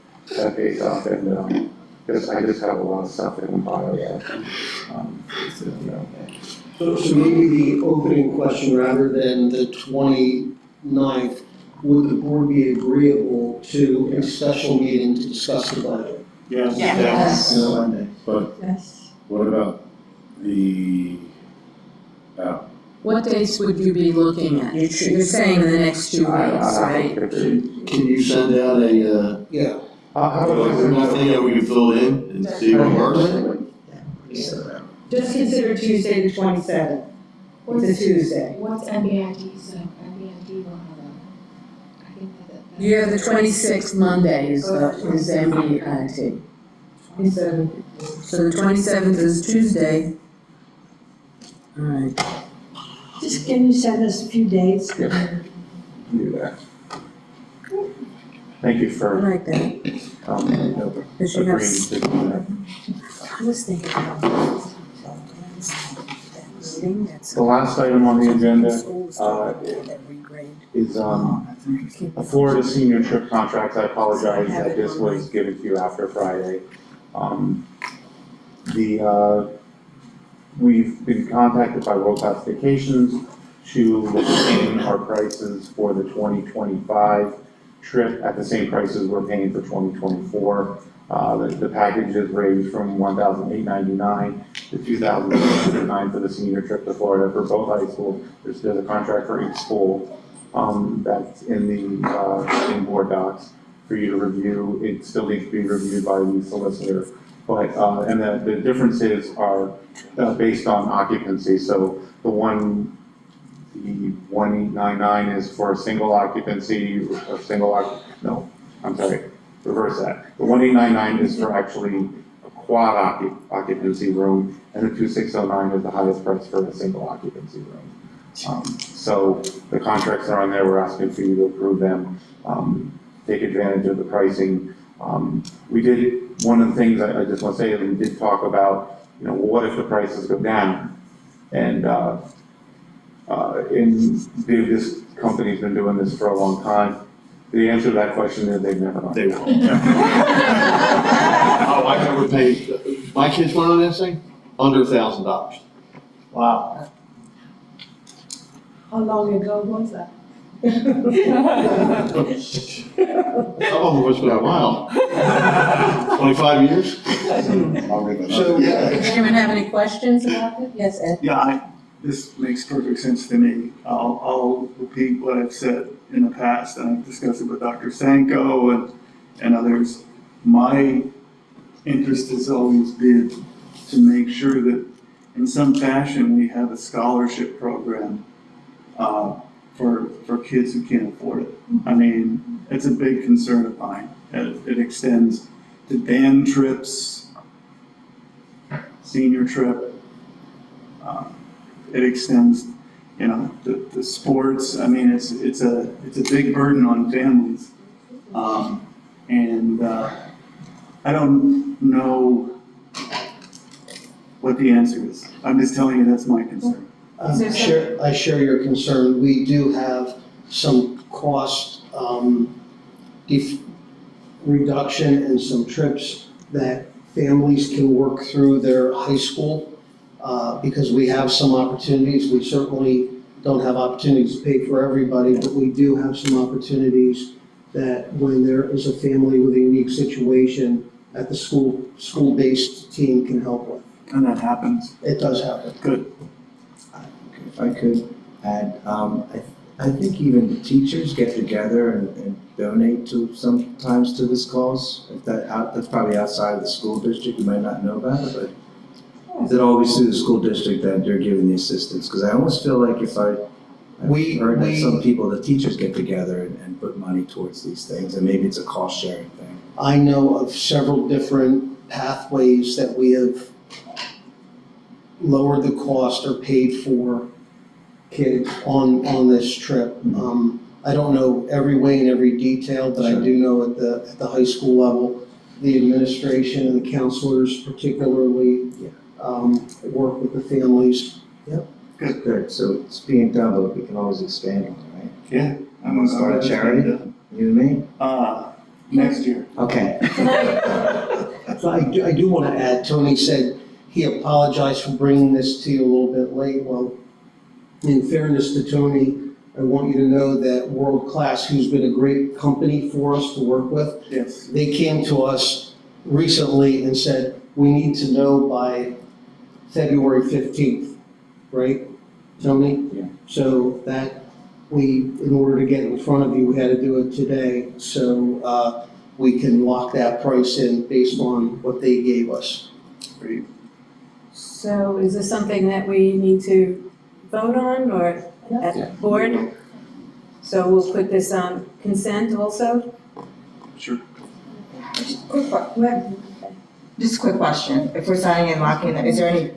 pace up and, because I just have a lot of stuff in file yet. So maybe the opening question, rather than the 29th, would the board be agreeable to a special meeting to discuss the budget? Yes. Yes. Monday. But Yes. what about the, What dates would you be looking at? You're saying in the next 2 weeks, right? Can you send out a, Yeah. thing that we can fill in and see what works? Just consider Tuesday the 27th. It's a Tuesday. What's MBID, so MBID will have a, I think that. You have the 26th Monday is MBIT. So the 27th is Tuesday. All right. Just can you send us a few dates? Do that. Thank you I for, like that. Does she have agreeing to do that. I was thinking about meeting that's. The last item on the agenda, Every grade. is, the Florida senior trip contracts. I apologize that this was given to you after Friday. We've been contacted by World Class Vacations to obtain our prices for the 2025 trip at the same prices we're paying for 2024. The packages range from $1,899 to $2,609 for the senior trip to Florida for both high schools. There's a contract for each school, that's in the, in board docs for you to review. It still needs to be reviewed by the solicitor. But, and the differences are, based on occupancy. So the 1899 is for a single occupancy, reverse that. The 1899 is for actually a quad occupancy room, and the 2609 is the highest price for a single occupancy room. So the contracts are on there, we're asking for you to approve them, take advantage of the pricing. We did, one of the things I just want to say, that we did talk about, what if the prices go down? And this company's been doing this for a long time. The answer to that question is they've never done. They won't. Oh, I never paid, my kids went on this thing, under $1,000. Wow. How long ago was that? Some of them was for a while. 25 years? So, Does anyone have any questions about it? Yes, Ed? Yeah, this makes perfect sense to me. I'll repeat what I've said in the past, and I've discussed it with Dr. Sanko and others. My interest has always been to make sure that in some fashion we have a scholarship program for kids who can't afford it. I mean, it's a big concern of mine. It extends to band trips, senior trip. It extends, the sports. I mean, it's a big burden on families. And I don't know what the answer is. I'm just telling you that's my concern. I share your concern. We do have some cost reduction and some trips that families can work through their high school because we have some opportunities. We certainly don't have opportunities to pay for everybody, but we do have some opportunities that when there is a family with a unique situation that the school-based team can help with. And that happens. It does happen. Good. If I could add, I think even teachers get together and donate to sometimes to this cause. If that's probably outside of the school district, you might not know about it, but is it always through the school district that they're giving the assistance? Because I almost feel like I've heard that some people, the teachers get together and put money towards these things, and maybe it's a cost sharing thing. I know of several different pathways that we have lowered the cost or paid for kids on this trip. I don't know every way and every detail, but I do know at the high school level, the administration and the counselors particularly work with the families. Yep. Good. So it's being done, but we can always expand on it, right? Yeah. I'm gonna start a charity. You and me? Next year. Okay. So I do want to add, Tony said he apologized for bringing this to you a little bit late. Well, in fairness to Tony, I want you to know that World Class, who's been a great company for us to work with, yes, they came to us recently and said, we need to know by February 15th, right, Tony? Yeah. So that in order to get in front of you, we had to do it today. So we can lock that price in based on what they gave us. Great. So is this something that we need to vote on or at the board? So we'll put this on consent also? Sure. Just a quick question. If we're signing and locking, is there any?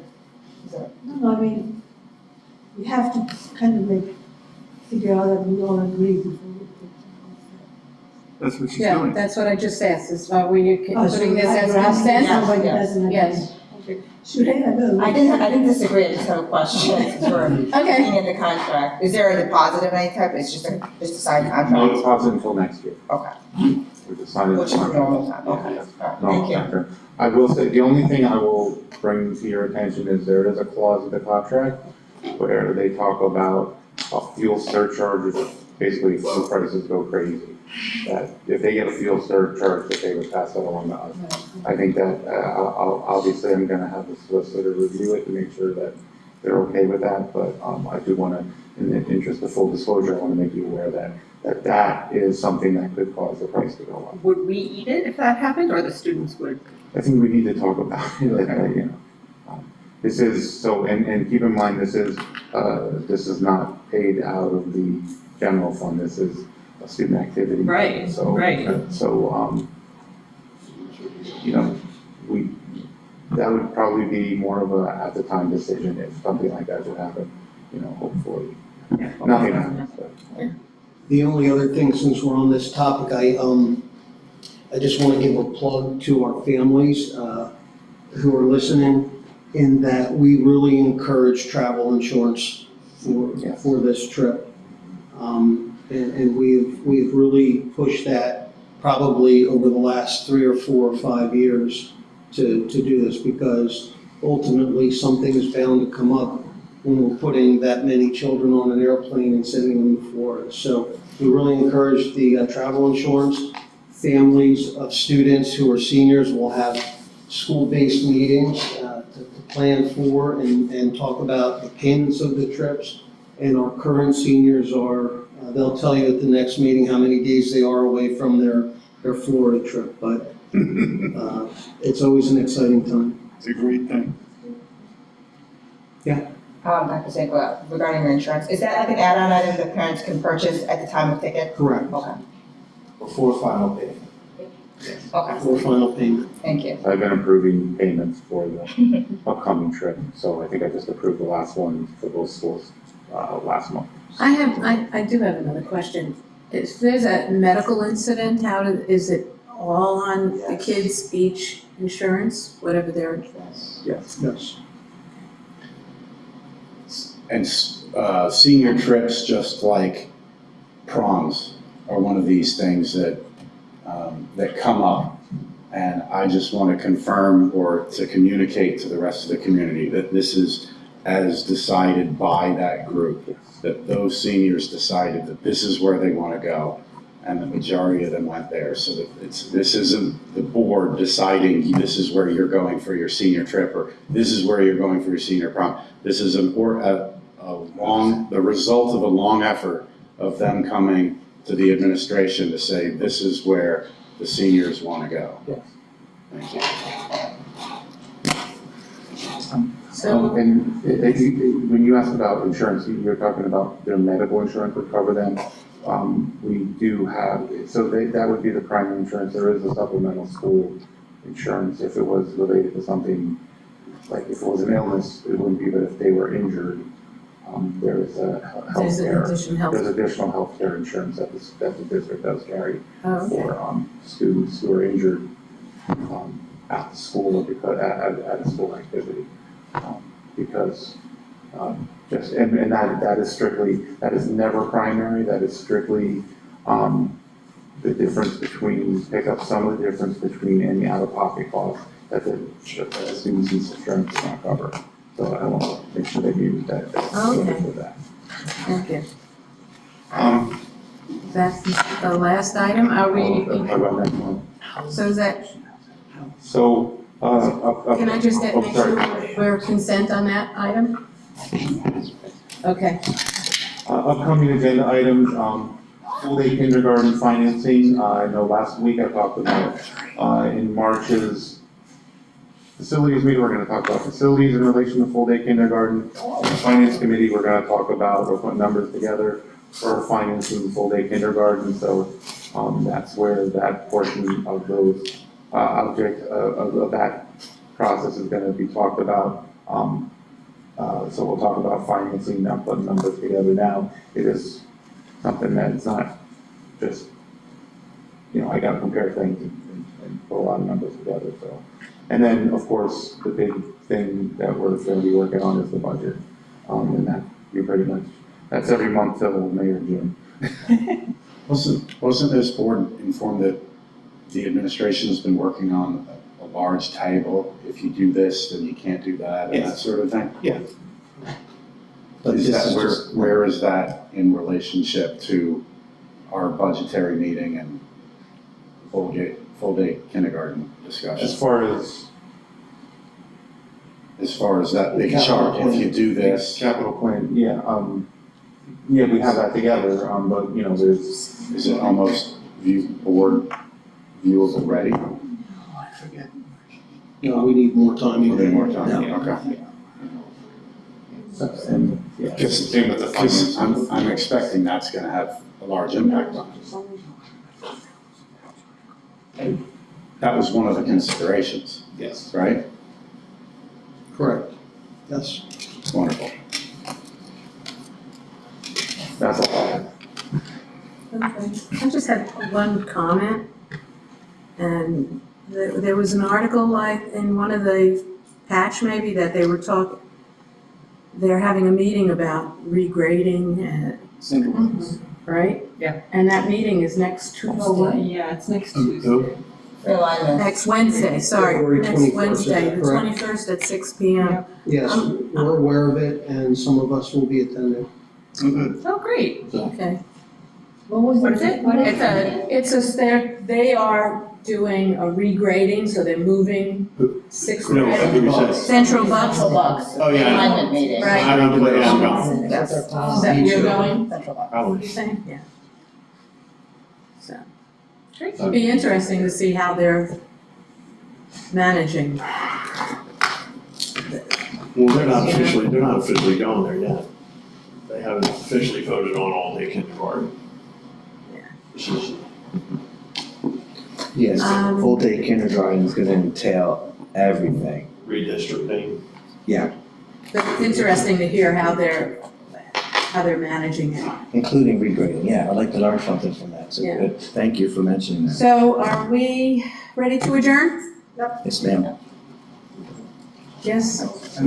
No, I mean, we have to kind of like figure out that we all agree before we put That's what she's Yeah, doing. that's what I just asked, is why we Oh, so putting this I as grab consent? somebody doesn't agree. Yes. Should I have a? I didn't disagree, I just have a question. Since we're Okay. looking at the contract. Is there a deposit of any type? It's just a signed No contract? deposit until next year. Okay. We decided. Which is the normal time, okay. Yes. All right, Normal thank you. factor. I will say, the only thing I will bring to your attention is there is a clause in the contract where they talk about a fuel surcharge if basically fuel prices go crazy. That if they get a fuel surcharge, that they would pass that along to us. I think that, obviously I'm gonna have the solicitor review it to make sure that they're okay with that, but, I do wanna, in the interest of full disclosure, I wanna make you aware that is something that could cause the price to go up. Would we eat it if that happened, or the students would? I think we need to talk about it, you know. This is, so, and keep in mind, this is not paid out of the general fund, this is a student activity. Right, So, right. So, you know, that would probably be more of a at-the-time decision if something like that should happen, you know, hopefully. Nothing happens, but. The only other thing, since we're on this topic, I just want to give a plug to our families who are listening in that we really encourage travel insurance for this trip. And we've really pushed that probably over the last 3 or 4 or 5 years to do this, because ultimately something is bound to come up when we're putting that many children on an airplane and sending them to Florida. So we really encourage the travel insurance. Families of students who are seniors will have school-based meetings to plan for and talk about the payments of the trips. And our current seniors they'll tell you at the next meeting how many days they are away from their Florida trip. But it's always an exciting time. It's a great thing. Yeah. Dr. Sanko, regarding your insurance, is that like an add-on item that parents can purchase at the time of ticket? Correct. Okay, Before final payment. okay, For final payment. thank you. I've been approving payments for the upcoming trip, so I think I just approved the last one for both schools, last month. I do have another question. If there's a medical incident, is it all on the kids' each insurance, whatever their, Yes. Yes. And senior trips, just like proms, are one of these things that, that come up. And I just want to confirm or to communicate to the rest of the community that this is as decided by that group, that those seniors decided that this is where they want to go. And the majority of them went there, so that this isn't the board deciding this is where you're going for your senior trip, or this is where you're going for your senior prom. This is the result of a long effort of them coming to the administration to say, this is where the seniors want to go. Yes. Thank you. And when you ask about insurance, you're talking about their medical insurance would cover them. We do have, so that would be the primary insurance. There is a supplemental school insurance if it was related to something, like if it was an illness, it wouldn't be, but if they were injured, there is there's additional healthcare insurance that the district does carry Oh, okay. for students who are injured at the school or because at a school activity. Because just, and that is strictly, that is never primary, that is strictly the difference between, pick up some of the difference between any out-of-pocket costs that the student's insurance does not cover. So I want to make sure they use that. Okay. For that. Thank you. That's the last item, are we, so is that, So, can I just make oh, sorry. sure we're consent on that item? Okay. Upcoming agenda items, full day kindergarten financing. I know last week I talked about, in March's facilities meeting, we're gonna talk about facilities in relation to full day kindergarten. In the finance committee, we're gonna talk about, or put numbers together for financing full day kindergarten. So, that's where that portion of those, object of that process is gonna be talked about. So we'll talk about financing, not putting numbers together now. It is something that's not just, I gotta compare things and put a lot of numbers together, so. And then, of course, the big thing that we're gonna be working on is the budget. And that, you pretty much, that's every month till May or June. Wasn't this board informed that the administration has been working on a large table? If you do this, then you can't do that, and that sort of thing? Yeah. But where is that in relationship to our budgetary meeting and full day kindergarten discussion? As far as that big chart, if you do this. Capital plan, yeah, yeah, we have that together, but, there's. Is it almost board viewable ready? No, we need more time. We need more time, Yeah. okay. And, yeah. Because I'm expecting that's gonna have a large impact on it. That was one of the considerations. Yes. Right? Correct. Yes. Wonderful. That's all I have. Okay. I just had one comment, and there was an article like in one of the patch maybe that they were they're having a meeting about regrading, right? Yeah. And that meeting is next Tuesday. Yeah, it's next Tuesday. Next Wednesday, sorry, February next 21st, Wednesday, is that the correct? 21st at 6 PM. Yes, we're aware of it, and some of us will be attending. Oh, great. Okay. What is it? They are doing a regrading, so they're moving Central Bucks. Oh, yeah. Alignment meeting. Right. I don't play, I'm going. That you're going? Probably. Same, yeah. So, it'll be interesting to see how they're managing. Well, they're not officially going there yet. They haven't officially voted on all day kindergarten. Yes, full day kindergarten is gonna entail everything. Redistricting. Yeah. But it's interesting to hear how they're how they're managing it. Including regrading, yeah, I'd like to learn something from that, so Yeah. good, thank you for mentioning that. So are we ready to adjourn? Yes, ma'am. Yes? Okay.